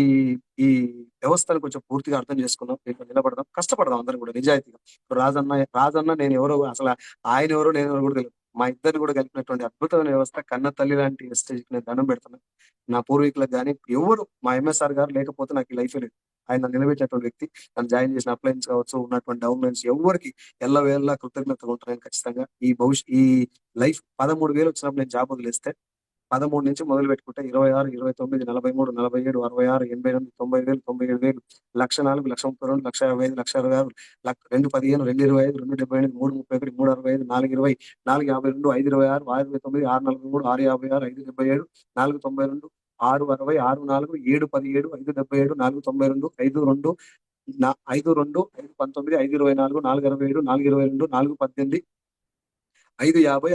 ఈ వ్యవస్థను కొంచెం పూర్తిగా అర్థం చేసుకుందాం, దీంట్లో నిలబడదాం, కష్టపడదాం అందరం కూడా నిజాయితీగా. ఇప్పుడు రాజన్న నేను ఎవరో, అసలు ఆయన ఎవరో నేను ఎవరో కూడా తెలియదు. మా ఇద్దరిని కూడా కలిపినటువంటి అద్భుతమైన వ్యవస్థ, కన్న తల్లి లాంటి వెస్టేజ్‌కి నేను దండం పెడుతున్నా. నా పూర్వీకులకు గాని ఎవరు, మా ఎంఎస్ఆర్ గారు లేకపోతే నాకు ఈ లైఫే లేదు. ఆయన నన్ను నిలబెట్టినటువంటి వ్యక్తి. నన్ను జాయిన్ చేసిన అప్లయన్స్ కావచ్చు, ఉన్నటువంటి డౌన్ లైన్స్ ఎవ్వరికి ఎల్లవేళలా కృతజ్ఞతగా ఉంటాను నేను ఖచ్చితంగా. ఈ లైఫ్ 13,000 వచ్చినప్పుడు నేను జాబ్ వదిలేస్తే 13 నుంచి మొదలు పెట్టుకుంటే 26, 29, 43, 47, 66, 88, 90,000, 97,000, 1,04,000, 1,32,000, 1,55,000, 1,66,000, 2,15, 2,25, 2,78, 3,31, 3,65, 4,20, 4,52, 5,26, 6,29, 6,43, 6,56, 5,77, 4,92, 6,60, 6,4, 7,17, 5,77, 4,92, 5,2, 5,2, 5,19, 5,24, 4,67, 4,22, 4,18, 5,50,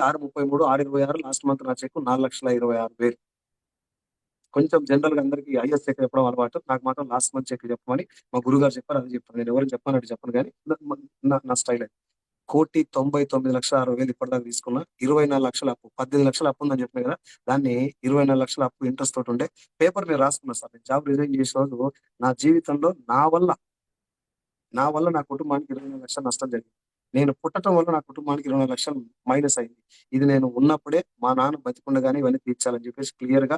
6,33, 6,26, లాస్ట్ మంత్ నా చెక్ 4,26,000. కొంచెం జనరల్ గా అందరికి ఐఎస్ చెక్ చెప్పడం అలవాటు, నాకు మాత్రం లాస్ట్ మంత్ చెక్ చెప్పమని మా గురుగారు చెప్పారు, అది చెప్పాను. నేను ఎవరైనా చెప్పానంటే చెప్పను, కానీ నా స్టైల్ అది. 1,99,60,000 ఇప్పటిదాకా తీసుకున్నా. 24 లక్షల అప్పు, 18 లక్షల అప్పు ఉందని చెప్పిన కదా, దాన్ని 24 లక్షల అప్పు ఇంట్రెస్ట్ తోటి ఉండే పేపర్ నేను రాసుకున్నా సార్. నేను జాబ్ రిజైన్ చేసే రోజు నా జీవితంలో నా వల్ల నా కుటుంబానికి 24 లక్షలు నష్టం జరిగింది. నేను పుట్టడం వల్ల నా కుటుంబానికి 24 లక్షలు మైనస్ అయింది. ఇది నేను ఉన్నప్పుడే మా నాన్న బతికుండగానే ఇవన్నీ తీర్చాలని చెప్పేసి క్లియర్ గా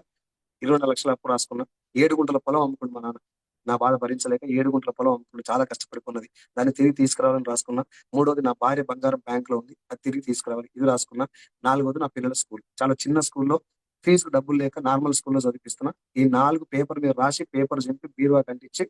24 లక్షల అప్పు రాసుకున్నా. 7 గుంటల పొలం అమ్ముకుండు మా నాన్న. నా బాధ భరించలేక 7 గుంటల పొలం అమ్ముకుండు, చాలా కష్టపడుకున్నది. దాన్ని తిరిగి తీసుకురావాలని రాసుకున్నా. మూడోది, నా భార్య బంగారం బ్యాంక్ లో ఉంది, అది తిరిగి తీసుకురావాలి, ఇది రాసుకున్నా. నాలుగోది, నా పిల్లల స్కూల్, చాలా చిన్న స్కూల్లో ఫీజు డబ్బులు లేక నార్మల్ స్కూల్లో చదివిస్తున్నా. ఈ 4 పేపర్ మీద రాసి, పేపర్ చింపి బీరువా కంటించి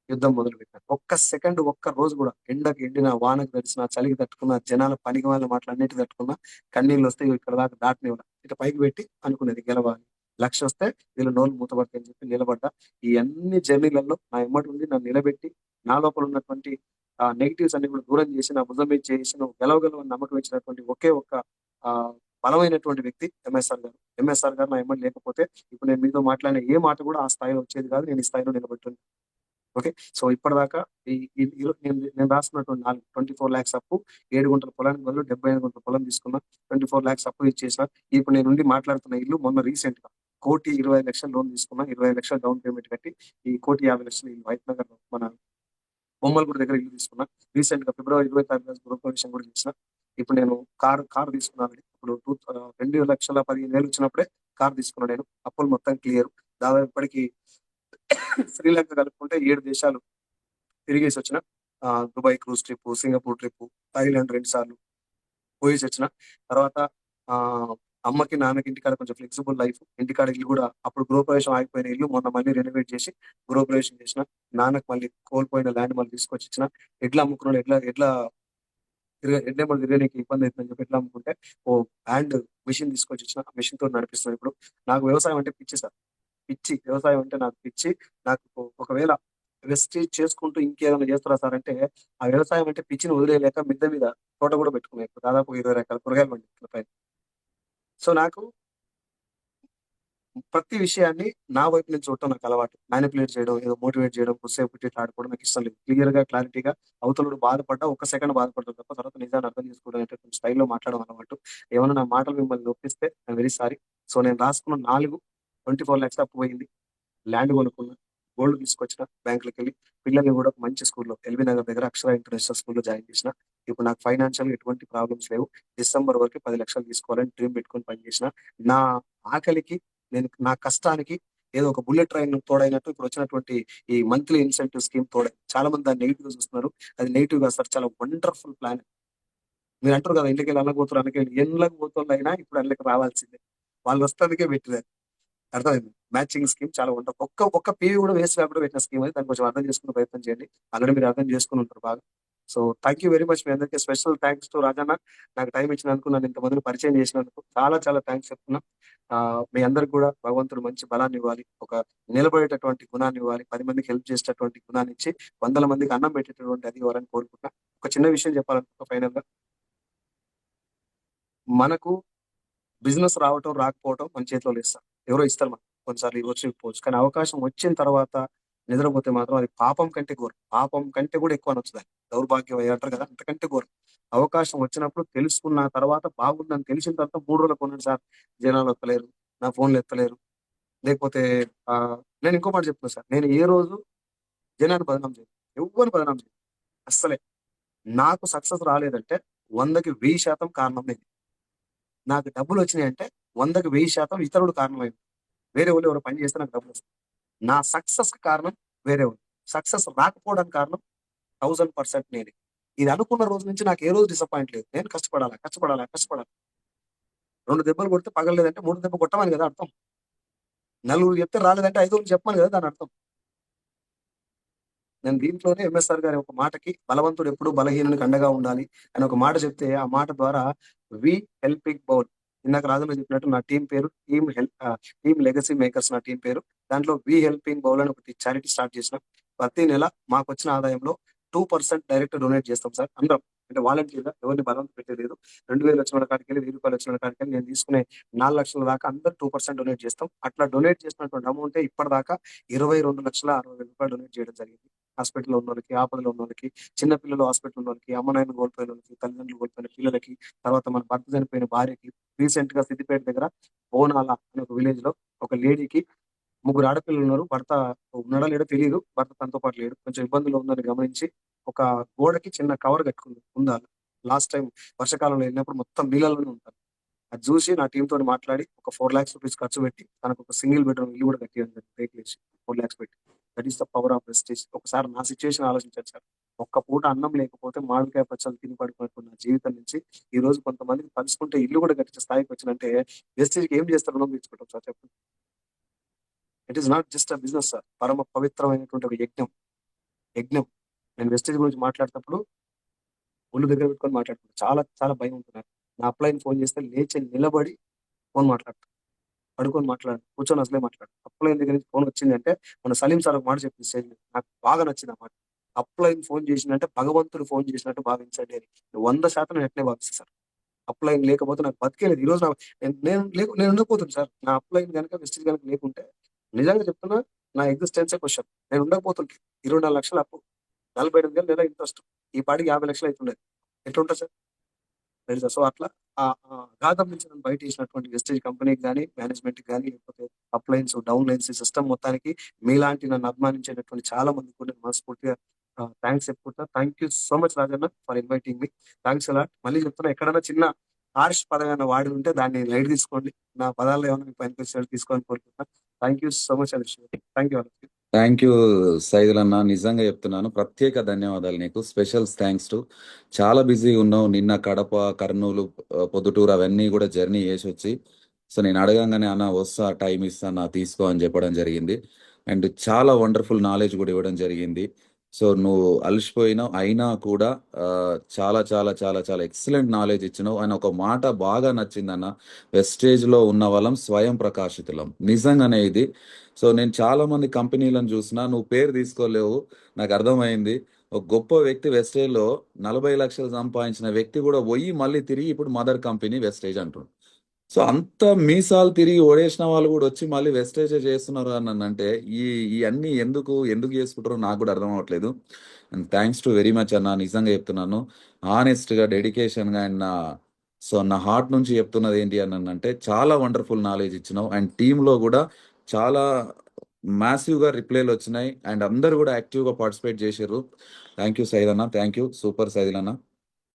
యుద్ధం మొదలు పెట్టాను. ఒక్క సెకండ్, ఒక్క రోజు కూడా ఎండకి ఎండిన, వానకు తడిసిన, చలికి తట్టుకున్న, జనాల పనికి వాళ్ళ మాటలన్నిటి తట్టుకున్నా, కన్నీళ్ళు వస్తే ఇక్కడ దాకా దాటనివ్వడా, ఇక పైకి పెట్టి అనుకునేది గెలవాలి, లక్ష వస్తే వీళ్ళు నోళ్ళు మూతపడతాయి అని చెప్పి నిలబడ్డా. ఈ అన్ని జర్నీలలో నా ఎమ్మటి ఉండి నన్ను నిలబెట్టి, నా లోపల ఉన్నటువంటి ఆ నెగిటివ్స్ అన్ని కూడా దూరం చేసి, నా భుజం మీద చేసి నువ్వు గెలవగలవని నమ్మకం ఇచ్చినటువంటి ఒకే ఒక్క ఆ బలమైనటువంటి వ్యక్తి ఎంఎస్ఆర్ గారు. ఎంఎస్ఆర్ గారు నా ఎమ్మటి లేకపోతే ఇప్పుడు నేను మీతో మాట్లాడిన ఏ మాట కూడా ఆ స్థాయిలో వచ్చేది కాదు, నేను ఈ స్థాయిలో నిలబెట్టాను. ఓకే. సో ఇప్పటిదాకా నేను రాసుకున్నటువంటి 24 లాక్స్ అప్పు, 7 గుంటల పొలానికి బదులు 75 గుంటల పొలం తీసుకున్నా. 24 లాక్స్ అప్పు ఇచ్చేసిన. ఇప్పుడు నేను ఉండి మాట్లాడుతున్న ఇల్లు మొన్న రీసెంట్ గా 1,25,00,000 లోన్ తీసుకున్నా. 25 లక్షలు డౌన్ పేమెంట్ కట్టి ఈ 1,50,00,000 ఇల్లు హైత్ నగర్ లో మన బొమ్మలగూడ దగ్గర ఇల్లు తీసుకున్నా. రీసెంట్ గా ఫిబ్రవరి 23 గృహప్రవేశం కూడా చేసిన. ఇప్పుడు నేను కారు తీసుకున్నాను. ఇప్పుడు 2,15,000 వచ్చినప్పుడే కారు తీసుకున్నాను నేను. అప్పులు మొత్తం క్లియర్. దాదాపు ఇప్పటికి శ్రీలంక కలుపుకుంటే 7 దేశాలు తిరిగేసి వచ్చిన. Dubai cruise trip, Singapore trip, Thailand 2 సార్లు పోయేసి వచ్చిన. తర్వాత ఆ అమ్మకి నాన్నకి ఇంటికాడ కొంచెం ఫ్లెక్సిబుల్ లైఫ్, ఇంటికాడ ఇల్లు కూడా అప్పుడు గృహప్రవేశం ఆగిపోయిన ఇల్లు మొన్న మళ్ళీ రెనోవేట్ చేసి గృహప్రవేశం చేసిన. నాన్నకి మళ్ళీ కోల్పోయిన ల్యాండ్ మళ్ళీ తీసుకొచ్చి ఇచ్చిన. ఎడ్ల అమ్ముకున్నాడు, ఎడ్ల తిరగడానికి ఇబ్బంది అవుతుందని చెప్పి ఎట్లా అమ్ముకుంటే ఓ హ్యాండ్ మిషన్ తీసుకొచ్చి ఇచ్చిన. మిషన్ తో నడిపిస్తున్నాను ఇప్పుడు. నాకు వ్యవసాయం అంటే పిచ్చి సార్, వ్యవసాయం అంటే నాకు పిచ్చి. నాకు ఒకవేళ వెస్టేజ్ చేసుకుంటూ ఇంకేదైనా చేస్తారా సార్ అంటే, ఆ వ్యవసాయం అంటే పిచ్చిని వదిలేయలేక మిద్దె మీద తోట కూడా పెట్టుకున్నాను. ఇప్పుడు దాదాపు 20 రకాల కూరగాయలు పండిస్తున్నాయి. సో నాకు ప్రతి విషయాన్ని నా వైపు నుంచి చూడటం నాకు అలవాటు. మ్యానిపులేట్ చేయడం, ఏదో మోటివేట్ చేయడం, కొద్దిసేపు ఇట్లా ఆడుకోవడం నాకు ఇష్టం లేదు. క్లియర్ గా, క్లారిటీగా అవతలుడు బాధపడ్డా ఒక్క సెకండ్ బాధపడతాడు తప్ప తర్వాత నిజాన్ని అర్థం చేసుకోవడం అనేటువంటి స్టైల్లో మాట్లాడడం అలవాటు. ఏమైనా నా మాటలు మిమ్మల్ని నొప్పిస్తే ఐ వెరీ సారీ. సో నేను రాసుకున్న 24 లాక్స్ అప్పు పోయింది. ల్యాండ్ కొనుక్కున్నా, గోల్డ్ తీసుకొచ్చిన బ్యాంకులకి వెళ్ళి. పిల్లల్ని కూడా ఒక మంచి స్కూల్లో, ఎల్బీ నగర్ దగ్గర అక్షర ఇంటర్నేషనల్ స్కూల్లో జాయిన్ చేసిన. ఇప్పుడు నాకు ఫైనాన్షియల్ ఎటువంటి ప్రాబ్లమ్స్ లేవు. డిసెంబర్ వరకు 10 లక్షలు తీసుకోవాలని డ్రీమ్ పెట్టుకొని పనిచేసిన. నా ఆకలికి, నా కష్టానికి ఏదో ఒక బుల్లెట్ ట్రైన్ తోడైనట్టు ఇప్పుడు వచ్చినటువంటి ఈ మంత్లీ ఇన్సెంటివ్ స్కీమ్ తోడై. చాలా మంది దాన్ని నెగిటివ్ గా చూస్తున్నారు. అది నెగిటివ్ గా సార్, చాలా వండర్ఫుల్ ప్లాన్. మీరు అంటారు కదా, ఇంటికి వెళ్ళి అల్లకపోతారు, అనకెళ్ళి ఎన్లకు పోతారు అయినా ఇప్పుడు అల్లకి రావాల్సిందే. వాళ్ళు వస్తానికే పెట్టినారు. అర్థమైంది. మ్యాచింగ్ స్కీమ్ చాలా ఉంటుంది. ఒక్క పీవీ కూడా వేస్ట్ కాకుండా పెట్టిన స్కీమ్ అది. దాన్ని కొంచెం అర్థం చేసుకునే ప్రయత్నం చేయండి. ఆల్రెడీ మీరు అర్థం చేసుకుని ఉంటారు బాగా. So thank you very much. మీ అందరికీ స్పెషల్ థ్యాంక్స్ టు రాజన్న. నాకు టైం ఇచ్చినందుకు, నన్ను ఇంతమందిని పరిచయం చేసినందుకు చాలా చాలా థ్యాంక్స్ చెప్తున్నా. మీ అందరికి కూడా భగవంతుడు మంచి బలాన్ని ఇవ్వాలి, ఒక నిలబడేటటువంటి గుణాన్ని ఇవ్వాలి, 10 మందికి హెల్ప్ చేసేటటువంటి గుణాన్ని ఇచ్చి 100 మందికి అన్నం పెట్టేటటువంటి అది ఇవ్వాలని కోరుకుంటున్నా. ఒక చిన్న విషయం చెప్పాలనుకుంటున్నా ఫైనల్ గా. మనకు బిజినెస్ రావటం రాకపోవటం మన చేతిలో లేదు సార్. ఎవరో ఇస్తారు మనకు, కొన్నిసార్లు ఇవ్వచ్చు ఇవ్వచ్చు. కానీ అవకాశం వచ్చిన తర్వాత నిద్రపోతే మాత్రం అది పాపం కంటే ఘోరం. పాపం కంటే కూడా ఎక్కువ అనొచ్చు దాన్ని. దౌర్భాగ్యం అంటారు కదా, అంతకంటే ఘోరం. అవకాశం వచ్చినప్పుడు తెలుసుకున్న తర్వాత బాగుందని తెలిసిన తర్వాత 3 రోజులకు కొనండి సార్. జనాలు ఎత్తలేరు, నా ఫోన్లు ఎత్తలేరు, లేకపోతే ఆ నేను ఇంకో మాట చెప్తున్నా సార్. నేను ఏ రోజు జనాన్ని బదనాం చేయను, ఎవరిని బదనాం చేయను అస్సలే. నాకు సక్సెస్ రాలేదంటే 100కి 1000% కారణం నేను. నాకు డబ్బులు వచ్చినాయి అంటే 100కి 1000% ఇతరుడు కారణమైంది. వేరే వాళ్ళు ఎవరో పని చేస్తే నాకు డబ్బులు వస్తాయి. నా సక్సెస్ కి కారణం వేరే వాళ్ళు. సక్సెస్ రాకపోవడానికి కారణం 1000% నేనే. ఇది అనుకున్న రోజు నుంచి నాకు ఏ రోజు డిసప్పాయింట్ లేదు. నేను కష్టపడాలా, కష్టపడాలా, కష్టపడాలి. 2 దెబ్బలు కొడితే పగలలేదంటే 3 దెబ్బ కొట్టమని కదా అర్థం. నలుగురు చెప్తే రాలేదంటే ఐదుగురికి చెప్పమని కదా దాని అర్థం. నేను దీంట్లోనే ఎంఎస్ఆర్ గారి ఒక మాటకి బలవంతుడు ఎప్పుడు బలహీనునికి అండగా ఉండాలి అని ఒక మాట చెప్తే ఆ మాట ద్వారా వి హెల్పింగ్ బౌల్, ఇందాక రాజన్న చెప్పినట్టు నా టీం పేరు టీమ్ లెగసీ మేకర్స్ నా టీం పేరు. దాంట్లో వి హెల్పింగ్ బౌల్ అని ఒకటి చారిటీ స్టార్ట్ చేసిన. ప్రతి నెల మాకు వచ్చిన ఆదాయంలో 2% డైరెక్ట్ డొనేట్ చేస్తాం సార్ అందరం. అంటే వాలంటీర్గా ఎవరిని బలవంత పెట్టలేదు. 2,000 వచ్చిన వాళ్ళ కాడికి వెళ్ళి 1,000 వచ్చిన వాళ్ళ కాడికి వెళ్ళి నేను తీసుకునే 4 లక్షల దాకా అందరు 2% డొనేట్ చేస్తాం. అట్లా డొనేట్ చేసినటువంటి అమౌంట్ ఇప్పటిదాకా 22,60,000 డొనేట్ చేయడం జరిగింది. హాస్పిటల్లో ఉన్నోళ్ళకి, ఆపదలో ఉన్నోళ్ళకి, చిన్న పిల్లలు హాస్పిటల్ ఉన్నోళ్ళకి, అమ్మ నాయన కోల్పోయిన వాళ్ళకి, తల్లిదండ్రులు కోల్పోయిన పిల్లలకి, తర్వాత మన భర్త చనిపోయిన భార్యకి. రీసెంట్ గా సిద్దిపేట దగ్గర బోనాల అనే ఒక విలేజ్ లో ఒక లేడీకి 3 ఆడపిల్లలు ఉన్నారు. భర్త ఉన్నాడా లేడో తెలియదు. భర్త తనతో పాటు లేడు. కొంచెం ఇబ్బందులు ఉందని గమనించి ఒక గోడకి చిన్న కవర్ కట్టుకుంది ఉండాలి. లాస్ట్ టైం వర్షాకాలంలో వెళ్ళినప్పుడు మొత్తం నీళ్ళలోనే ఉంటారు. అది చూసి నా టీం తోటి మాట్లాడి ఒక 4 lakhs రూపీస్ ఖర్చు పెట్టి తనకు ఒక సింగిల్ బెడ్రూమ్ ఇల్లు కూడా కట్టియడం జరిగింది. రేకులేసి 4 lakhs పెట్టి. That is the power of Vestige. ఒకసారి నా సిచ్యువేషన్ ఆలోచించాను సార్. ఒక్క పూట అన్నం లేకపోతే మామిడికాయ పచ్చళ్ళు తిని పడుకున్నటువంటి నా జీవితం నుంచి ఈ రోజు కొంతమందికి పంచుకుంటే ఇల్లు కూడా కట్టించే స్థాయికి వచ్చినంటే వెస్టేజ్కి ఏం చేస్తారు రుణం తీర్చుకుంటాం సార్ చెప్పండి. It is not just a business sir. పరమ పవిత్రమైనటువంటి ఒక యజ్ఞం. యజ్ఞం. నేను వెస్టేజ్ గురించి మాట్లాడేటప్పుడు ఒళ్ళు దగ్గర పెట్టుకొని మాట్లాడుతున్నాను. చాలా చాలా భయం ఉంటుంది నాకు. నా అప్లైన్ ఫోన్ చేస్తే లేచి నిలబడి ఫోన్ మాట్లాడతాను. పడుకొని మాట్లాడు, కూర్చొని అసలే మాట్లాడు. అప్లైన్ దగ్గర నుంచి ఫోన్ వచ్చిందంటే మన సలీం సార్ ఒక మాట చెప్పింది స్టేజ్ మీద. నాకు బాగా నచ్చింది ఆ మాట. అప్లైన్ ఫోన్ చేసినంటే భగవంతుడు ఫోన్ చేసినట్టు భావించండి అని. 100% నేను అట్లే భావిస్తాను సార్. అప్లైన్ లేకపోతే నాకు బతికే లేదు. ఈ రోజు నేను ఉండకపోతుంది సార్. నా అప్లైన్ కనుక వెస్టేజ్ కనుక లేకుంటే నిజంగా చెప్తున్నా నా ఎగ్జిస్టెన్సే క్వశ్చన్. నేను ఉండకపోతుంటే 24 లక్షల అప్పు, 48,000 నెల ఇంట్రెస్ట్, ఈ పాటికి 50 లక్షలు అవుతుండేది. ఎట్లుంటుంది సార్? తెలుసా? సో, అట్లా అగాధం నుంచి నన్ను బయట తీసినటువంటి వెస్టేజ్ కంపెనీకి గాని, మేనేజ్మెంట్‌కి గాని, లేకపోతే అప్‌లైన్స్, డౌన్‌లైన్స్ ఈ సిస్టమ్ మొత్తానికి మీలాంటి నన్ను అభిమానించేటటువంటి చాలా మందికి కూడా నేను మనస్ఫూర్తిగా థాంక్స్ చెప్పుకుంటున్నా. Thank you so much Rajanna for inviting me. Thanks a lot. మళ్ళీ చెప్తున్నా, ఎక్కడైనా చిన్న హార్ష్ పదం ఏమైనా వాడి ఉంటే దాన్ని లైట్ తీసుకోండి. నా పదాల్లో ఏమైనా మీకు పనికొచ్చేట్టు తీసుకోవాలని కోరుకుంటున్నా. Thank you so much Eilish. Thank you all of you. Thank you Saidul అన్న, నిజంగా చెప్తున్నాను. ప్రత్యేక ధన్యవాదాలు నీకు. Special thanks to. చాలా బిజీ ఉన్నావు. నిన్న కడప, కర్నూలు, పొద్దుటూరు అవన్నీ కూడా జర్నీ చేసి వచ్చి, సో నేను అడగంగానే అన్న వస్తా, టైం ఇస్తాను, తీసుకో అని చెప్పడం జరిగింది. అండ్ చాలా వండర్ఫుల్ నాలెడ్జ్ కూడా ఇవ్వడం జరిగింది. సో నువ్వు అలసిపోయినావు అయినా కూడా ఆ, చాలా చాలా చాలా చాలా ఎక్సలెంట్ నాలెడ్జ్ ఇచ్చినావు. అని ఒక మాట బాగా నచ్చిందన్న, వెస్టేజ్లో ఉన్న వాళ్ళం స్వయం ప్రకాశితులం. నిజంగానే ఇది. సో నేను చాలా మంది కంపెనీలను చూసినా, నువ్వు పేరు తీసుకోలేవు, నాకు అర్థమైంది. ఒక గొప్ప వ్యక్తి వెస్టేజ్లో 40 లక్షలు సంపాదించిన వ్యక్తి కూడా పోయి మళ్ళీ తిరిగి ఇప్పుడు మదర్ కంపెనీ వెస్టేజ్ అంటుండు. సో అంత మీసాలు తిరిగి ఓడేసిన వాళ్ళు కూడా వచ్చి మళ్ళీ వెస్టేజ్ చేస్తున్నారు అని అంటే ఈ ఈ అన్ని ఎందుకు ఎందుకు చేసుకుంటారో నాకు కూడా అర్థం అవ్వట్లేదు. And thanks to very much అన్న, నిజంగా చెప్తున్నాను. హానెస్ట్గా, డెడికేషన్గా అండ్ నా హార్ట్ నుంచి చెప్తున్నది ఏంటి అని అంటే, చాలా వండర్ఫుల్ నాలెడ్జ్ ఇచ్చినావు. అండ్ టీంలో కూడా చాలా మ్యాసివ్గా రిప్లైలు వచ్చినాయి అండ్ అందరు కూడా యాక్టివ్గా పార్టిసిపేట్ చేశారు. థ్యాంక్ యూ సైద్ అన్న, థ్యాంక్ యూ. సూపర్ సైదుల్ అన్న.